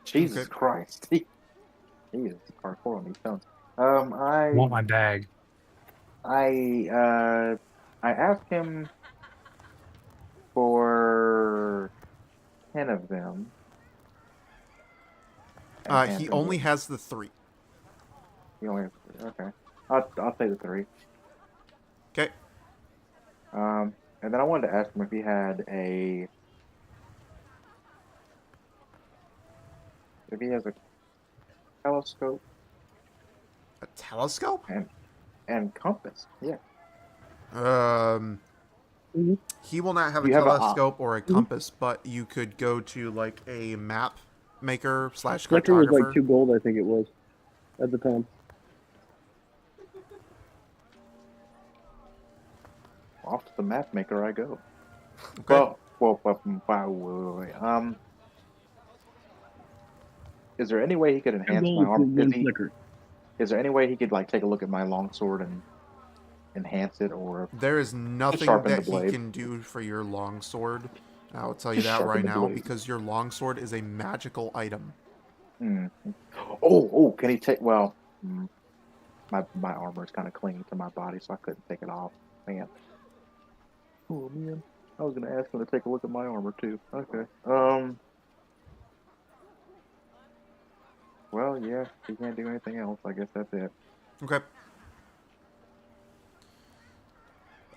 Jesus Okay. Christ. He is hardcore on these stones. I want my bag. I asked him for 10 of them. and He them only the- has the 3. He only has 3. Okay. I'll say the 3. Okay. And then I wanted to ask him if he had if he has a telescope A telescope? and compass. Yeah. He will not have a You have a- telescope or a compass, but you could go to like a map maker / Flicker was cartographer. like 2 gold, I think it was, at the time. Off to the map maker I go. Okay. Well, is there any way he could 2 enhance gold my for armor? 1 flicker. Is there any way he could like take a look at my longsword and enhance it, or There is nothing sharpen that the he blade. can do for your longsword. I'll tell you Just that sharpen right the now blade. because your longsword is a magical item. Oh, can he take? Well, my armor is kind of clinging to my body, so I couldn't take it off. Man. Oh man, I was gonna ask him to take a look at my armor too. Okay. Well, yeah, he can't do anything else. I guess that's it. Okay.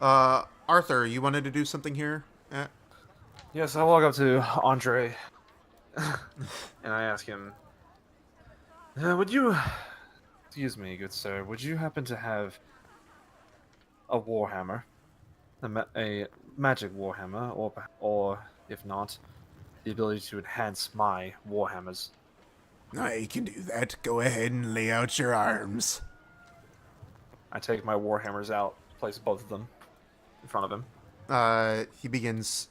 Arthur, you wanted to do something here? Yes, I walk up to Andre and I ask him, would you, excuse me, good sir, would you happen to have a warhammer? a magic warhammer, or if not, the ability to enhance my warhammers. I can do that. Go ahead and lay out your arms. I take my warhammers out, place both of them in front of him. He begins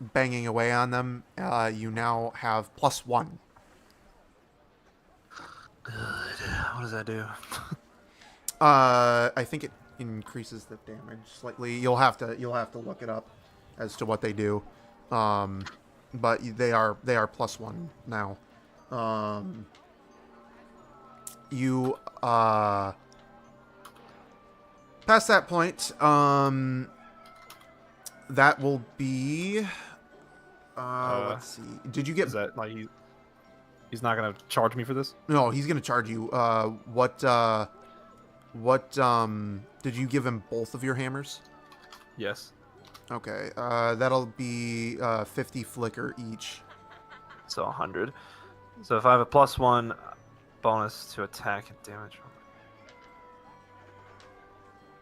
banging away on them. You now have +1. Good. What does that do? I think it increases the damage slightly. You'll have to look it up as to what they do. But they are +1 now. You past that point, that will be let's see. Did you get Is that like he's not gonna charge me for this? No, he's gonna charge you. What did you give him both of your hammers? Yes. Okay, that'll be 50 flicker each. So 100. So if I have a +1 bonus to attack and damage.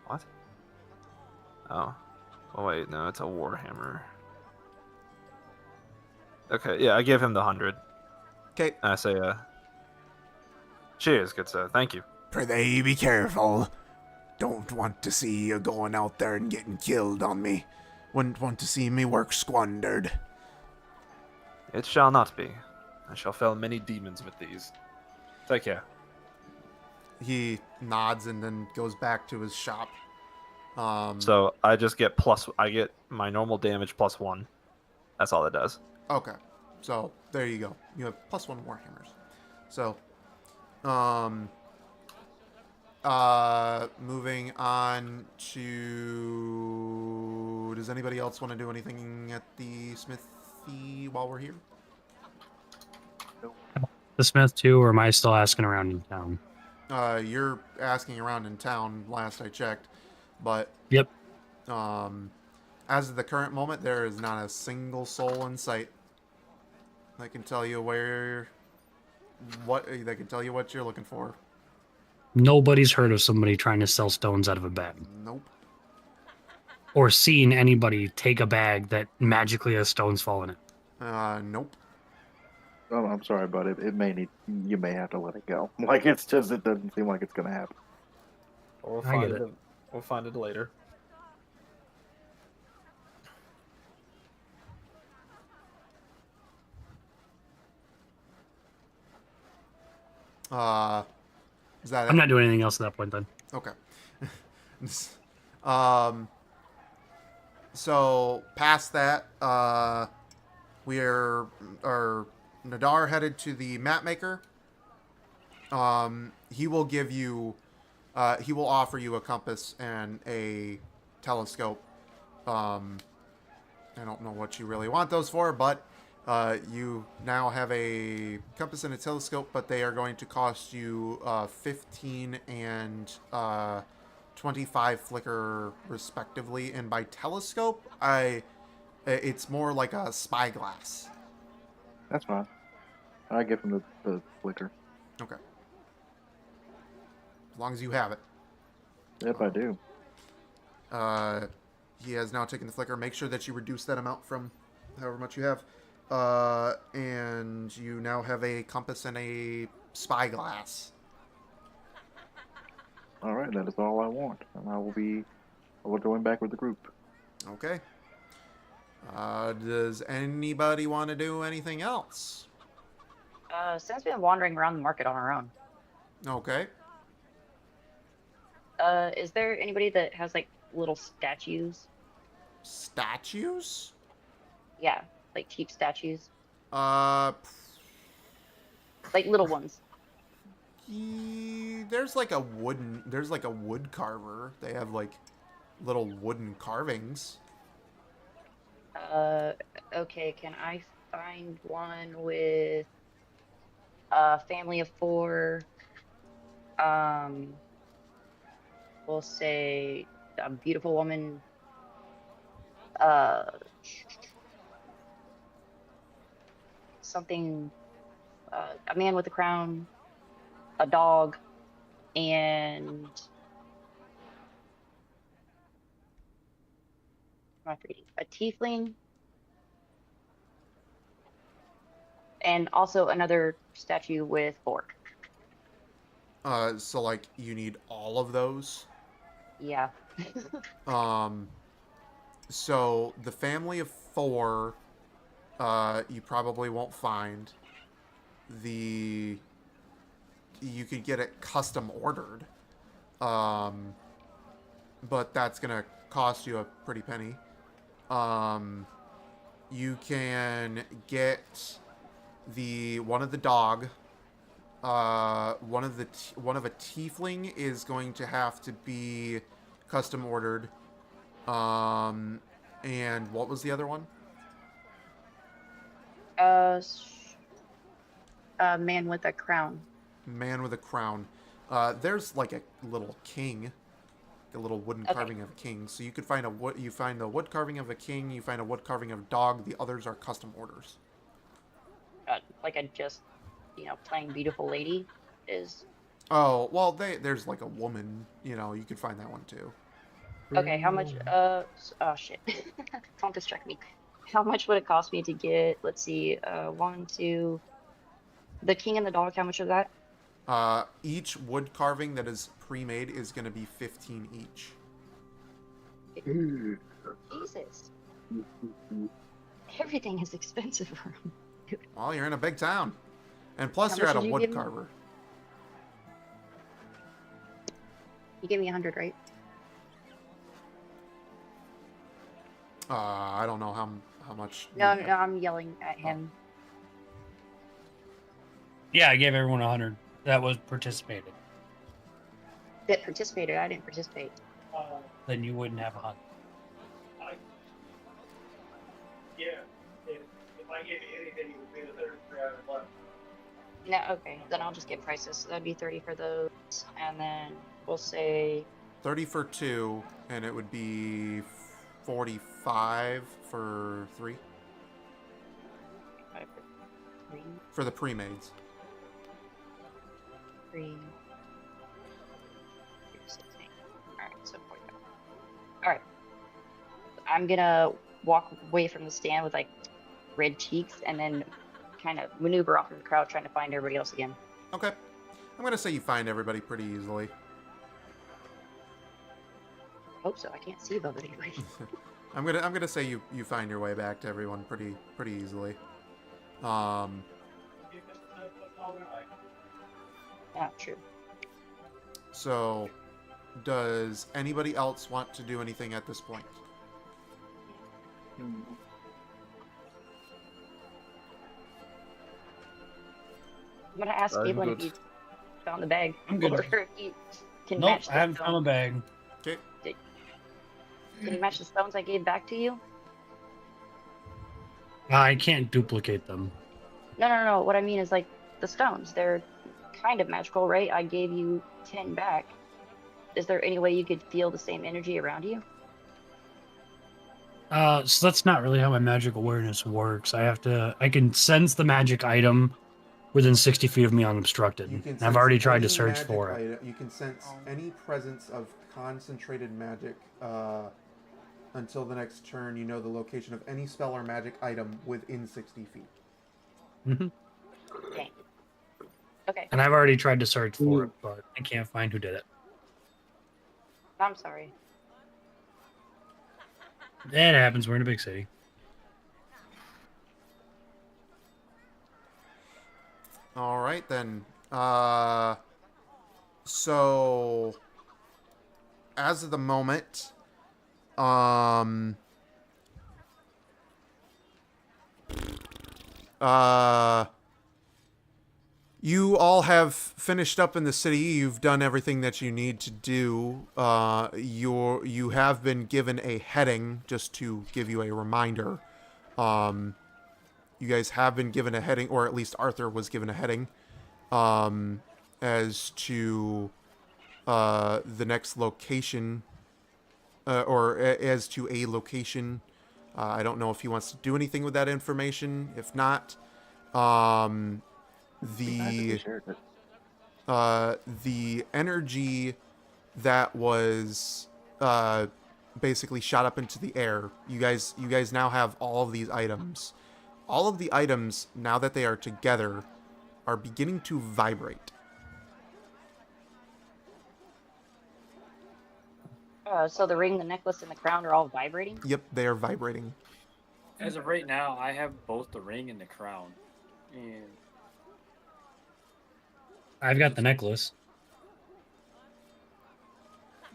What? Oh. Oh wait, no, it's a warhammer. Okay, yeah, I give him the 100. Okay. I say, cheers, good sir. Thank you. Pray be careful. Don't want to see you going out there and getting killed on me. Wouldn't want to see me work squandered. It shall not be. I shall fell many demons with these. Take care. He nods and then goes back to his shop. So I just get I get my normal damage +1. That's all it does. Okay. So there you go. You have +1 warhammers. So, moving on to... Does anybody else want to do anything at the smithy while we're here? The smith too, or am I still asking around in town? You're asking around in town, last I checked, but... Yep. As of the current moment, there is not a single soul in sight. I can tell you they can tell you what you're looking for. Nobody's heard of somebody trying to sell stones out of a bag. Nope. Or seen anybody take a bag that magically has stones fall in it. Nope. Oh, I'm sorry, but you may have to let it go. Like, it doesn't seem like it's gonna happen. Or we'll I find get it. it. We'll find it later. Is that I'm not doing anything else at that point then. Okay. So past that, Nadar headed to the map maker. He will give you, he will offer you a compass and a telescope. I don't know what you really want those for, but you now have a compass and a telescope, but they are going to cost you 15 and 25 flicker respectively. And by telescope, it's more like a spyglass. That's fine. I give him the flicker. Okay. As long as you have it. Yep, I do. He has now taken the flicker. Make sure that you reduce that amount from however much you have. And you now have a compass and a spyglass. All right, that is all I want, and I will join back with the group. Okay. Does anybody want to do anything else? Since we've been wandering around the market on our own, Okay. is there anybody that has like little statues? Statues? Yeah, like cheap statues, Uh, like little ones. there's like a wood carver. They have like little wooden carvings. Okay, can I find one with a family of 4? We'll say a beautiful woman. Something. A man with a crown, a dog, and am I reading? A tiefling, and also another statue with fork. So like you need all of those. Yeah. Um, so the family of 4, you probably won't find. The You could get it custom ordered, um, but that's gonna cost you a pretty penny. Um, you can get the one of the dog. One of a tiefling is going to have to be custom ordered. And what was the other one? A man with a crown. Man with a crown. There's like a little king, a little wooden Okay. carving of a king. So you could find you find the wood carving of a king. You find a wood carving of a dog. The others are custom orders. Like a just, plain beautiful lady is. Oh well, there's like a woman. You could find that one too. Okay, how much? Oh shit! Don't distract me. How much would it cost me to get? Let's see. One, two. The king and the dog. How much is that? Each wood carving that is pre-made is going to be 15 each. Jesus. Everything is expensive around. Well, you're in a big town, and plus How you're much at a did you wood give me? carver. You gave me 100, right? I don't know how much. No, you no, have. I'm yelling at him. Yeah, I gave everyone 100. That was participated. That participated. I didn't participate. Then you wouldn't have 100. Yeah, if I gave you anything, it would be the 33 out of left. No, okay. Then I'll just get prices. So that'd be 30 for those, and then we'll say 30 for 2, and it would be 45 for 3 5 for 3, for the pre-mades. 3, 6, 8. All right, so 45. All right. I'm gonna walk away from the stand with like red cheeks, and then kind of maneuver off in the crowd, trying to find everybody else again. Okay, I'm gonna say you find everybody pretty easily. Hope so. I can't see above it anyway. I'm gonna say you find your way back to everyone pretty easily. Yeah, true. So, does anybody else want to do anything at this point? I'm gonna ask I'm Galen if good. he found the bag, I'm good. or if he can Nope, match I haven't the found a bag. Okay. Can you match the stones I gave back to you? I can't duplicate them. No. What I mean is like the stones. They're kind of magical, right? I gave you 10 back. Is there any way you could feel the same energy around you? So that's not really how my magic awareness works. I can sense the magic item within 60 feet of me unobstructed. And I've already tried to search for it. You can sense any presence of concentrated magic until the next turn. You know the location of any spell or magic item within 60 feet. Hmm. Okay. And I've already tried to search for it, but I can't find who did it. I'm sorry. That happens. We're in a big city. All right then. So as of the moment, you all have finished up in the city. You've done everything that you need to do. You have been given a heading, just to give you a reminder. You guys have been given a heading, or at least Arthur was given a heading, as to the next location, or as to a location. I don't know if he wants to do anything with that information. If not, the energy that was basically shot up into the air. You guys now have all of these items. All of the items, now that they are together, are beginning to vibrate. So the ring, the necklace, and the crown are all vibrating? Yep, they are vibrating. As of right now, I have both the ring and the crown. And I've got the necklace.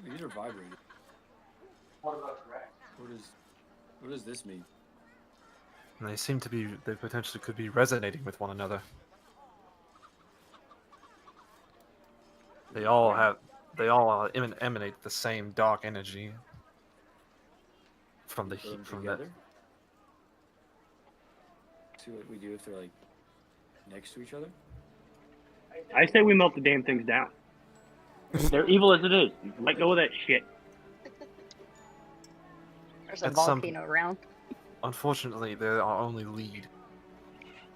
these are vibrating. What does this mean? And they potentially could be resonating with one another. They all emanate the same dark energy from the Put them heat from that. together? See what we do if they're like next to each other? I say we melt the damn things down. They're evil as it is. Let go of that shit. There's a At some- volcano around. Unfortunately, they're our only lead.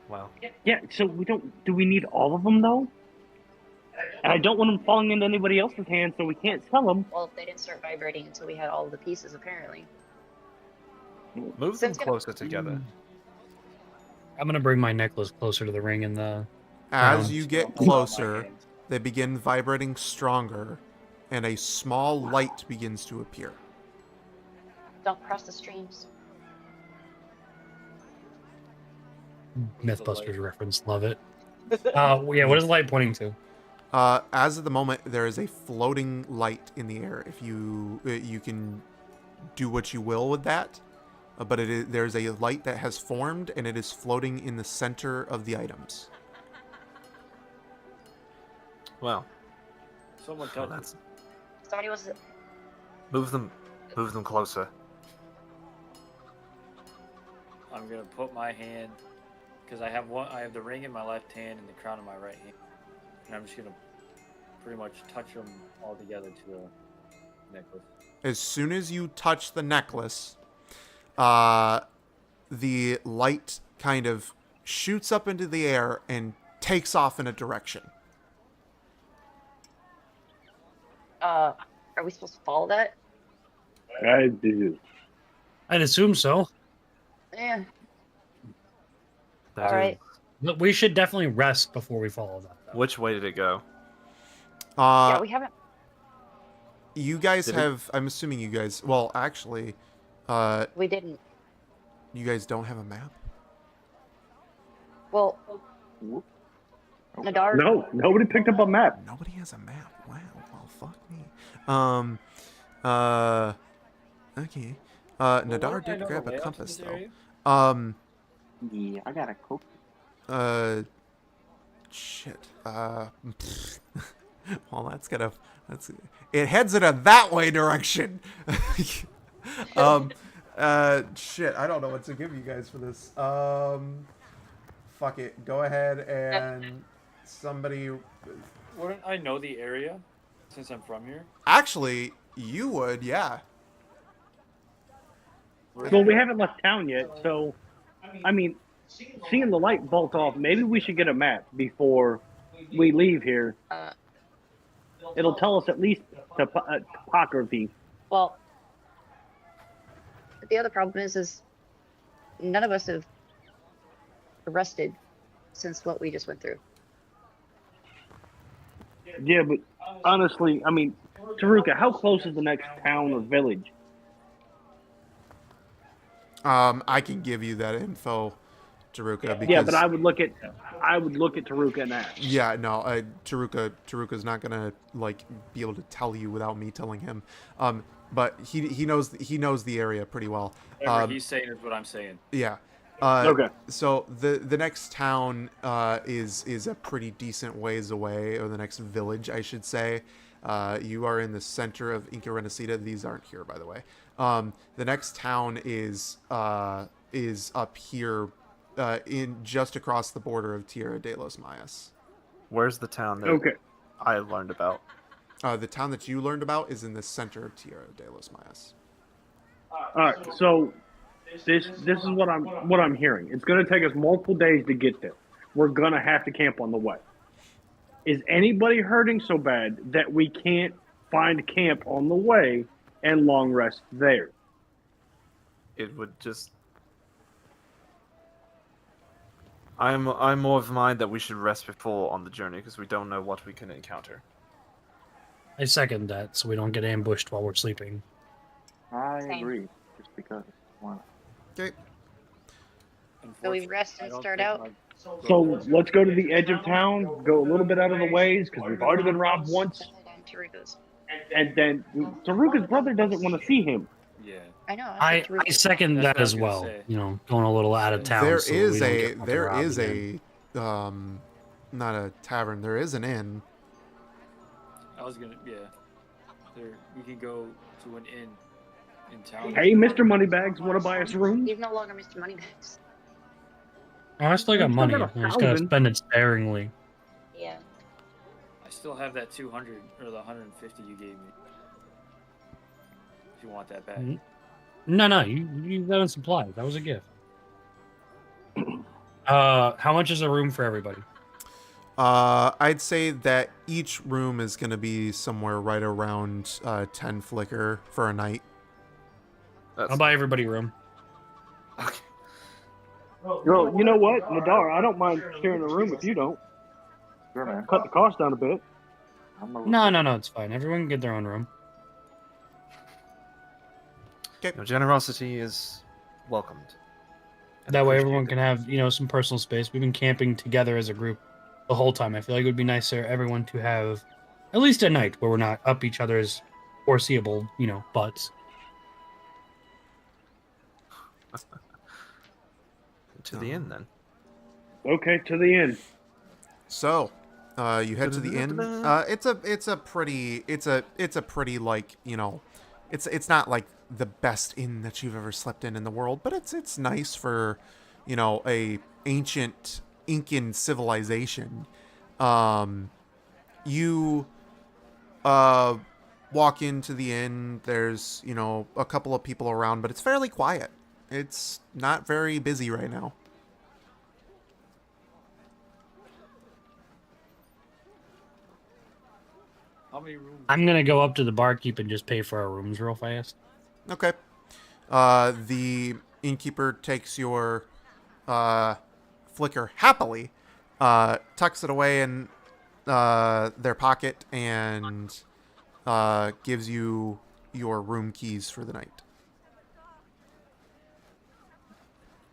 Well, Yeah, so we don't. Do we need all of them though? And I don't want them falling into anybody else's hands, so we can't sell them. Well, they didn't start vibrating until we had all of the pieces, apparently. move them Since gonna- closer together. I'm gonna bring my necklace closer to the ring and the. As you get Don't fall out my closer, hands. they begin vibrating stronger, and a small light begins to appear. Don't cross the streams. Mythbusters reference, love it. Yeah, what is the light pointing to? As of the moment, there is a floating light in the air. If you can do what you will with that, but there's a light that has formed, and it is floating in the center of the items. Well, Someone well, touch that's Somebody was. move them closer. I'm gonna put my hand because I have the ring in my left hand and the crown in my right hand, and I'm just gonna pretty much touch them all together to a necklace. As soon as you touch the necklace, the light kind of shoots up into the air and takes off in a direction. Are we supposed to follow that? I do. I'd assume so. Yeah. That All right. But we should definitely rest before we follow that. though. Which way did it go? Yeah, we haven't. You guys Did it- have, I'm assuming you guys, well, actually, We didn't. you guys don't have a map? Well, Nadar. No, nobody picked up a map. Nobody has a map. Wow. Well, fuck me. Okay. Nadar Well, I did know grab the a layouts compass, in this area. though. Yeah, I got a coke. Shit. Well, it heads in a that way direction. Shit, I don't know what to give you guys for this. Fuck it. Go ahead and somebody. Wouldn't I know the area since I'm from here? Actually, you would, yeah. Well, we haven't left town yet, so I mean, seeing the light bolt off, maybe we should get a map before we leave here. It'll tell us at least topography. Well, the other problem is none of us have arrested since what we just went through. Yeah, but honestly, I mean, Taruka, how close is the next town or village? I can give you that info, Taruka. Because, Yeah, but I would look at Taruka and ask. Yeah, no, Taruka's not gonna like be able to tell you without me telling him. But he knows the area pretty well. Whatever he's saying is what I'm saying. Yeah. Okay. So the next town is a pretty decent ways away, or the next village, I should say. You are in the center of Inca Renacida. These aren't here, by the way. The next town is up here, in just across the border of Tierra de los Mayas. Where's the town that Okay. I learned about? The town that you learned about is in the center of Tierra de los Mayas. All right. So this is what I'm hearing. It's going to take us multiple days to get there. We're going to have to camp on the way. Is anybody hurting so bad that we can't find camp on the way and long rest there. It would just. I'm more of the mind that we should rest before on the journey because we don't know what we can encounter. I second that, so we don't get ambushed while we're sleeping. I Same. agree. Just because. Why not? Okay. So we rest and start out. So let's go to the edge of town, go a little bit out of the ways because we've already been robbed once, Hold on, Taruka's. and then Taruka's brother doesn't want to see him. Yeah. I know. I Taruka's second That's that what I was as gonna well. say. You know, going a little out of town. There so is we don't a get fucking robbed again. not a tavern. There is an inn. I was gonna, yeah. There, we can go to an inn in town. Hey, Mr. Moneybags, want to buy us rooms? He's no longer Mr. Moneybags. Oh, I still got We still money. got I just gotta 1,000. spend it sparingly. Yeah. I still have that 200 or the 150 you gave me. If you want that back. No, you got in supplies. That was a gift. How much is a room for everybody? I'd say that each room is going to be somewhere right around 10 flicker for a night. I'll buy everybody a room. Okay. Well, you know what, Nadar, I don't mind sharing a room if you don't. Sure, man. Cut the cost down a bit. I'm a- No, it's fine. Everyone can get their own room. No, generosity is welcomed. And That way everyone appreciated. can have, you know, some personal space. We've been camping together as a group the whole time. I feel like it would be nice for everyone to have at least a night where we're not up each other's foreseeable, you know, butts. To the inn then. Okay, to the end. So, you head to the inn. It's a pretty like, you know, it's not like the best inn that you've ever slept in the world, but it's nice for, you know, a ancient Incan civilization. You walk into the inn. There's, you know, a couple of people around, but it's fairly quiet. It's not very busy right now. How many rooms? I'm gonna go up to the barkeep and just pay for our rooms real fast. Okay. The innkeeper takes your flicker happily, tucks it away in their pocket, and gives you your room keys for the night.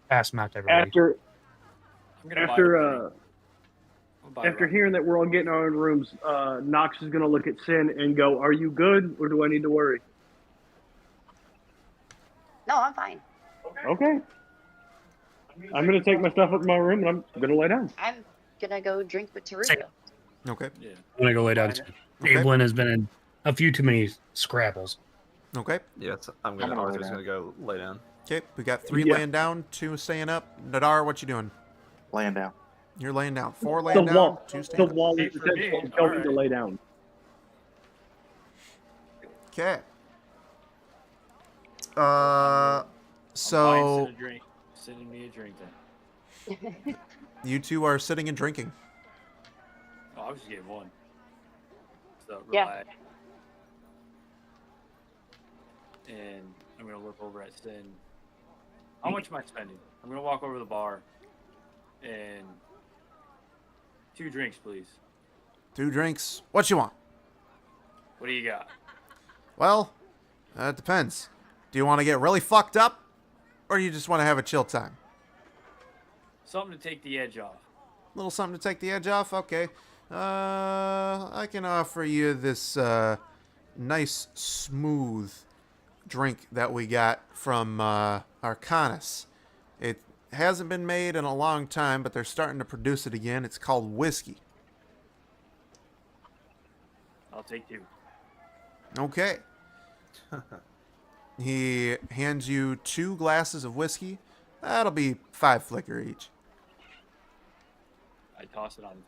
Pass them out to everybody. I'm gonna buy a drink. I'll buy a After round. hearing that we're all getting our own rooms, Knox is going to look at Sin and go, "Are you good, or do I need to worry?" No, I'm fine. Okay. I'm going to take my stuff up in my room and I'm going to lay down. I'm gonna go drink with Same. Taruka. Okay. Yeah. I'm gonna go lay down too. Okay. Evelyn has been in a few too many scrabbles. Okay. Yeah, I'm gonna lay Arthur's down. gonna go lay down. Okay. We got 3 Yeah. laying down, 2 staying up. Nadar, what you doing? Laying down. You're laying down. 4 The laying down, wall, 2 the staying up. wall Hey, is for me, essentially telling me to alright. lay down. Okay. I'm buying So Sin a drink. Sending me a drink then. you two are sitting and drinking. Oh, I was just getting one. So Yeah. relax. And I'm gonna look over at Sin. How much am I spending? I'm gonna walk over to the bar and 2 drinks, please. 2 drinks. What you want? What do you got? Well, it depends. Do you want to get really fucked up, or do you just want to have a chill time? Something to take the edge off. A little something to take the edge off? Okay. I can offer you this nice, smooth drink that we got from Arcanis. It hasn't been made in a long time, but they're starting to produce it again. It's called whiskey. I'll take 2. Okay. He hands you 2 glasses of whiskey. That'll be 5 flicker each. I toss it on.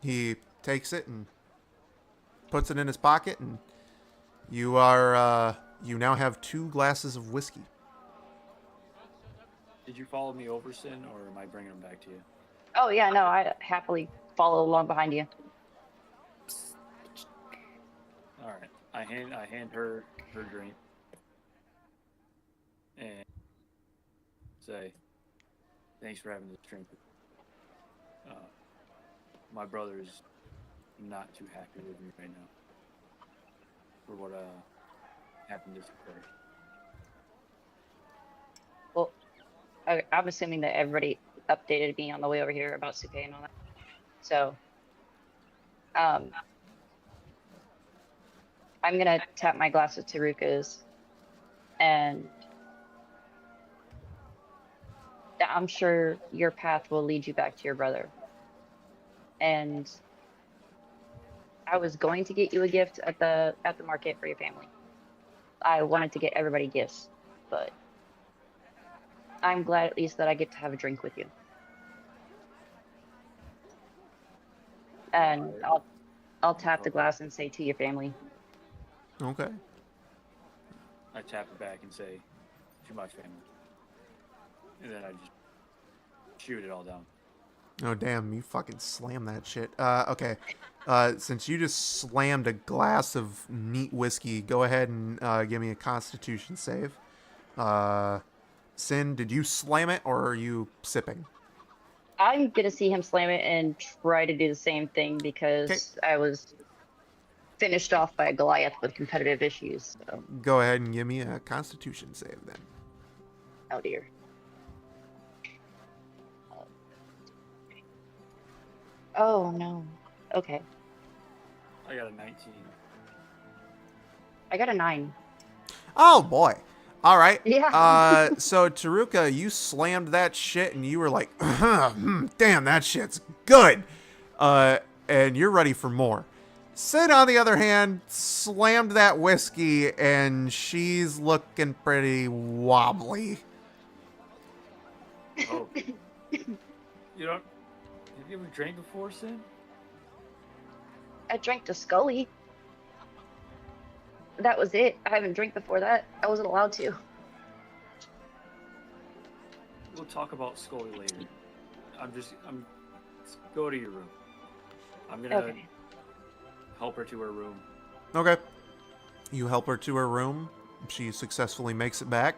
He takes it and puts it in his pocket, and you are you now have 2 glasses of whiskey. Did you follow me over, Sin, or am I bringing them back to you? Oh yeah, no, I happily follow along behind you. All right. I hand her drink and say, "Thanks for having this drink." My brother's not too happy with me right now for what happened this occurred. Well, I'm assuming that everybody updated me on the way over here about Suke and all that. So, I'm gonna tap my glass with Taruka's, and I'm sure your path will lead you back to your brother. And I was going to get you a gift at the market for your family. I wanted to get everybody gifts, but I'm glad at least that I get to have a drink with you. And I'll tap the glass and say to your family. Okay. I tap it back and say, "To my family," and then I just shoot it all down. Oh, damn, you fucking slammed that shit. Okay. Since you just slammed a glass of neat whiskey, go ahead and give me a Constitution save. Sin, did you slam it, or are you sipping? I'm gonna see him slam it and try to do the same thing because I was finished off by a Goliath with competitive issues. So. Go ahead and give me a Constitution save, then. Oh, dear. Oh, no. Okay. I got a 19. I got a 9. Oh, boy. All right. Yeah. So, Taruka, you slammed that shit, and you were like, damn, that shit's good. And you're ready for more. Sid, on the other hand, slammed that whiskey, and she's looking pretty wobbly. Oh. Have you ever drank before, Sin? I drank to Scully. That was it. I haven't drank before that. I wasn't allowed to. We'll talk about Scully later. Go to your room. I'm gonna help her to her room. Okay. You help her to her room. She successfully makes it back.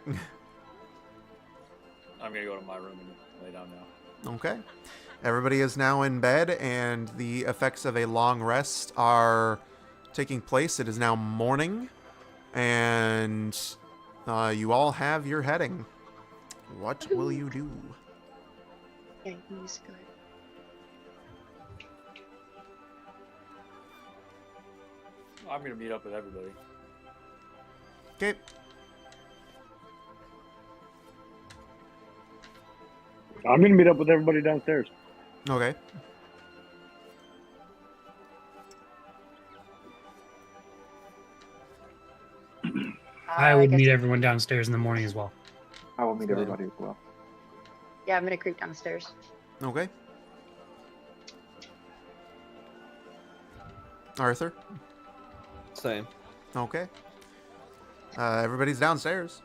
I'm gonna go to my room and lay down now. Okay. Everybody is now in bed, and the effects of a long rest are taking place. It is now morning, and you all have your heading. What will you do? Yeah, he's good. I'm gonna meet up with everybody. Okay. I'm going to meet up with everybody downstairs. Okay. I would meet everyone downstairs in the morning as well. I will meet everybody as well. Yeah, I'm gonna creep downstairs. Okay. Arthur? Same. Okay. Everybody's downstairs.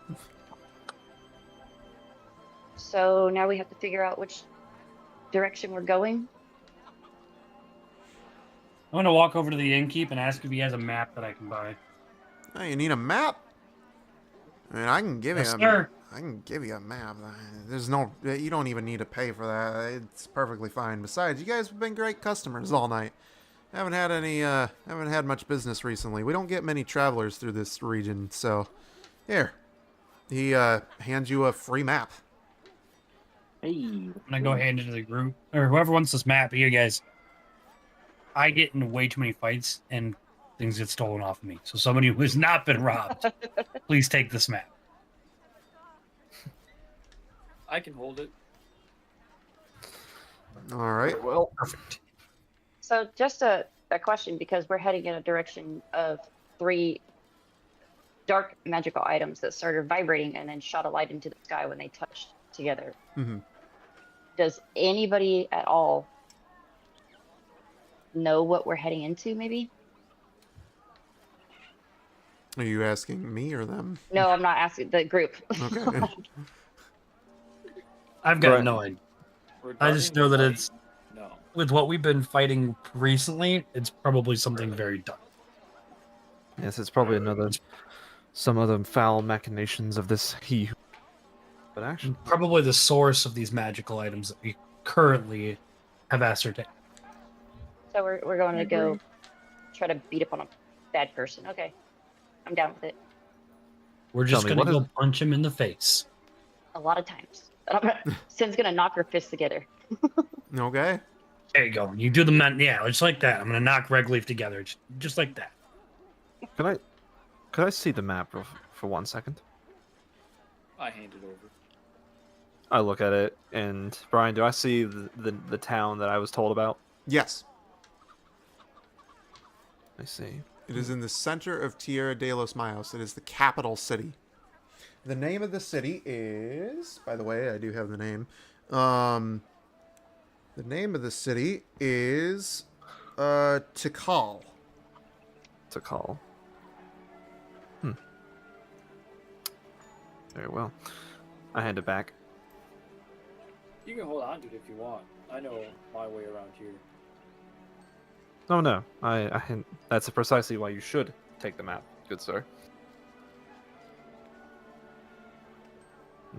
So now we have to figure out which direction we're going. I'm gonna walk over to the innkeep and ask if he has a map that I can buy. Oh, you need a map? I mean, I can give Yes, you a sir. I can give you a map. There's no, you don't even need to pay for that. It's perfectly fine. Besides, you guys have been great customers all night. Haven't had much business recently. We don't get many travelers through this region, so here. He hands you a free map. Hey. I'm gonna go hand it to the group or whoever wants this map. Here, guys. I get into way too many fights and things get stolen off of me. So somebody who has not been robbed, please take this map. I can hold it. All right. Well, Perfect. So just a question, because we're heading in a direction of 3 dark magical items that started vibrating and then shot a light into the sky when they touched together. Mm-hmm. Does anybody at all know what we're heading into, maybe? Are you asking me or them? No, I'm not asking the group. Okay. I've got Right. no idea. I just know that it's No. with what we've been fighting recently, it's probably something very dark. Yes, it's probably some other foul machinations of this he. But actually, Probably the source of these magical items that we currently have ascertained. So we're going to go try to beat up on a bad person. Okay, I'm down with it. We're Tell just me, gonna what go is- punch him in the face. A lot of times. Sin's gonna knock her fists together. Okay. There you go. You do the man. Yeah, just like that. I'm gonna knock Redleaf together, just like that. could I see the map for 1 second? I hand it over. I look at it, and Brian, do I see the town that I was told about? Yes. I see. It is in the center of Tierra de los Mayos. It is the capital city. The name of the city is, by the way, I do have the name. The name of the city is Tikal. Tikal. Very well. I hand it back. You can hold on to it if you want. I know my way around here. Oh no, that's precisely why you should take the map, good sir.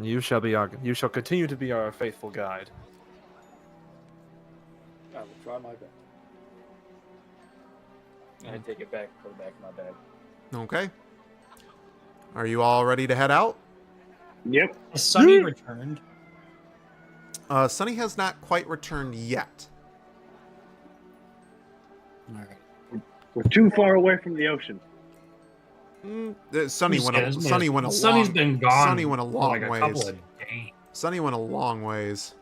You shall continue to be our faithful guide. I will try my best. I take it back, put it back in my bag. Okay. Are you all ready to head out? Yep. Has Sunny returned? Sunny has not quite returned yet. All right. We're too far away from the ocean. Sunny went a Sunny's been gone. Sunny went a long like a ways. couple of days. Sunny went a long ways.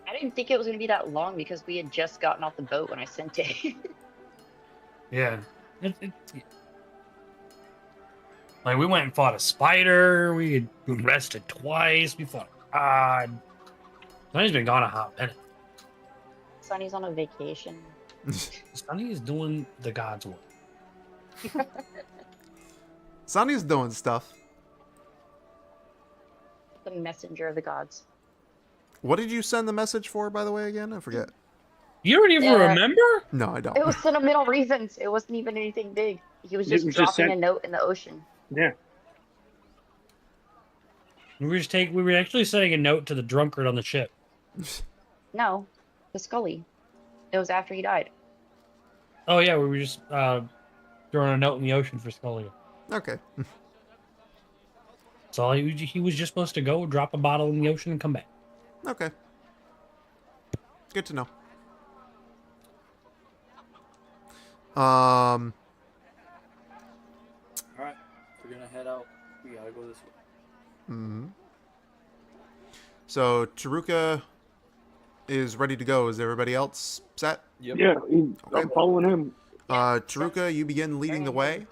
I didn't think it was gonna be that long because we had just gotten off the boat when I sent it. Yeah. Like we went and fought a spider. We rested twice. We fought a god. Sunny's been gone a hot minute. Sonny's on a vacation. Sunny is doing the god's work. Sunny's doing stuff. The messenger of the gods. What did you send the message for, by the way, again? I forget. You don't even remember? No, I don't. It was sentimental reasons. It wasn't even anything big. He was just dropping a note in the ocean. Yeah. We were actually sending a note to the drunkard on the ship. No, the Scully. It was after he died. Oh yeah, we were just throwing a note in the ocean for Scully. Okay. So he was just supposed to go drop a bottle in the ocean and come back. Okay. Good to know. Alright, if we're gonna head out, we gotta go this way. Mm-hmm. So Taruka is ready to go. Is everybody else set? Yep. Yeah, I'm following him. Taruka, you begin leading the way.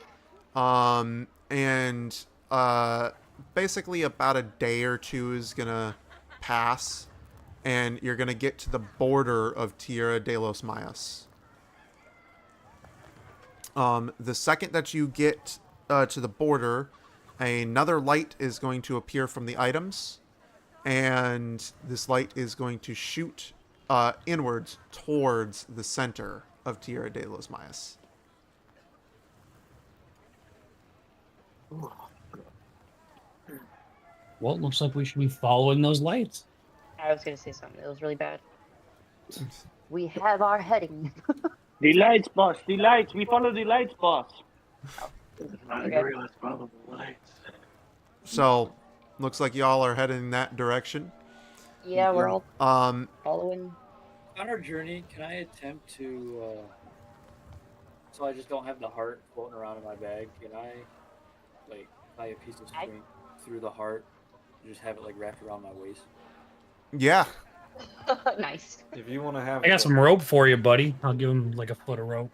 And basically about a day or two is gonna pass, and you're gonna get to the border of Tierra de los Mayas. The second that you get to the border, another light is going to appear from the items, and this light is going to shoot inwards towards the center of Tierra de los Mayas. Well, it looks like we should be following those lights. I was gonna say something. It was really bad. We have our heading. The lights, boss. The lights. We follow the lights, boss. Okay. Let's follow the lights. So, looks like y'all are heading that direction. Yeah, we're all following. On our journey, can I attempt to, so I just don't have the heart floating around in my bag, can I, like, tie a piece of string through the heart and just have it, like, wrapped around my waist? Yeah. Nice. If you want to have, I got some rope for you, buddy. I'll give him like a foot of rope.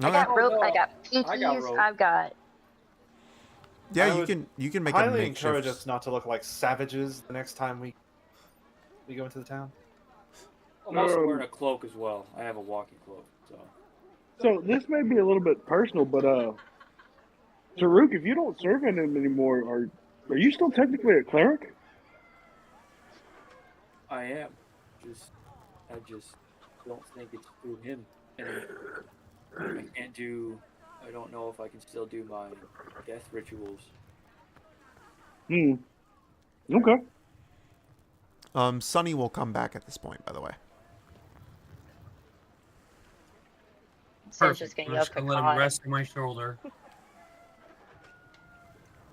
I got rope. no. I got pinkies. rope. I've got. Yeah, I you can make highly a makeshift. encourage us not to look like savages the next time we go into the town. I'm also wearing a cloak as well. I have a walking cloak, so. So this may be a little bit personal, but Taruk, if you don't serve him anymore, are you still technically a cleric? I am. I just don't think it's through him anymore. I can't do I don't know if I can still do my death rituals. Okay. Sunny will come back at this point, by the way. Sin's just Perfect. getting I'm up just gonna let him rest on my shoulder.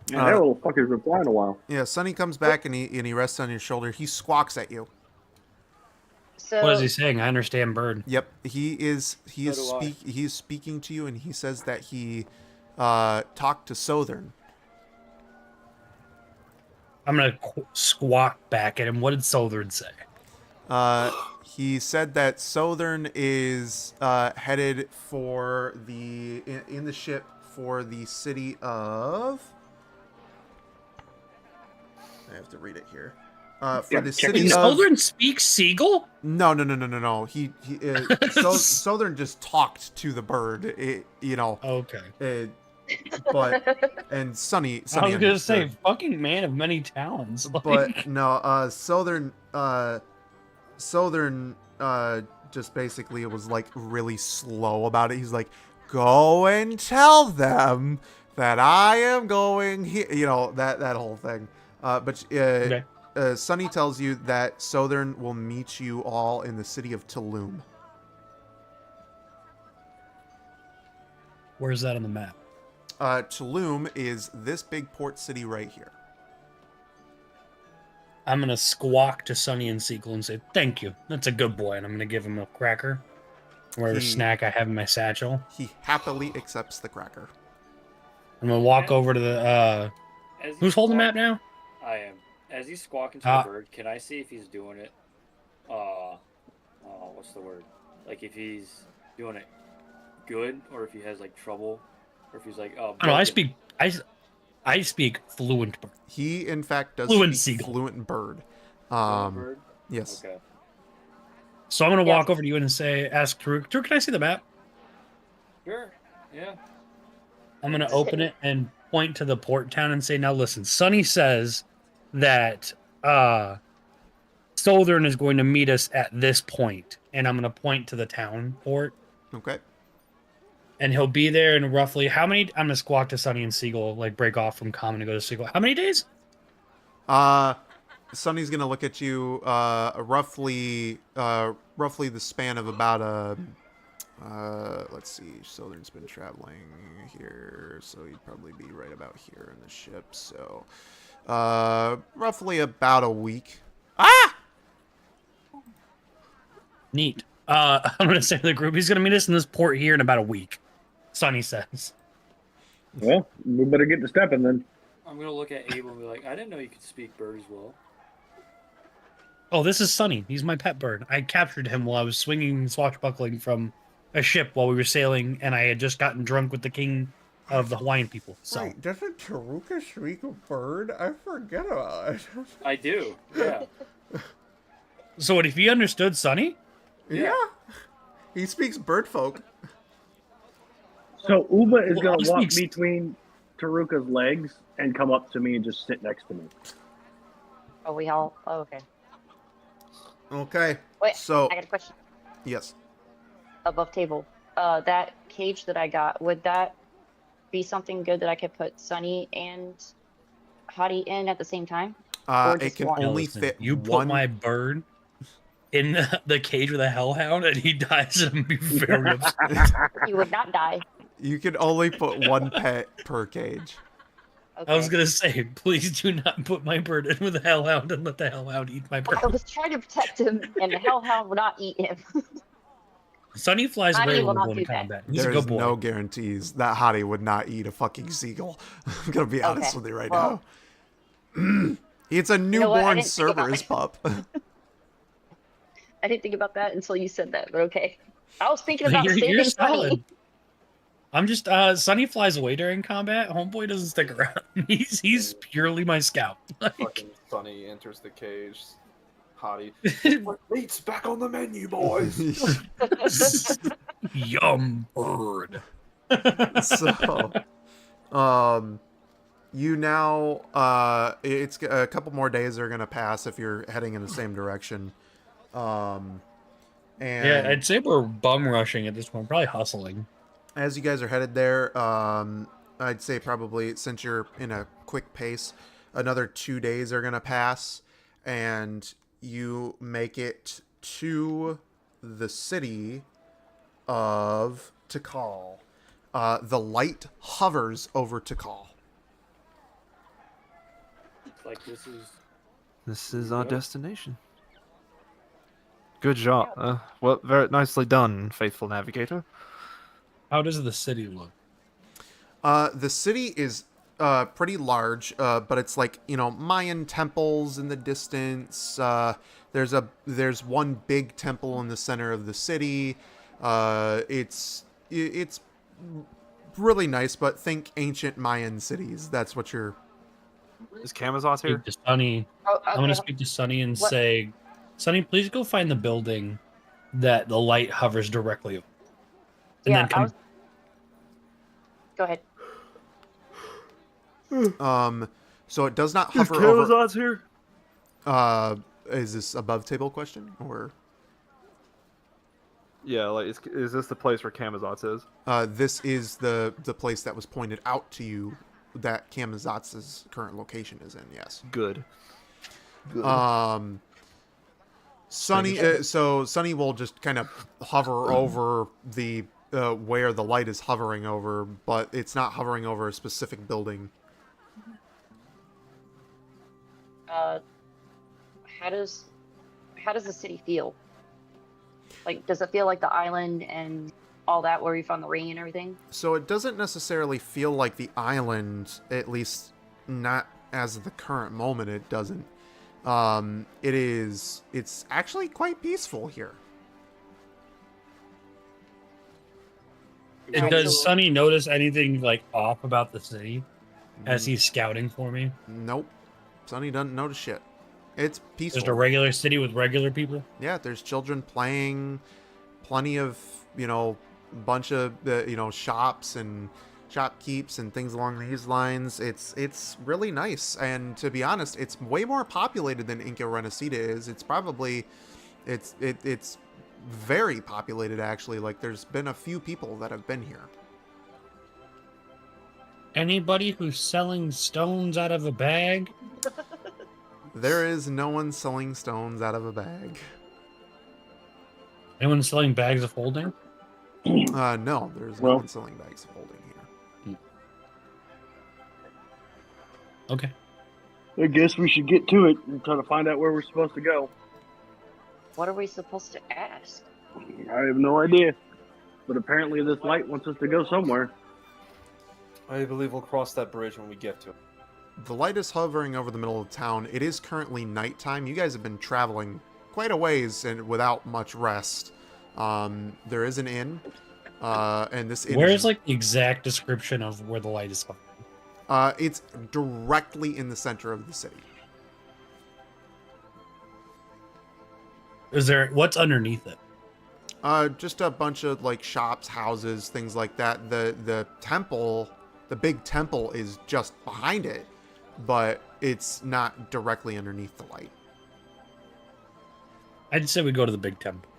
Yeah, that little fucker's been flying a while. Yeah, Sunny comes back and he rests on your shoulder. He squawks at you. So What is he saying? I understand bird. Yep, he is speaking to you, and he says that he talked to Southern. I'm gonna squawk back at him. What did Southern say? He said that Southern is headed for in the ship for the city of. I have to read it here. For the city Can of. Southern speak Seagull? No. Southern just talked to the bird. Okay. And Sunny. I was gonna say, understood. fucking man of many talents. But no, Southern just basically was like really slow about it. He's like, go and tell them that I am going here. That whole thing. Okay. Sunny tells you that Southern will meet you all in the city of Tulum. Where's that on the map? Tulum is this big port city right here. I'm gonna squawk to Sonny and Seagull and say, "Thank you. That's a good boy." And I'm gonna give him a cracker, whatever snack I have in my satchel. He happily accepts the cracker. I'm gonna walk over to the. Who's holding the map now? I am. As he's squawking to the bird, can I see if he's doing it? What's the word? Like if he's doing it good, or if he has like trouble, or if he's like, oh. No, I speak fluent bird. He, in fact, does speak fluent bird. Bird? Yes. Okay. So I'm gonna walk over to you and ask Drew, can I see the map? Sure. Yeah. I'm gonna open it and point to the port town and say, now listen, Sonny says that Southern is going to meet us at this point, and I'm gonna point to the town port. Okay. And he'll be there in roughly how many? I'm gonna squawk to Sunny and Seagull, like break off from Common and go to Seagull. How many days? Sunny's gonna look at you roughly the span of about let's see, Southern's been traveling here, so he'd probably be right about here in the ship. So roughly about a week. Neat. I'm gonna say to the group, he's gonna meet us in this port here in about a week. Sonny says. Well, we better get to stepping then. I'm gonna look at Abel and be like, I didn't know you could speak bird as well. Oh, this is Sonny. He's my pet bird. I captured him while I was swinging swashbuckling from a ship while we were sailing, and I had just gotten drunk with the king of the Hawaiian people. So. Wait, doesn't Taruka speak a bird? I forget about it. I do. Yeah. So what, if he understood Sonny? Yeah. He speaks bird folk. So Uba is going to walk between Taruka's legs and come up to me and just sit next to me. Oh, we all. Oh, okay. Okay. Wait. So I got a question. Yes. Above table. That cage that I got, would that be something good that I could put Sunny and Hottie in at the same time? It can only fit you put my bird in the cage with a hellhound and he dies, and I'd be very upset. He would not die. You can only put one pet per cage. Okay. I was gonna say, please do not put my bird in with a hellhound and let the hellhound eat my bird. I was trying to protect him, and the hellhound would not eat him. Sonny flies away Hottie will when not we're do in that. combat. He's a There's good boy. no guarantees that Hottie would not eat a fucking seagull. I'm gonna be honest with you right now. It's a newborn Cerberus pup. I didn't think about that until you said that, but okay. I was thinking about You're saving solid. Sunny. I'm just Sonny flies away during combat. Homeboy doesn't stick around. He's purely my scout. Fucking Sonny enters the cage. Hottie. Meat's back on the menu, boys. Yum bird. So, you now it's a couple more days are gonna pass if you're heading in the same direction. And yeah, I'd say we're bum rushing at this point, probably hustling. as you guys are headed there, I'd say probably since you're in a quick pace, another 2 days are gonna pass, and you make it to the city of Tikal. The light hovers over Tikal. It's like This is our destination. Good job. Well, very nicely done, faithful navigator. How does the city look? The city is pretty large, but it's like, Mayan temples in the distance. There's one big temple in the center of the city. It's really nice, but think ancient Mayan cities. That's what you're. Is Camazotz here? Speak to Sunny. Oh, I'm gonna okay. speak to Sunny and What- say, Sunny, please go find the building that the light hovers directly over. And Yeah, then come. Go ahead. So it does not Is hover over. Camazotz here? Is this above table question or? Yeah, like is this the place where Camazotz is? This is the place that was pointed out to you that Kamazotz's current location is in. Yes. Good. Sunny. So Sunny will just kind of hover over the where the light is hovering over, but it's not hovering over a specific building. How does the city feel? Like, does it feel like the island and all that where you found the ring and everything? So it doesn't necessarily feel like the island, at least not as of the current moment. It doesn't. It's actually quite peaceful here. And does Sunny notice anything like off about the city as he's scouting for me? Nope. Sunny doesn't notice shit. It's peaceful. Just a regular city with regular people? Yeah, there's children playing, plenty of, bunch of, shops and shopkeeps and things along these lines. It's really nice. And to be honest, it's way more populated than Inca Renacida is. It's probably, it's very populated, actually. Like, there's been a few people that have been here. Anybody who's selling stones out of a bag? There is no one selling stones out of a bag. Anyone selling bags of holding? No, there's no one selling bags of holding here. Okay. I guess we should get to it and try to find out where we're supposed to go. What are we supposed to ask? I have no idea. But apparently this light wants us to go somewhere. I believe we'll cross that bridge when we get to it. The light is hovering over the middle of town. It is currently nighttime. You guys have been traveling quite a ways and without much rest. There is an inn, and this inn Where's like the exact description of where the light is coming? It's directly in the center of the city. Is there what's underneath it? Just a bunch of like shops, houses, things like that. The temple, the big temple, is just behind it, but it's not directly underneath the light. I'd say we go to the big temple.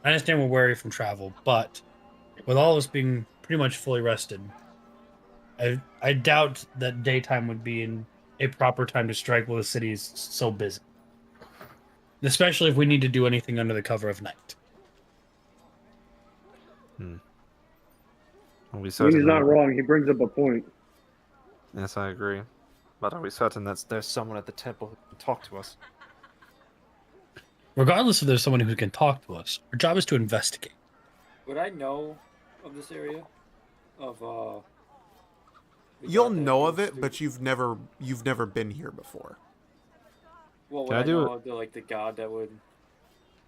I understand we're wary from travel, but with all of us being pretty much fully rested, I doubt that daytime would be in a proper time to strike while the city is so busy. Especially if we need to do anything under the cover of night. Are we He's certain not wrong. He brings up a point. Yes, I agree. But are we certain that there's someone at the temple who can talk to us? Regardless if there's someone who can talk to us, our job is to investigate. Would I know of this area? You'll know of it, but you've never been here before. Well, would Can I I do know of the god that would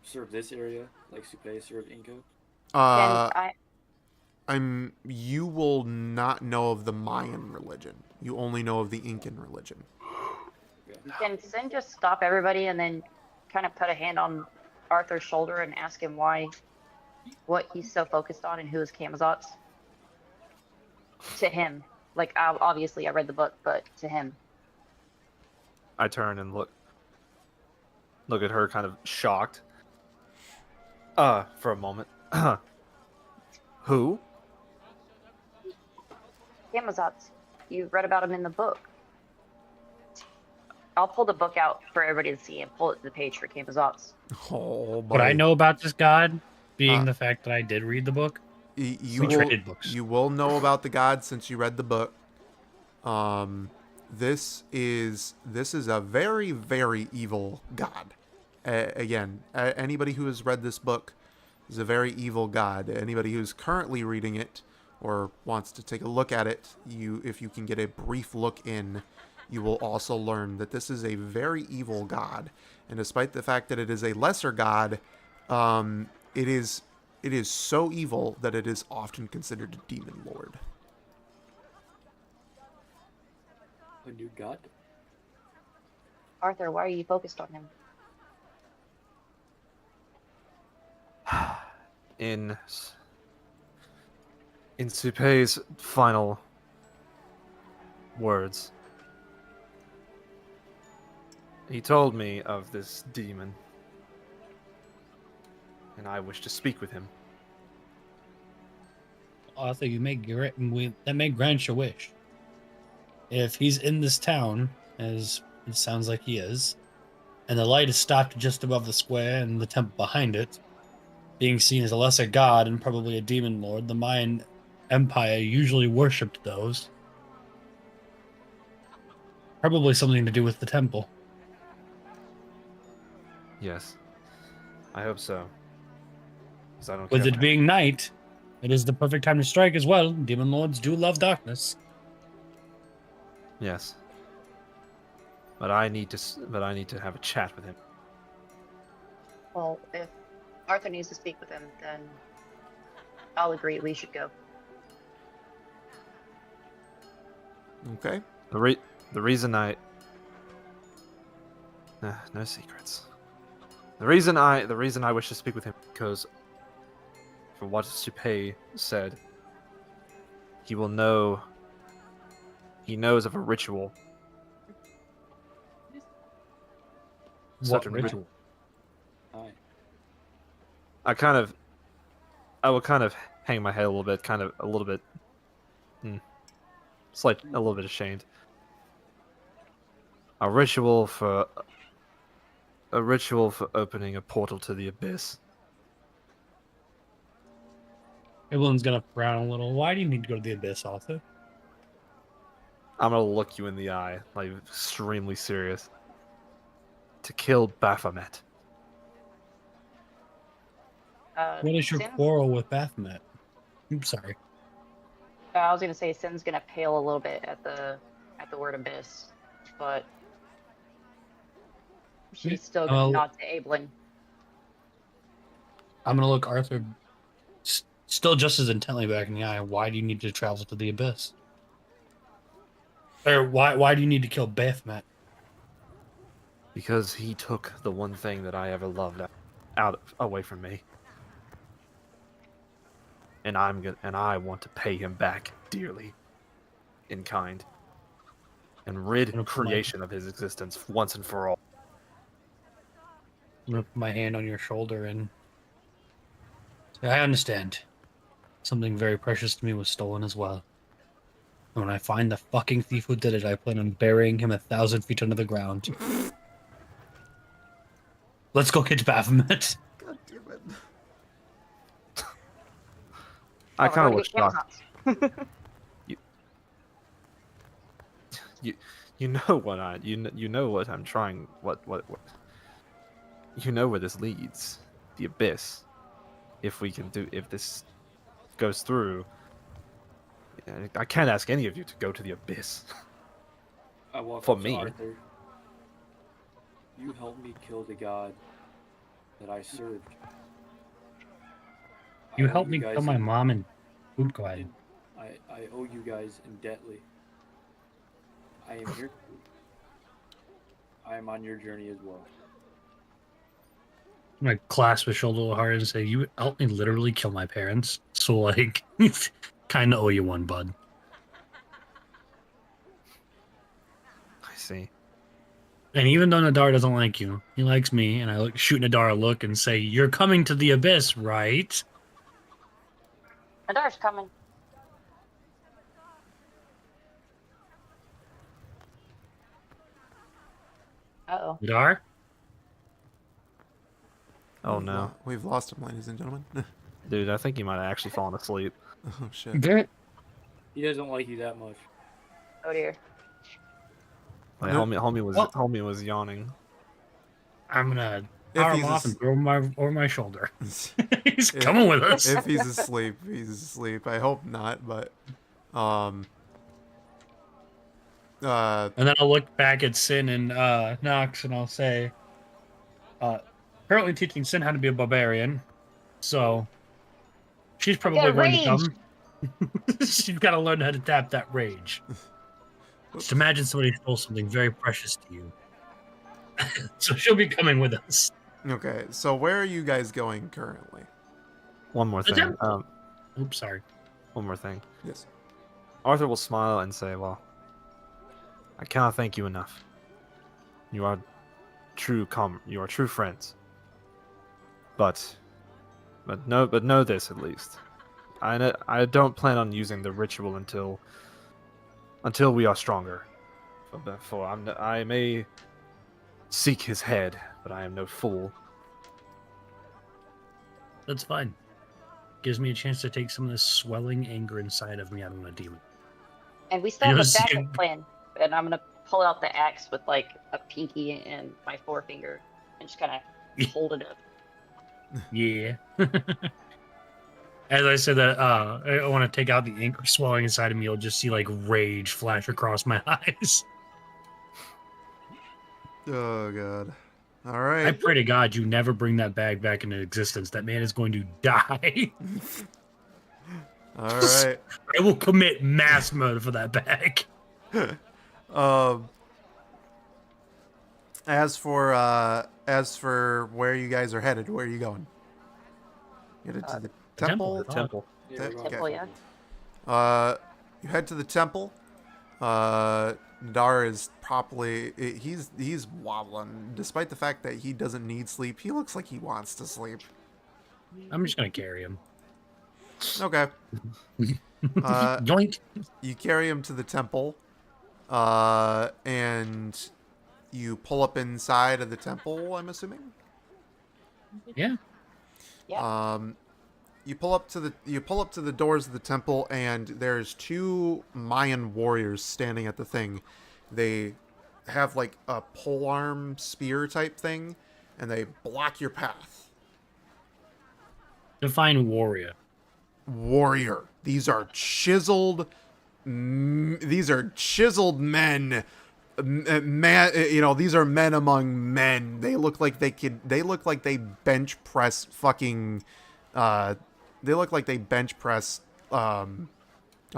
serve this area, like Supe served Inca? You will not know of the Mayan religion. You only know of the Incan religion. Can Sin just stop everybody and then kind of put a hand on Arthur's shoulder and ask him what he's so focused on and who is Camazotz? To him. Like, obviously I read the book, but to him. I turn and look at her kind of shocked. For a moment. Who? Camazotz. You read about him in the book. I'll pull the book out for everybody to see and pull it to the page for Camazotz. Oh, What I boy. know about this god, being Uh, the fact that I did read the book, You we will, traded books. you will know about the god since you read the book. This is a very, very evil god. Again, anybody who has read this book is a very evil god. Anybody who's currently reading it or wants to take a look at it, if you can get a brief look in, you will also learn that this is a very evil god. And despite the fact that it is a lesser god, it is so evil that it is often considered a demon lord. A new god? Arthur, why are you focused on him? In Supei's final words, he told me of this demon, and I wish to speak with him. Arthur, that may grant your wish. If he's in this town, as it sounds like he is, and the light is stopped just above the square and the temple behind it, being seen as a lesser god and probably a demon lord, the Mayan Empire usually worshipped those. Probably something to do with the temple. Yes, I hope so. 'Cause I don't With care. it being night, it is the perfect time to strike as well. Demon lords do love darkness. Yes, but I need to have a chat with him. Well, if Arthur needs to speak with him, then I'll agree we should go. Okay. The reason I no secrets. The reason I wish to speak with him because, for what Supei said, he knows of a ritual. Such a ritual. Hi. I will kind of hang my head a little bit, a little bit ashamed. A ritual for opening a portal to the abyss. Everyone's gonna frown a little. Why do you need to go to the abyss, Arthur? I'm gonna look you in the eye, like extremely serious. To kill Baphomet. What is your Sin's- quarrel with Baphomet? I'm sorry. I was gonna say Sin's gonna pale a little bit at the word abyss, but she's still gonna nod to Ablin. I'm gonna look Arthur still just as intently back in the eye. Why do you need to travel to the abyss? Or why do you need to kill Baphomet? Because he took the one thing that I ever loved away from me. And I want to pay him back dearly, in kind, and rid creation of his existence once and for all. I'm gonna put my hand on your shoulder and I understand. Something very precious to me was stolen as well. And when I find the fucking thief who did it, I plan on burying him 1,000 feet under the ground. Let's go get Baphomet. God damn it. I kind of we're look gonna shocked. get You know what you know what I'm trying what you know where this leads, the abyss. If this goes through, I can't ask any of you to go to the abyss. I walk For up to me. Arthur. You helped me kill the god that I served. You I owe helped me guys kill my in- mom and food guide. I owe you guys indebtedly. I am here. I am on your journey as well. I'm gonna clasp his shoulder a little hard and say, "You helped me literally kill my parents, so like, kind of owe you one, bud." I see. And even though Nadar doesn't like you, he likes me, and I shoot Nadar a look and say, "You're coming to the abyss, right?" Nadar's coming. Uh-oh. Dar? Oh no, We've lost him, ladies and gentlemen. dude! I think he might have actually fallen asleep. Oh shit. He doesn't like you that much. Oh dear. Like, No. homie was yawning. I'm gonna If power him he's off and throw him over my shoulder. He's If- coming with us. If he's asleep, he's asleep. I hope not, but And then I'll look back at Sin and Nox and I'll say, currently teaching Sin how to be a barbarian. So she's got probably going to rage. come. She's got to learn how to tap that rage. Just imagine somebody stole something very precious to you. So she'll be coming with us. okay. So where are you guys going currently? One more The thing. temple. Oops, sorry. One more thing. Yes. Arthur will smile and say, "Well, I cannot thank you enough. You are you are true friends. But know this at least. I don't plan on using the ritual until we are stronger. For I may seek his head, but I am no fool." That's fine. Gives me a chance to take some of this swelling anger inside of me out on a demon. And we still have a Yes. backup plan. And I'm gonna pull out the axe with like a pinky and my forefinger and just kind of hold it up. Yeah. As I said that, I want to take out the anger swelling inside of me. You'll just see like rage flash across my eyes. Oh god. All I right. pray to God you never bring that bag back into existence. That man is going to die. All right. I will commit mass murder for that bag. As for where you guys are headed, where are you going? Headed to the temple. The temple. Yeah, we're going Temple, to yeah. temple. You head to the temple. Nadar is probably he's wobbling, despite the fact that he doesn't need sleep. He looks like he wants to sleep. I'm just gonna carry him. Okay. Yoink. You carry him to the temple, and you pull up inside of the temple. I'm assuming. Yeah. You pull up to the doors of the temple, and there's two Mayan warriors standing at the thing. They have like a polearm spear type thing, and they block your path. Define warrior. Warrior. These are chiseled. These are chiseled men. Man, these are men among men. They look like they could. They look like they bench press fucking. They look like they bench press. Oh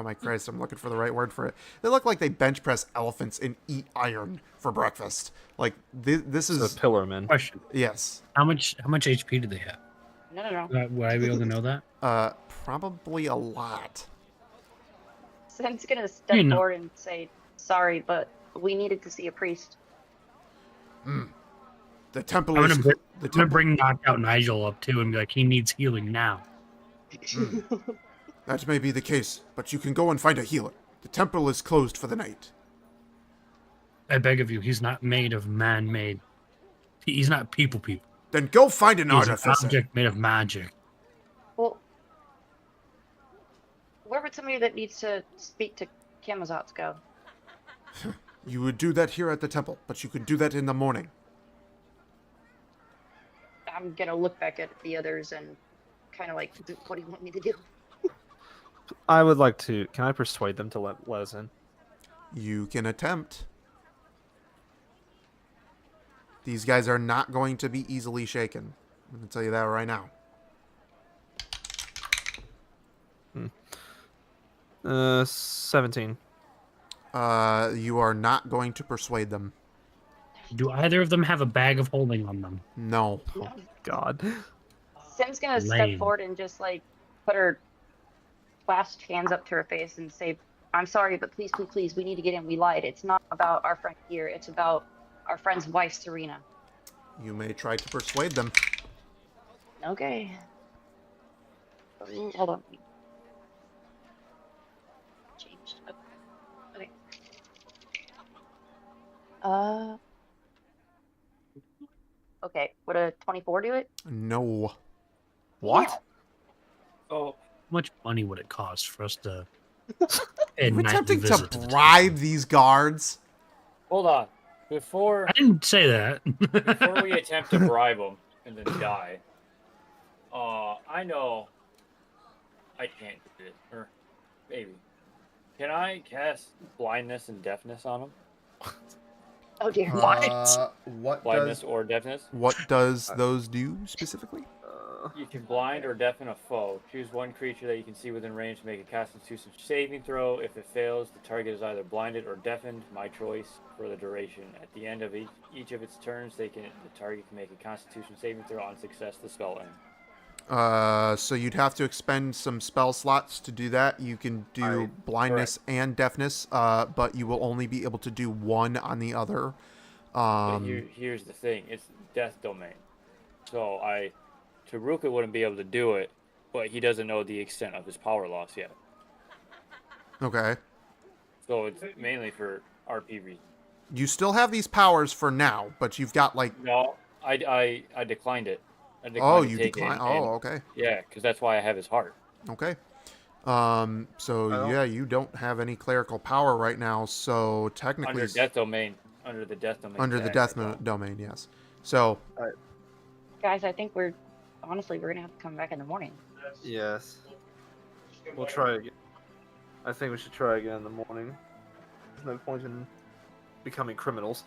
my Christ! I'm looking for the right word for it. They look like they bench press elephants and eat iron for breakfast. Like this is The pillar men. Question. yes. How much HP do they have? No. Would I be able to know that? Probably a lot. Sin's gonna step You know. forward and say, "Sorry, but we needed to see a priest." The temple I'm is. gonna The I'm gonna temple. bring Knockout Nigel up too and be like, he needs healing now. That may be the case, but you can go and find a healer. The temple is closed for the night. I beg of you, he's not made of man-made. He's not people. Then go find an He's an artificer. object made of magic. Well, where would somebody that needs to speak to Camazotz go? You would do that here at the temple, but you could do that in the morning. I'm gonna look back at the others and kind of like, what do you want me to do? I would like to. Can I persuade them to let us in? You can attempt. These guys are not going to be easily shaken. I'm going to tell you that right now. 17. You are not going to persuade them. Do either of them have a bag of holding on them? No. Oh, God. Sim's gonna step Lame. forward and just like put her clasped hands up to her face and say, "I'm sorry, but please, we need to get in. We lied. It's not about our friend here. It's about our friend's wife, Serena." You may try to persuade them. Okay. Hold on. Changed. Okay. Okay, would a 24 do it? No. What? Oh, How much money would it cost for us to You pay a nightly attempting to visit to the bribe temple? these guards? hold on. Before I didn't say that. before we attempt to bribe them and then die, I know I can't do it. Or maybe. Can I cast blindness and deafness on them? Oh dear. What Blindness does or deafness? what does those do specifically? You can blind or deafen a foe. Choose one creature that you can see within range to make a Constitution saving throw. If it fails, the target is either blinded or deafened. My choice for the duration. At the end of each of its turns, the target can make a Constitution saving throw. On success, the spell ends. So you'd have to expend some spell slots to do that. You can do blindness and deafness, but you will only be able to do one on the other. But here's the thing: it's death domain. So Taruka wouldn't be able to do it, but he doesn't know the extent of his power loss yet. Okay. So it's mainly for RP reasons. You still have these powers for now, but you've got like. No, I declined it. Oh, you declined. Oh, okay. Yeah, because that's why I have his heart. Okay. So yeah, you don't have any clerical power right now. So technically, Under death domain. Under the death domain. Under the death domain, yes. So. Guys, I think we're gonna have to come back in the morning. Yes. We'll try again. I think we should try again in the morning. There's no point in becoming criminals.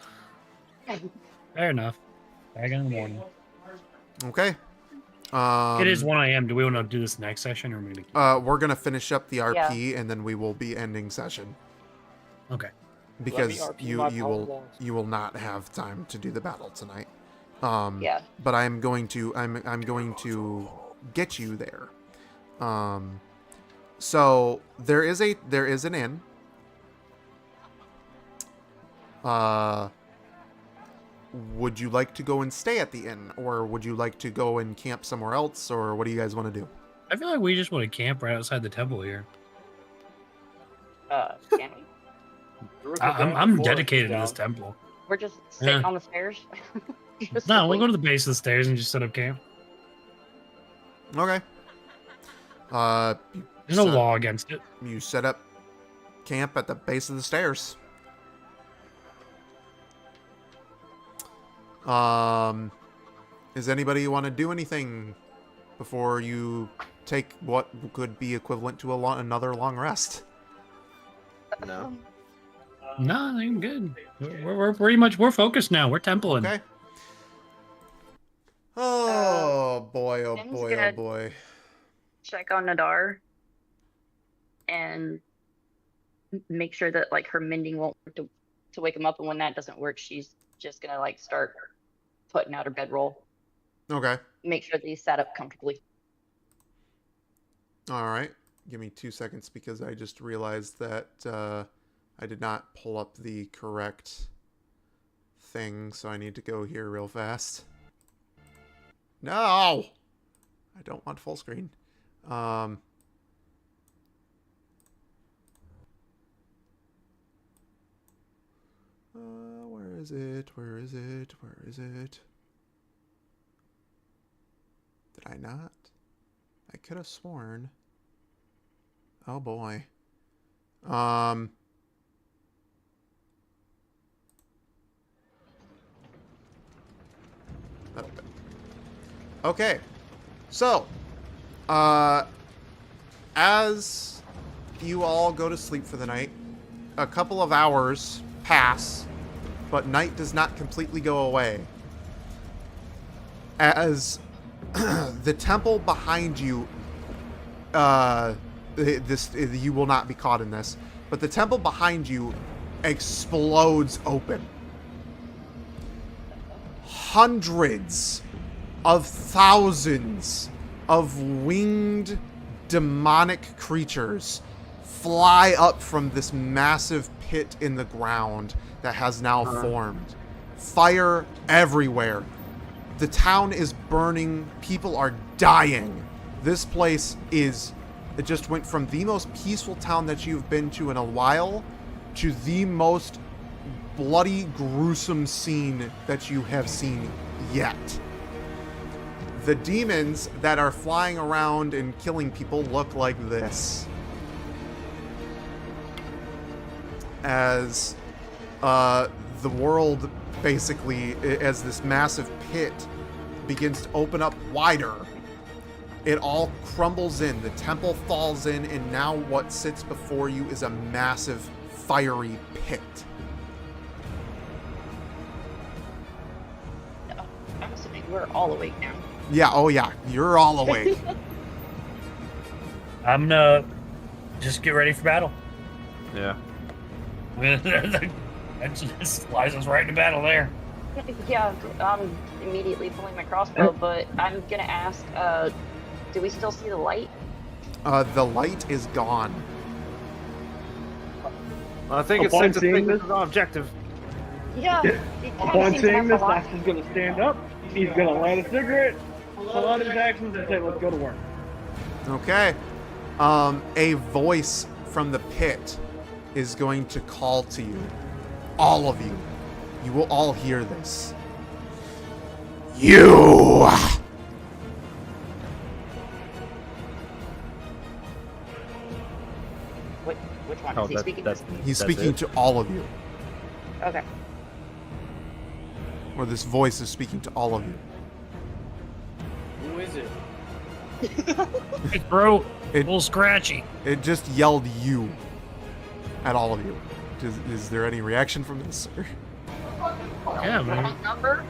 Fair enough. Back in the morning. Okay. It is 1 a.m. Do we want to do this next session, or are we gonna keep... We're gonna finish up the RP and then we will be ending session. Okay. Because you will not have time to do the battle tonight. Yeah. But I'm going to get you there. So there is an inn. Would you like to go and stay at the inn, or would you like to go and camp somewhere else, or what do you guys want to do? I feel like we just want to camp right outside the temple here. Can we? I'm dedicated to this temple. We're just sitting on the stairs. No, we'll go to the base of the stairs and just set up camp. Okay. There's no law against it. You set up camp at the base of the stairs. Does anybody want to do anything before you take what could be equivalent to another long rest? No. No, I'm good. We're pretty much focused now. We're templing. Okay. Oh boy! Oh Tim's boy! Oh boy! Check on Nadar and make sure that like her mending won't work to wake him up, and when that doesn't work, she's just gonna like start putting out her bedroll. Okay. Make sure that he's sat up comfortably. All right. Give me 2 seconds because I just realized that I did not pull up the correct thing, so I need to go here real fast. No! I don't want full screen. Where is it? Where is it? Where is it? Did I not? I could have sworn. Oh boy. Okay. So, as you all go to sleep for the night, a couple of hours pass, but night does not completely go away. As the temple behind you, you will not be caught in this, but the temple behind you explodes open. Hundreds of thousands of winged demonic creatures fly up from this massive pit in the ground that has now formed. Fire everywhere. The town is burning. People are dying. This place it just went from the most peaceful town that you've been to in a while to the most bloody, gruesome scene that you have seen yet. The demons that are flying around and killing people look like this. As the world, basically, as this massive pit begins to open up wider, it all crumbles in. The temple falls in, and now what sits before you is a massive, fiery pit. I'm assuming we're all awake now. Yeah, oh yeah, you're all awake. I'm gonna just get ready for battle. Yeah. That just flies us right into battle there. Yeah, I'm immediately pulling my crossbow, but I'm gonna ask, do we still see the light? The light is gone. I think it's Upon safe to seeing think this- this is our objective. Yeah. it kinda Upon seems to seeing have this, a lot- Max is going to stand up. He's going to light a cigarette, pull out his actions, and say, let's go to work. Okay. A voice from the pit is going to call to you. All of you. You will all hear this. You! Which one? Oh, Is he speaking? that's He's That's speaking it? to all of you. Okay. Or this voice is speaking to all of you. Who is it? Hey, bro, a It, little scratchy. it just yelled you at all of you. Is there any reaction from this? Yeah, man. Number?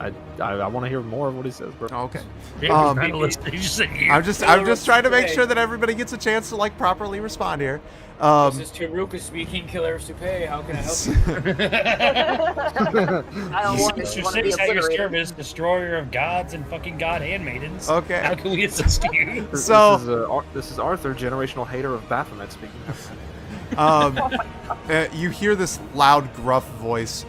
I want to hear more of what he says, bro. Okay. Yeah, we're not listening. You just said you. I'm just trying to make sure that everybody gets a chance to like properly respond here. This is Taruka speaking, Killer Supe. How can I help you? I don't want Mr. to be Six at your obliterated. service, destroyer of gods and fucking god handmaidens. Okay. How can we assist you? So this is Arthur, generational hater of Baphomet speaking. You hear this loud, gruff voice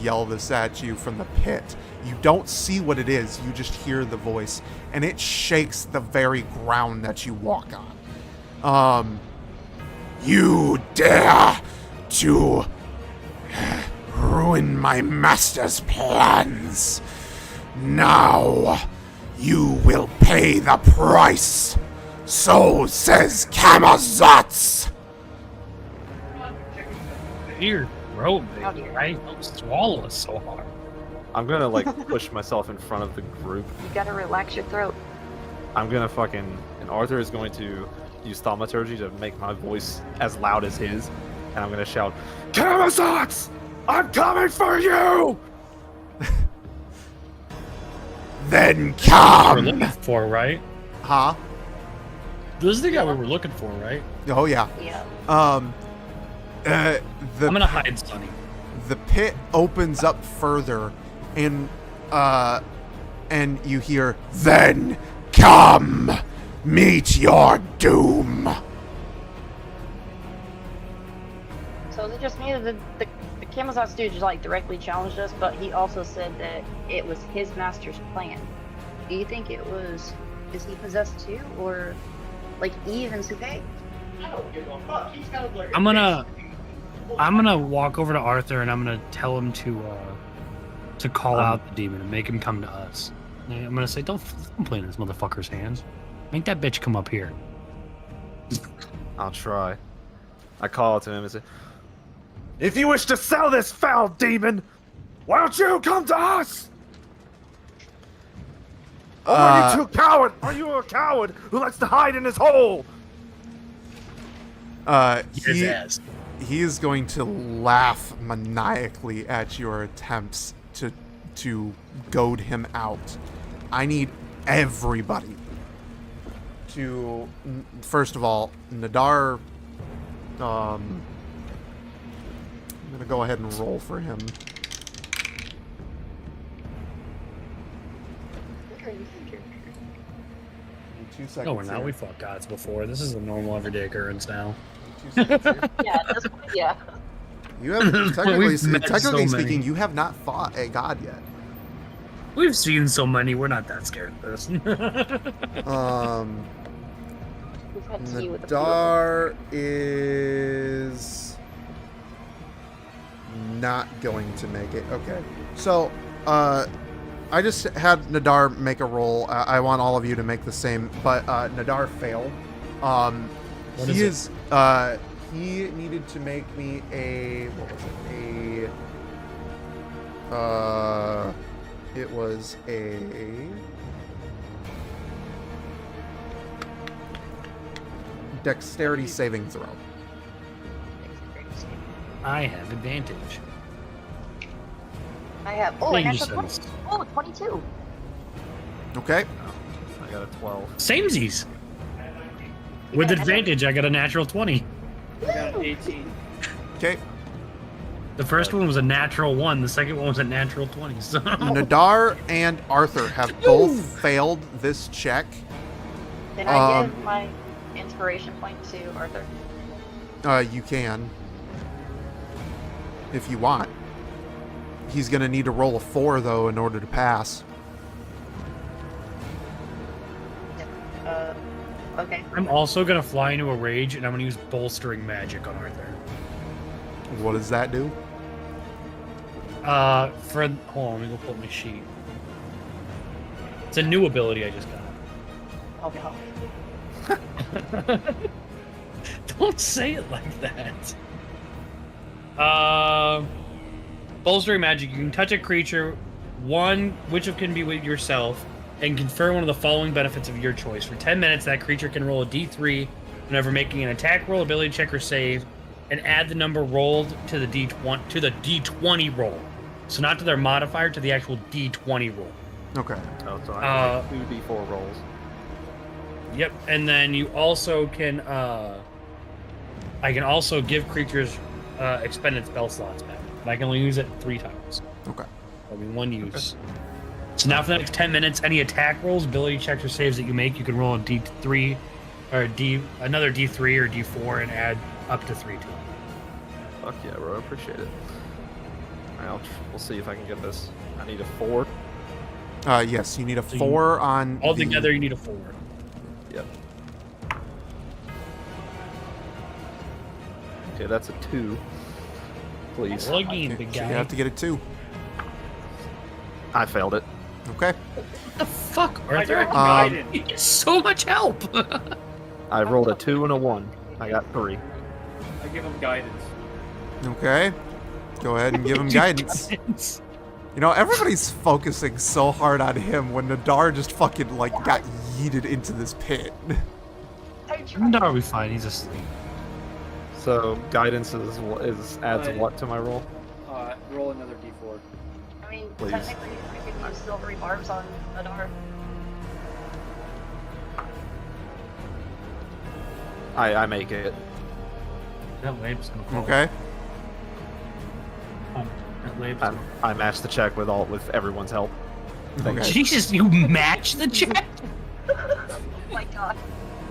yell this at you from the pit. You don't see what it is, you just hear the voice, and it shakes the very ground that you walk on. You dare to ruin my master's plans. Now you will pay the price. So says Camazotz. Here, bro, Oh, dear. right? Don't swallow us so hard. I'm gonna like push myself in front of the group. You gotta relax your throat. I'm gonna and Arthur is going to use thaumaturgy to make my voice as loud as his, and I'm gonna shout, Camazotz! I'm coming for you! Then We're come. looking for, right? Huh? This is the guy we were looking for, right? Oh yeah. Yeah. The I'm gonna hide Sonny. the pit opens up further, and you hear, then come meet your doom. So is it just me that the Camazotz dude just like directly challenged us, but he also said that it was his master's plan. Do you think it was, is he possessed too, or like Eve and Supe? I'm gonna walk over to Arthur and I'm gonna tell him to call out the demon and make him come to us. And I'm gonna say, don't play in this motherfucker's hands. Make that bitch come up here. I'll try. I call to him and say, if you wish to sell this foul demon, why don't you come to us? Or are you too coward? Are you a coward who likes to hide in his hole? His ass. He is going to laugh maniacally at your attempts to goad him out. I need everybody to, first of all, Nadar, I'm gonna go ahead and roll for him. Give me 2 seconds. No, we're not. here. We fought gods before. This is a normal everyday occurrence now. 2 seconds here. Yeah, at this point, yeah. You have technically, We've met so technically many. speaking, you have not fought a god yet. We've seen so many. We're not that scared of this. We've had tea with the Nadar is not going to make it. Okay. So, I just had Nadar make a roll. I want all of you to make the same, but Nadar failed. What He is is. He needed to make me a. What was it? It was a. Dexterity saving throw. I have advantage. I have a Danger natural 20. sense. Oh, 22. Okay. I got a 12. Samesies. You With got a advantage, I got a natural 20. I got an 18. Okay. The first one was a natural 1. The second one was a natural 20. So Nadar and Arthur have both failed this check. Can I give my inspiration point to Arthur? You can. If you want. He's going to need to roll a 4, though, in order to pass. Okay. I'm also gonna fly into a rage, and I'm gonna use bolstering magic on Arthur. What does that do? Hold on, let me go pull up my sheet. It's a new ability I just got. Oh no. Don't say it like that. Bolstering magic. You can touch a creature, which can be with yourself, and confer one of the following benefits of your choice. For 10 minutes, that creature can roll a d3 whenever making an attack roll, ability check, or save, and add the number rolled to the d20 roll. So not to their modifier, to the actual d20 roll. Okay. Oh, so I have 2 d4 rolls. Yep, and then you also can. I can also give creatures expended spell slots back, but I can only use it 3 times. Okay. That'll be 1 use. So now for the next 10 minutes, any attack rolls, ability checks, or saves that you make, you can roll a d3 or another d3 or d4 and add up to 3 to it. Fuck yeah, bro. I appreciate it. Alright, we'll see if I can get this. I need a 4. Yes, you need a 4 on. Altogether, you need a 4. Yep. Okay, that's a 2. Please. Roll again, Okay, big so guy. you have to get a 2. I failed it. Okay. What the fuck, I Arthur? got guidance. You get so much help. I rolled a 2 and a 1. I got 3. I give him guidance. Okay. Go ahead and give him guidance. You know, everybody's focusing so hard on him when Nadar just fucking, like, got yeeted into this pit. No, we'll be fine. He's asleep. So guidance adds Right. what to my roll? Roll another d4. I mean, Please. technically, I could use silvery barbs on Adar. I make it. That lamp's gonna fall. Okay. That lamp's gonna I matched the check with everyone's help. Thank Okay. you. Jesus, you match the check? Oh my god.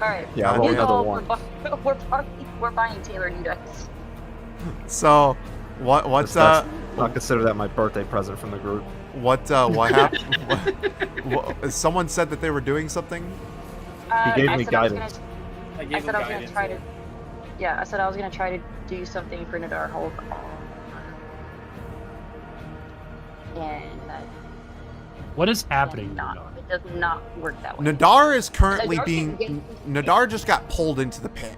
Alright. Yeah, I rolled Okay. another 1. We're buying Taylor new dice. So, what's I'll consider that my birthday present from the group. what happened? Someone said that they were doing something? He gave I me said I was guidance. I I gave said him I was gonna guidance. try to. Yeah, I said I was gonna try to do something for Nadar. Hold on. And that What is happening? it does not work that way. Nadar is currently Nadar being. can Nadar just got pulled into the pit.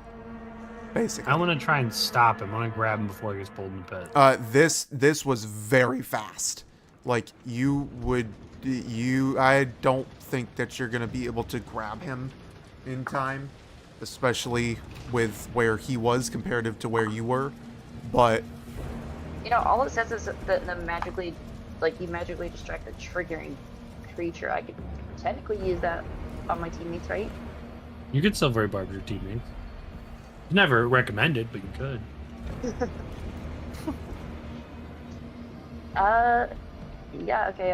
Basically. I want to try and stop him. I want to grab him before he gets pulled in the pit. This was very fast. Like, I don't think that you're going to be able to grab him in time, especially with where he was comparative to where you were. But, You know, all it says is that the magically, like, you magically distract the triggering creature. I could technically use that on my teammates, right? You could silvery barb your teammates. Never recommended, but you could. Yeah, okay,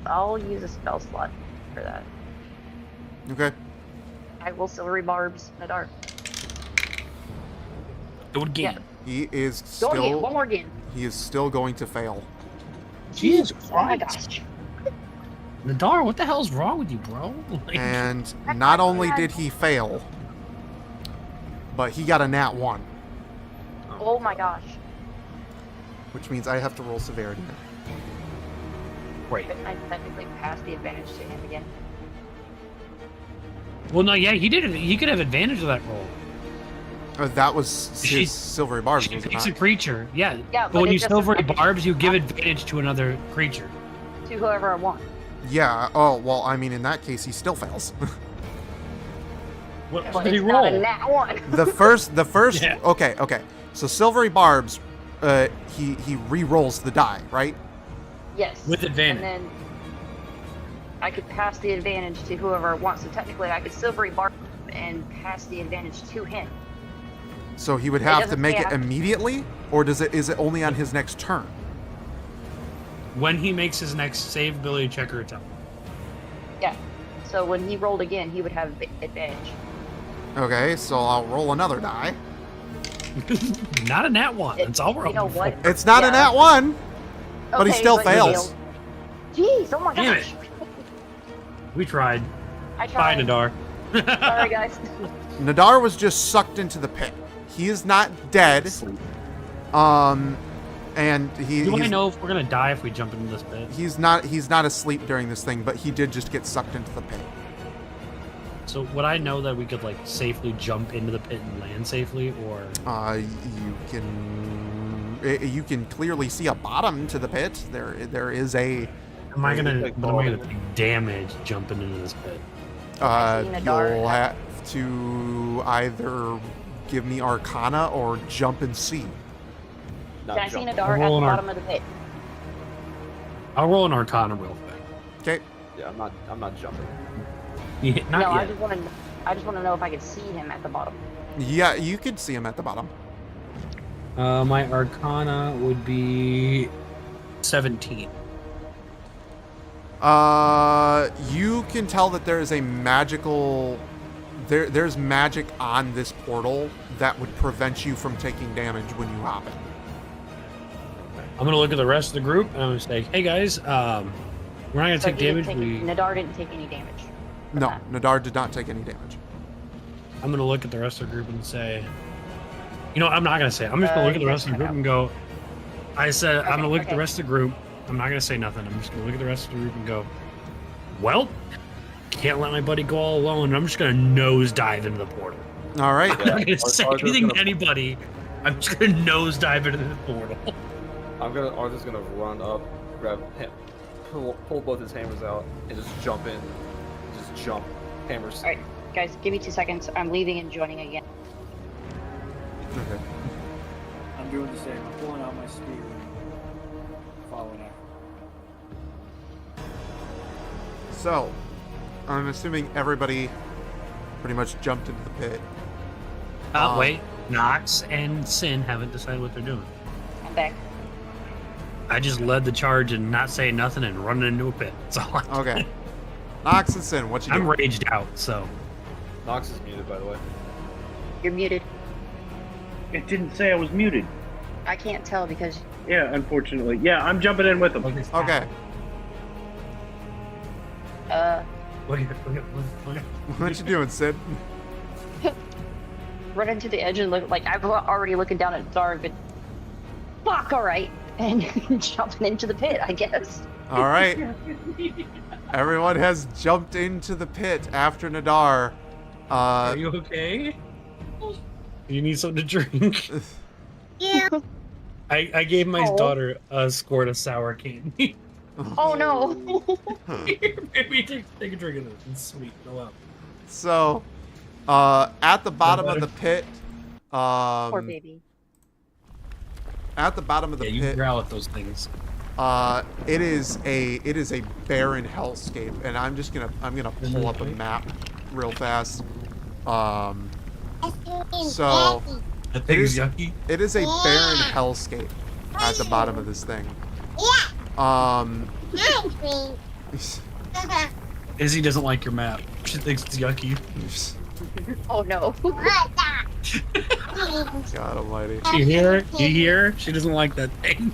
I'll use a spell slot for that. okay. I will silvery barbs Nadar. Do it again. He is Go again, one still. more again. He is still going to fail. Jesus Oh my Christ. gosh. Nadar, what the hell's wrong with you, bro? Like, And not only did he fail, but he got a nat 1. Oh my gosh. which means I have to roll severity now. Great. Couldn't I technically pass the advantage to him again? Well, no, yeah, he did it. He could have advantage of that roll. That was She- his silvery barbs, She was it picks not? a creature. Yeah. Yeah, But when it you just silvery affected barbs, you give advantage to another creature. to whoever I want. Yeah. Oh well. I mean, in that case, he still fails. What But did he it's not a roll? nat one. the first. Yeah. Okay. So silvery barbs, he re-rolls the die, right? Yes. With advantage. And then I could pass the advantage to whoever I want. So technically, I could silvery barb and pass the advantage to him. So he would have to doesn't make say it I- immediately, or is it only on his next turn? When he makes his next save ability check or attack. Yeah. So when he rolled again, he would have advantage. Okay, so I'll roll another die. Not a nat one. That's all we're You know hoping what? for. It's not a Yeah. nat one, but he Okay, still but fails. Jeez! Oh my Damn gosh! We tried. I Bye, tried. Nadar. Sorry, guys. Nadar was just sucked into the pit. He is not dead. Sleep. And he Do I he's, know if we're gonna die if we jump into this pit? he's not asleep during this thing, but he did just get sucked into the pit. So would I know that we could like safely jump into the pit and land safely, or You can clearly see a bottom to the pit. There is a am I gonna Like, take damage jumping into this pit? I see Nadar. you'll have to either give me Arcana or jump and see. Not Can I see jumping. Nadar at the Rolling our- bottom of the pit? I'll roll an Arcana real quick. Okay. Yeah, I'm not jumping. Yeah, not No, I yet. just want to know if I could see him at the bottom. Yeah, you could see him at the bottom. My Arcana would be 17. You can tell that there is a magical. There's magic on this portal that would prevent you from taking damage when you hop in. I'm gonna look at the rest of the group and I'm gonna say, "Hey guys, we're not gonna So take he didn't damage. Nadar didn't take any damage. from No, that. Nadar did not take any damage. I'm gonna look at the rest of the group and say, you know, I'm not gonna say. It. I'm just gonna look at the rest of the group and go. I said I'm gonna look at the okay. rest of the group. I'm not gonna say nothing. I'm just gonna look at the rest of the group and go. Well, can't let my buddy go all alone. I'm just gonna nosedive into the portal. All right. I'm not gonna say Arthur's anything gonna- to anybody. I'm just gonna nosedive into the portal. Arthur's gonna run up, grab him, pull both his hammers out, and just jump in. Just jump. Hammers. All right, guys, give me 2 seconds. I'm leaving and joining again. Okay. I'm doing the same. I'm pulling out my spear and following after. So, I'm assuming everybody pretty much jumped into the pit. Wait, Nox and Sin haven't decided what they're doing. I'm back. I just led the charge and not saying nothing and running into a pit. That's all I Okay. Nox and Sin, what you I'm doing? raged out, so. Nox is muted, by the way. You're muted. It didn't say I was muted. I can't tell because Yeah, unfortunately. Yeah, I'm jumping in with them. Okay. What What you doing, Sid? run into the edge and look like I'm already looking down at Dark, but fuck, all right, and jumping into the pit, I guess. All right. Everyone has jumped into the pit after Nadar. Are you okay? You need something to drink? Yeah. I gave my Oh. daughter a squirt of sour candy. Oh no. Here, maybe take a drink of this. It's sweet. Go out. So, at the bottom of the pit, Poor baby. at the bottom of the Yeah, you pit, growl at those things. it is a barren hellscape, and I'm gonna pull up a map real fast. So That it thing's is yucky. it is a barren hellscape at the bottom of this thing. Izzy doesn't like your map. She thinks it's yucky. Oh no. God almighty. You hear it? You hear? She doesn't like that thing.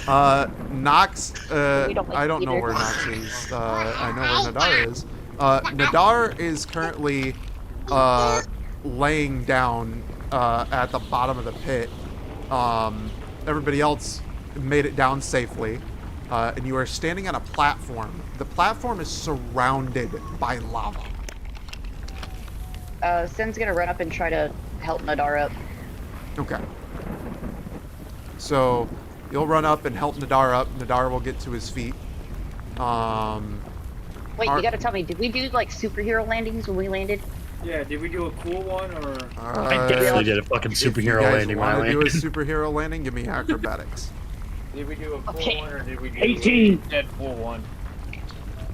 Nox, We don't like I don't know either. where Nox is. I know where Nadar is. Nadar is currently laying down at the bottom of the pit. everybody else made it down safely, and you are standing on a platform. The platform is surrounded by lava. Sin's gonna run up and try to help Nadar up. Okay. So you'll run up and help Nadar up. Nadar will get to his feet. Wait, Are- you gotta tell me, did we do like superhero landings when we landed? Yeah, did we do a cool one or? I definitely did a fucking If you superhero guys landing when I want to do a landed. superhero landing, give me acrobatics. Did we do a cool Okay. one or did we do 18. a Deadpool one?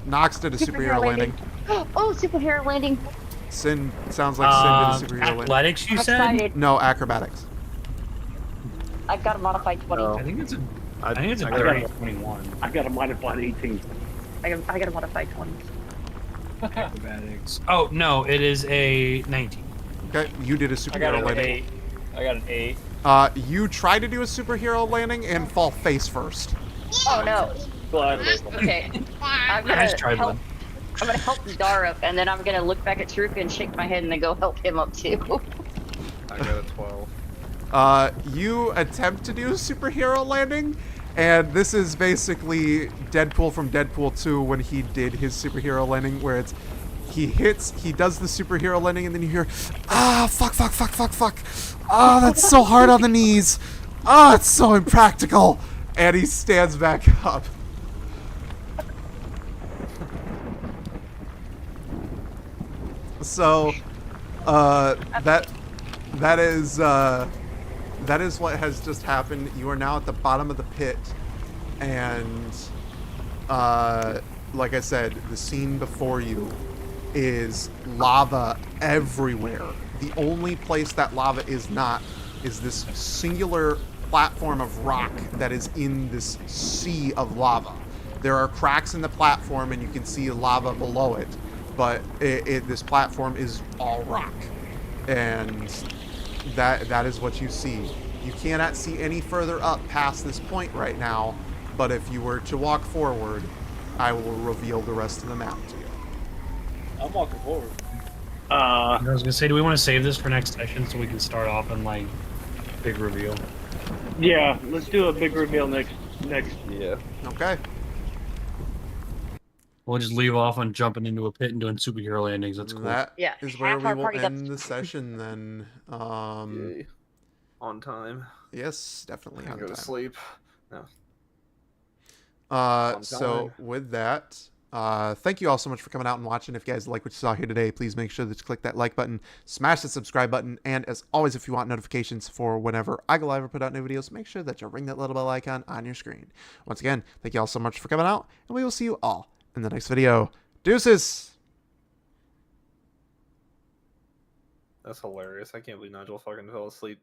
Nox did a superhero landing. Oh, superhero landing. Sin sounds like Sin did a superhero landing. Athletics, you said? Excited. No, acrobatics. I've got a modified 20. No. I think it's a I I think it's a I dirty got 21. I got a modified 18. I got a modified 20. Acrobatics. Oh no, it is a 19. Okay, you did a I got superhero an landing. 8. I got an 8. You try to do a superhero landing and fall face first. Oh no. Gladly. Okay. I'm gonna Nice try, help. bud. I'm gonna help Nadar up, and then I'm gonna look back at Taruka and shake my head, and then go help him up too. I got a 12. You attempt to do a superhero landing, and this is basically Deadpool from Deadpool 2 when he did his superhero landing, where it's he does the superhero landing, and then you hear, fuck. Ah, that's so hard on the knees. Ah, it's so impractical. And he stands back up. So, that is what has just happened. You are now at the bottom of the pit, and like I said, the scene before you is lava everywhere. The only place that lava is not is this singular platform of rock that is in this sea of lava. There are cracks in the platform, and you can see lava below it, but this platform is all rock, and that is what you see. You cannot see any further up past this point right now, but if you were to walk forward, I will reveal the rest of the map to you. I'm walking forward. I was gonna say, do we want to save this for next session so we can start off on like big reveal? Yeah, let's do a big reveal next. Yeah. Okay. We'll just leave off on jumping into a pit and doing superhero landings. That's cool. That Yeah, is where half we our will party's up end to- the session then. Yay. On time. Yes, definitely I on can go to time. sleep. No. So time. with that, thank you all so much for coming out and watching. If you guys like what you saw here today, please make sure to click that like button, smash the subscribe button, and as always, if you want notifications for whenever I go live or put out new videos, make sure that you ring that little bell icon on your screen. Once again, thank you all so much for coming out, and we will see you all in the next video. Deuces! That's hilarious. I can't believe Nigel fucking fell asleep